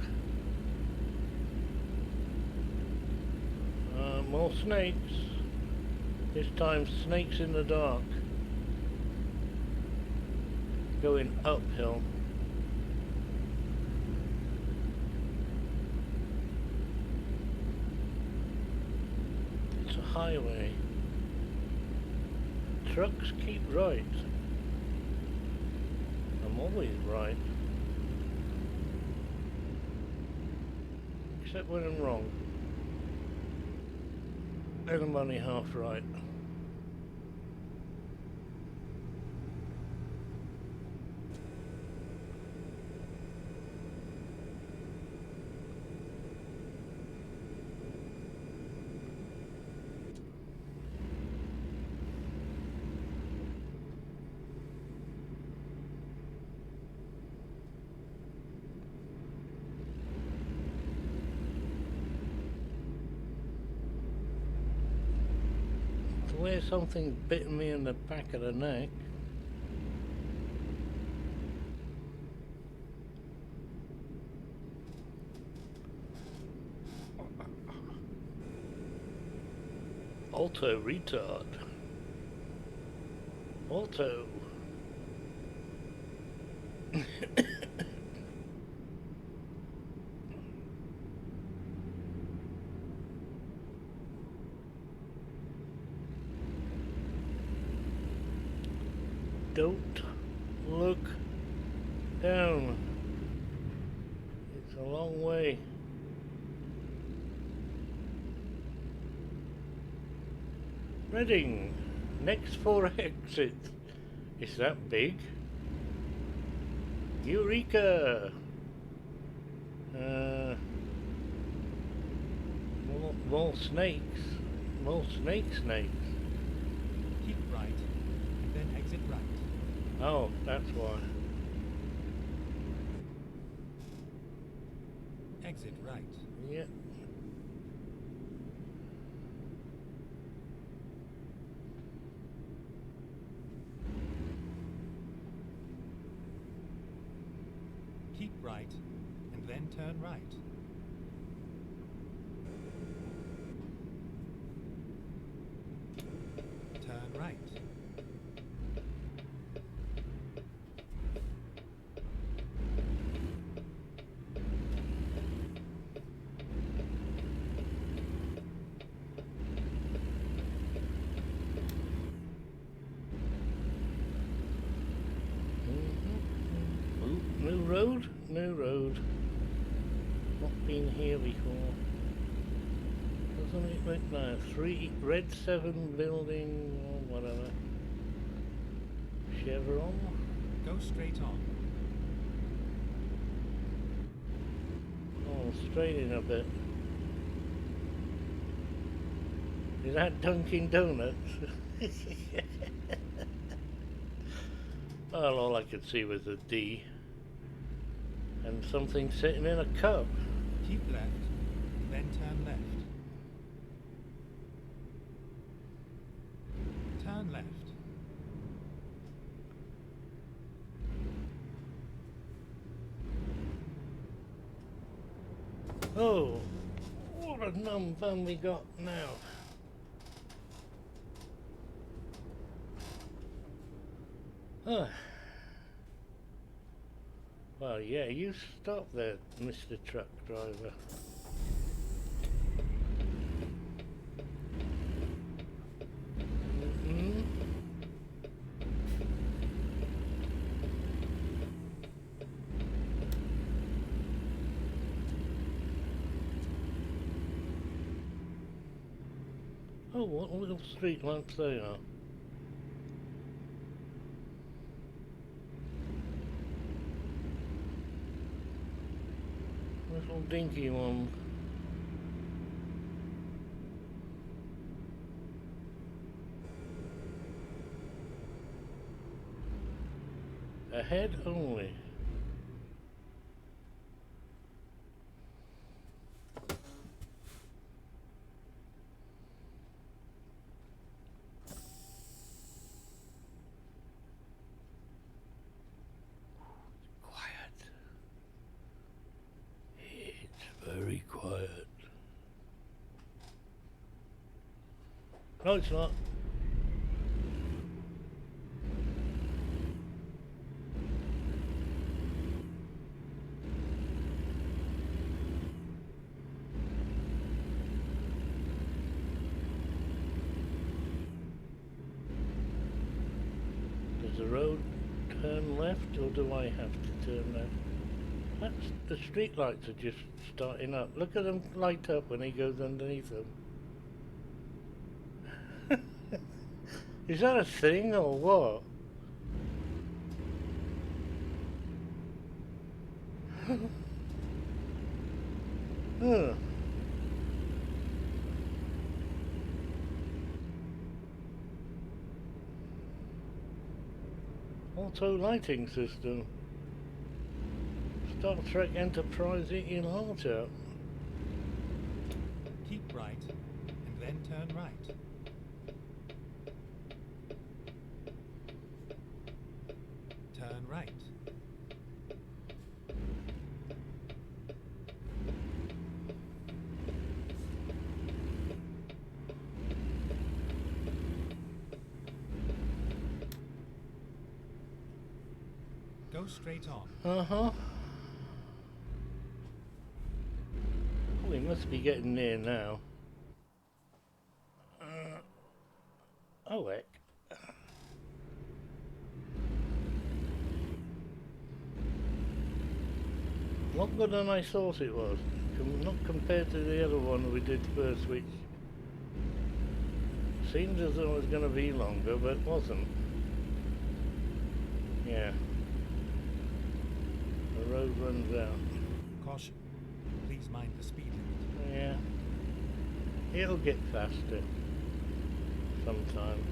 More snakes. This time snakes in the dark. Going uphill. It's a highway. Trucks keep right. I'm always right. Except when I'm wrong. Then I'm only half right. Where's something bitten me in the back of the neck? Auto retard. Auto. Don't look down. It's a long way. Reading. Next 4 exits. Is that big? Eureka! More snakes. More snakes. Keep right, and then exit right. Oh, that's why. Exit right. Yep. Keep right, and then turn right. Turn right. New road. Not been here before. Doesn't it look like 3 red 7 building or whatever? Chevron? Go straight on. Oh, straight in a bit. Is that Dunkin' Donuts? Well, all I could see was a D. And something sitting in a cup. Keep left, then turn left. Turn left. Oh, what a numb fun we got now. Huh. Well, yeah, you stop there, Mr. Truck Driver. Mm-hmm. Oh, what little street lamps they are. Little dinky ones. Ahead only. Quiet. It's very quiet. No, it's not. Does the road turn left or do I have to turn left? That's, the street lights are just starting up. Look at them light up when he goes underneath them. Is that a thing or what? Huh. Auto lighting system. Star Trek Enterprise eating heart out. Keep right and then turn right. Turn right. Go straight on. Uh-huh. Oh, we must be getting near now. Oh, heck. Longer than I thought it was. Not compared to the other one we did first, which seemed as though it was going to be longer, but wasn't. Yeah. The road runs out. Caution. Please mind the speed limit. Yeah. It'll get faster. Sometime.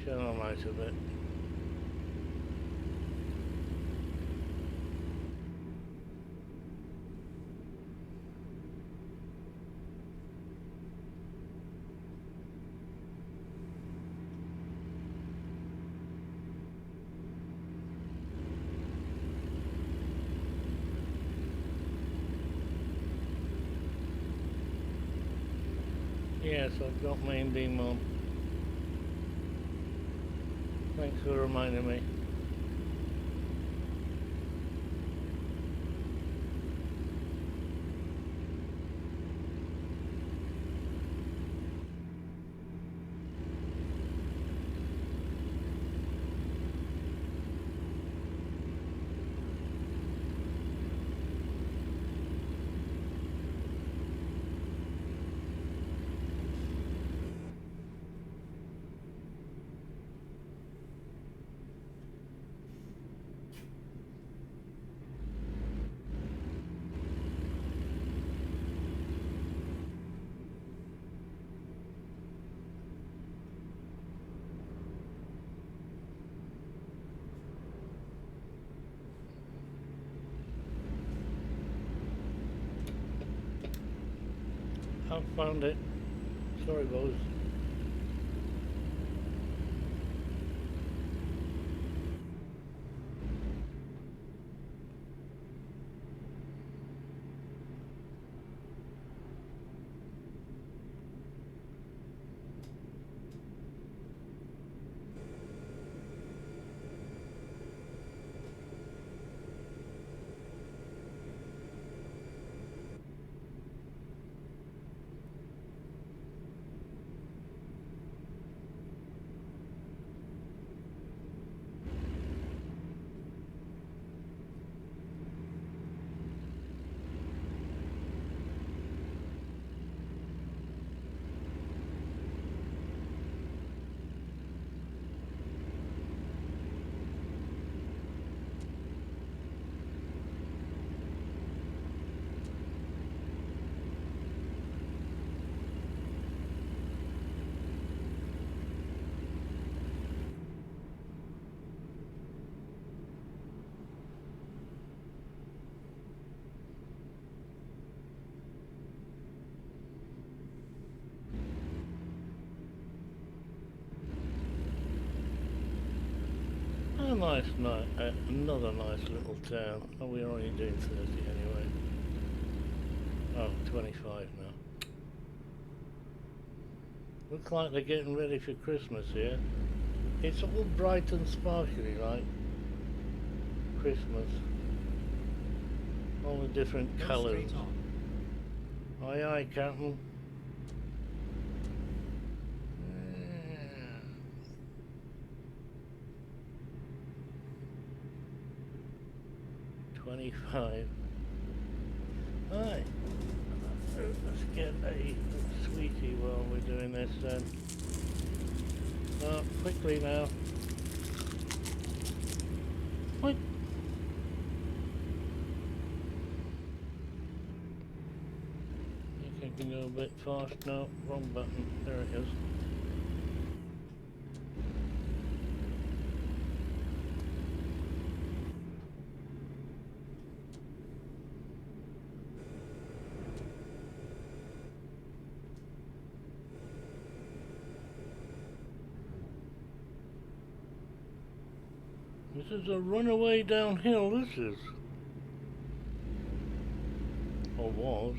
Shut on light a bit. Yes, I've got main beam on. Thanks for reminding me. I've found it. Sorry, boys. A nice night, another nice little town. Oh, we're only doing 30 anyway. Oh, 25 now. Looks like they're getting ready for Christmas here. It's all bright and sparkly like Christmas. All the different Go colours. straight on. Aye aye, Captain. 25. Alright. Let's get a sweetie while we're doing this then. Quickly now. What? I can go a bit fast now. Wrong button. There it is. This is a runaway downhill, this is. Or was.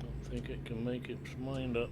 Don't think it can make its mind up.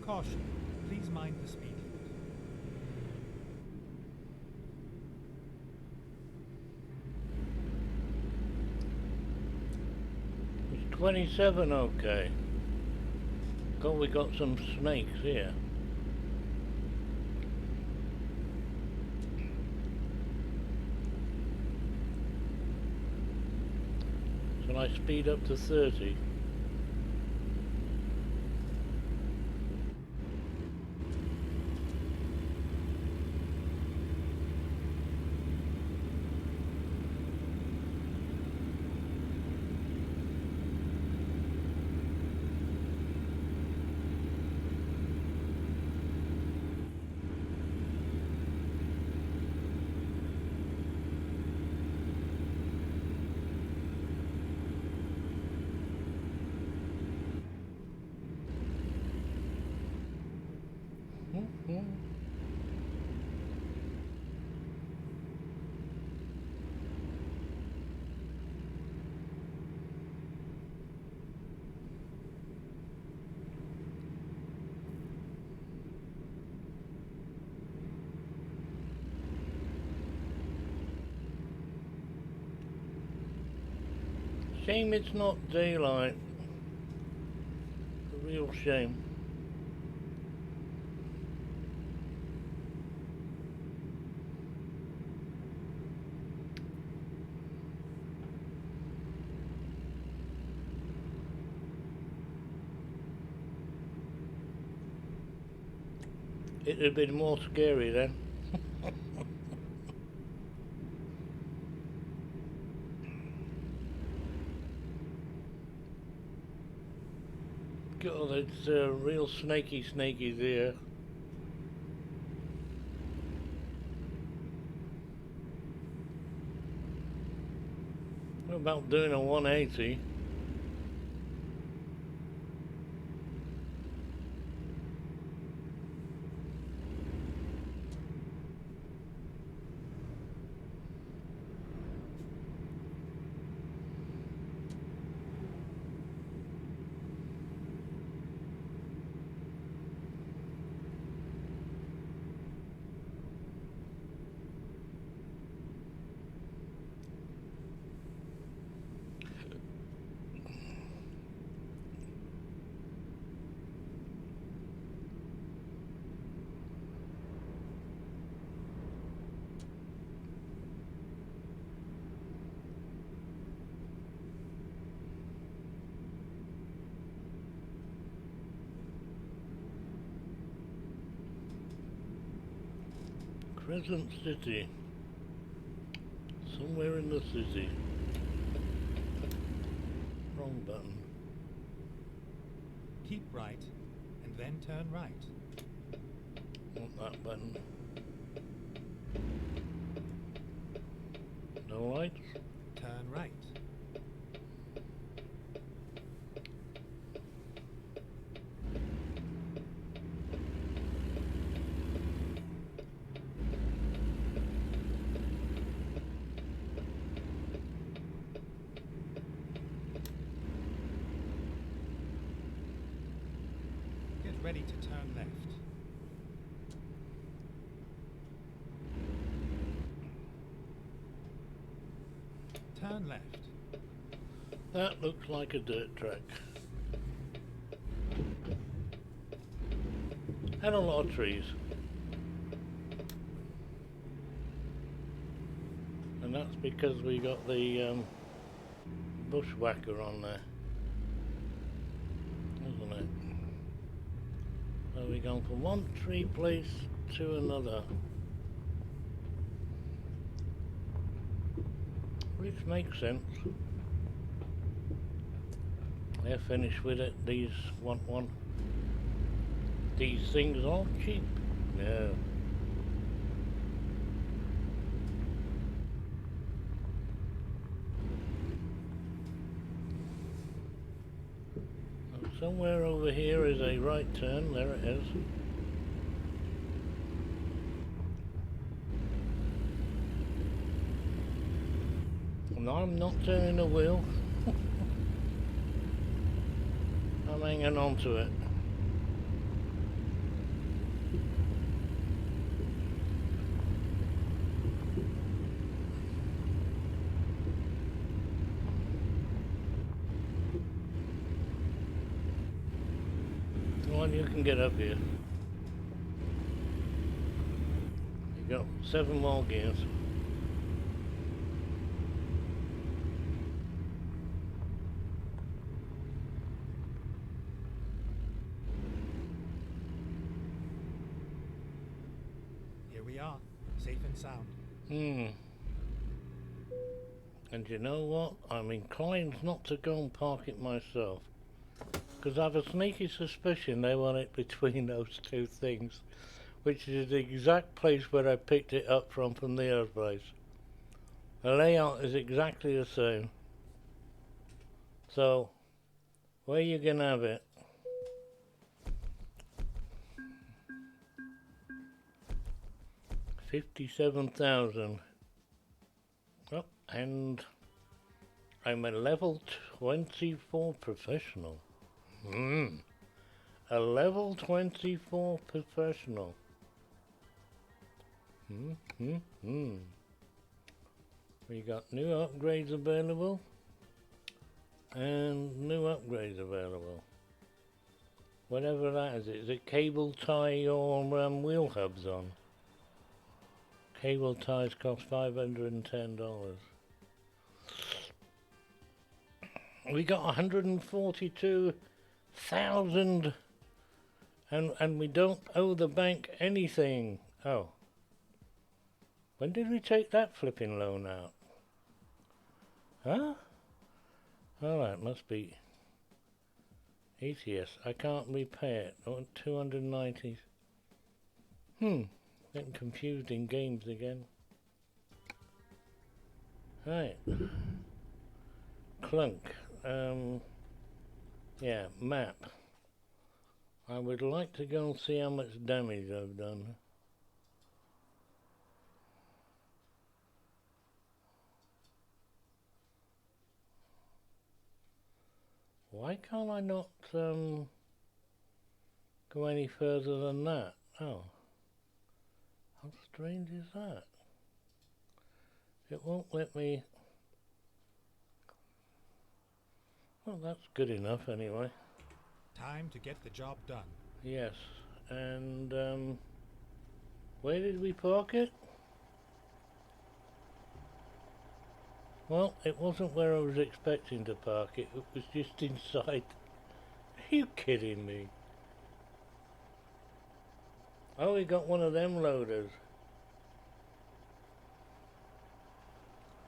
Caution, please mind the speed limit. It's 27, okay. God, we got some snakes here. Shall I speed up to 30? Shame it's not daylight. A real shame. It'd have been more scary then. God, it's real snaky there. What about doing a 180? Crescent City. Somewhere in the city. Wrong button. Keep right and then turn right. Want that button. No lights? Turn right. Get ready to turn left. Turn left. That looks like a dirt track. And a lot of trees. And that's because we got the bushwhacker on there. Isn't it? So we're going from one tree place to another. Which makes sense. They're finished with it. These want one. These things aren't cheap. No. Somewhere over here is a right turn. There it is. And I'm not turning the wheel. I'm hanging on to it. Come on, you can get up here. You got 7 more gears. We are, safe and sound. And you know what? I'm inclined not to go and park it myself. Because I have a sneaky suspicion they want it between those two things. Which is the exact place where I picked it up from the other place. The layout is exactly the same. So, where you gonna have it? $57,000. Oh, and I'm a level 24 professional. A level 24 professional. We got new upgrades available. And new upgrades available. Whatever that is it cable tie your wheel hubs on? Cable ties cost $510. We got 142,000 and we don't owe the bank anything. Oh. When did we take that flipping loan out? Huh? Alright, must be ETS. I can't repay it. I want 290. Getting confused in games again. Right. Clunk. Yeah, map. I would like to go and see how much damage I've done. Why can't I not go any further than that? Oh. How strange is that? It won't let me... Well, that's good enough anyway. Time to get the job done. Yes, and where did we park it? Well, it wasn't where I was expecting to park it. It was just inside. Are you kidding me? Oh, we got one of them loaders.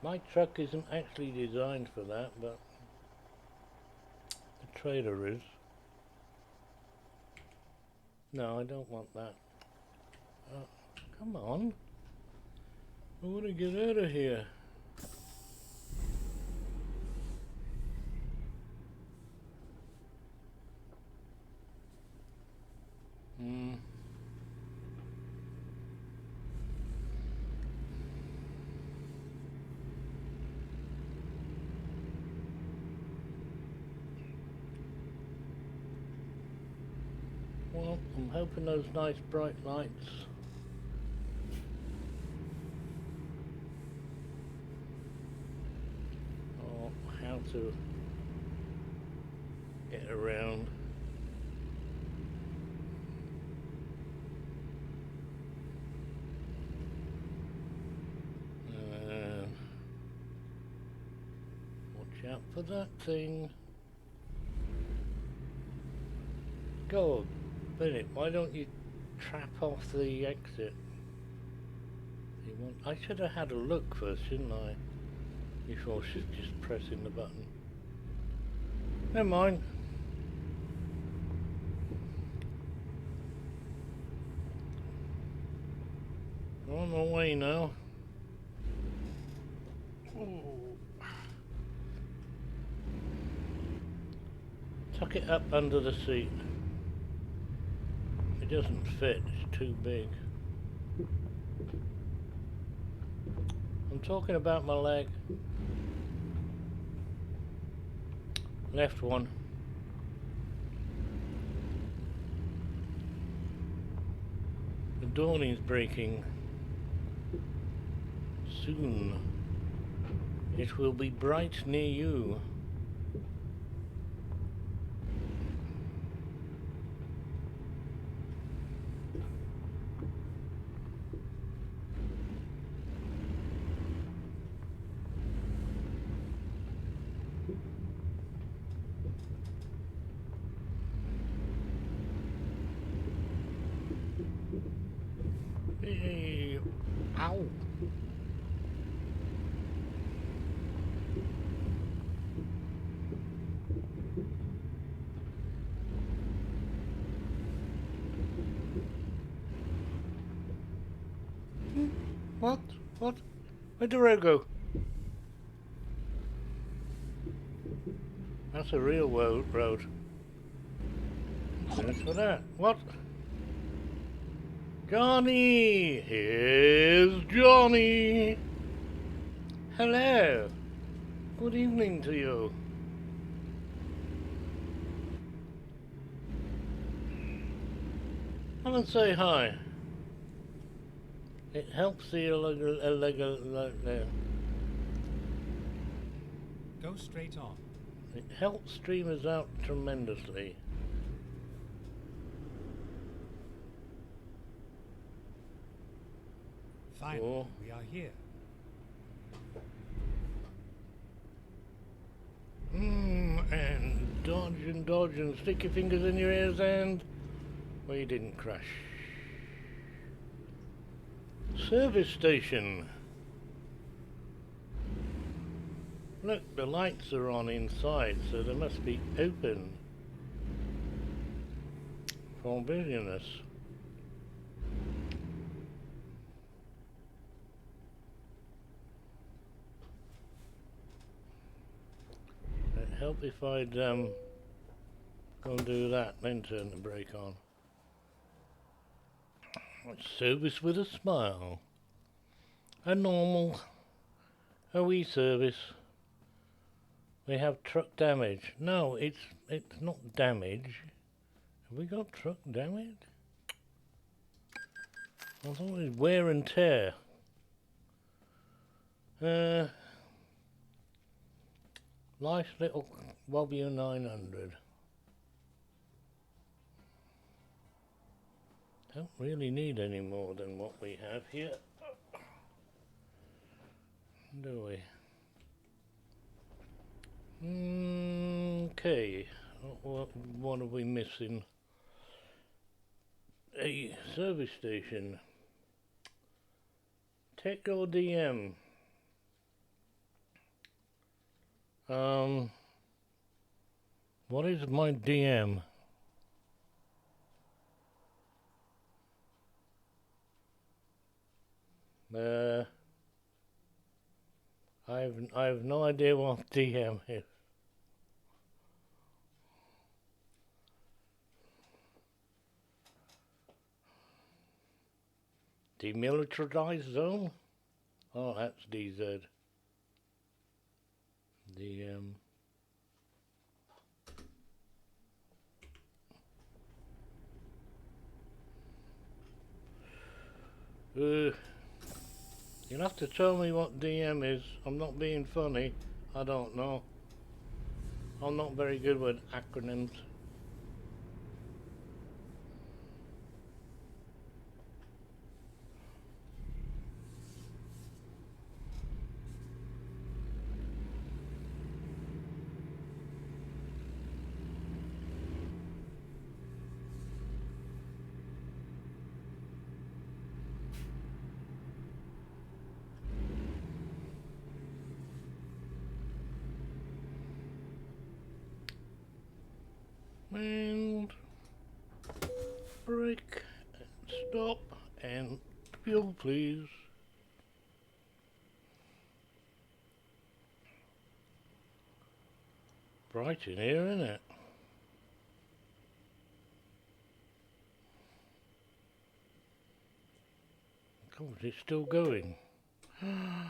My truck isn't actually designed for that, but the trailer is. No, I don't want that. Come on. I want to get out of here. Well, I'm hoping those nice bright lights or how to get around. Watch out for that thing. Go, Bennett, why don't you trap off the exit? I should have had a look first, shouldn't I? Before just pressing the button. Never mind. I'm on my way now. Tuck it up under the seat. It doesn't fit, it's too big. I'm talking about my leg. Left one. The dawn is breaking. Soon it will be bright near you. Hey, ow. What? What? Where'd the road go? That's a real road. Thanks for that. What? Johnny! Here's Johnny! Hello! Good evening to you. Come and say hi. It helps the Go straight on. It helps streamers out tremendously. Finally, Cool. we are here. And dodge and stick your fingers in your ears and... well, you didn't crash. Service station. Look, the lights are on inside, so they must be open for business. It'd help if I'd go and do that, then turn the brake on. Service with a smile. A normal, a wee service. We have truck damage. No, it's not damage. Have we got truck damage? I thought it was wear and tear. Nice little W900. Don't really need any more than what we have here, do we? Okay, what are we missing? A service station. Tech or DM? What is my DM? I have no idea what DM is. Demilitarized zone? Oh, that's DZ. DM. You'll have to tell me what DM is. I'm not being funny. I don't know. I'm not very good with acronyms. And brake, stop, and fuel, please. Bright in here, isn't it? God, it's still going. Another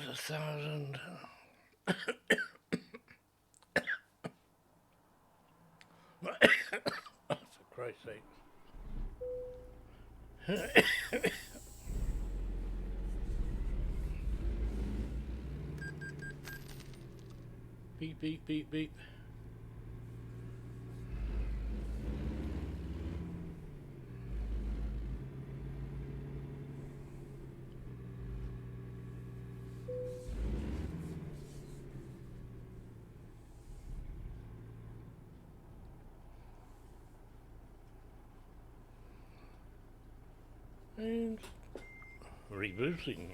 1,000. For Christ's sake. Beep, beep, beep, beep. And rebooting.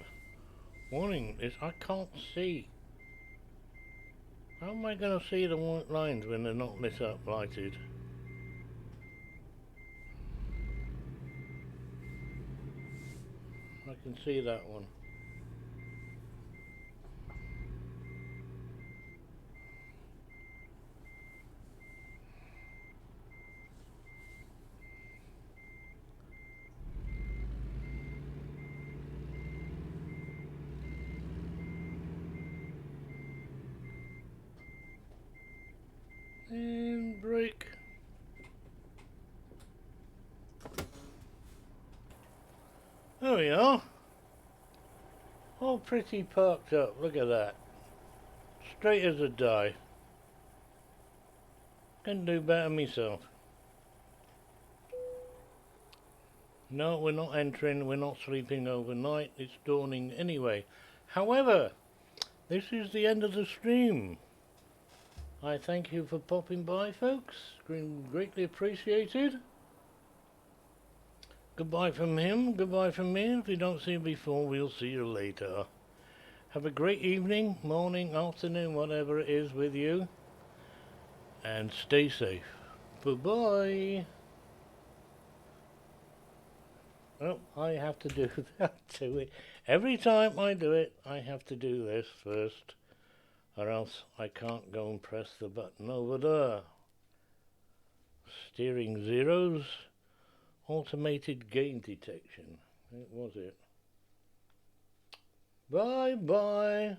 Warning, I can't see. How am I going to see the white lines when they're not lit up, lighted? I can see that one. And brake. There we are. All pretty parked up, look at that. Straight as a die. Can do better myself. No, we're not entering, we're not sleeping overnight, it's dawning anyway. However, this is the end of the stream. I thank you for popping by, folks. Greatly appreciated. Goodbye from him, goodbye from me. If we don't see you before, we'll see you later. Have a great evening, morning, afternoon, whatever it is with you. And stay safe. Bye-bye. Oh, I have to do that to it. Every time I do it, I have to do this first, or else I can't go and press the button over there. Steering zeros, automated game detection. It was it. Bye-bye.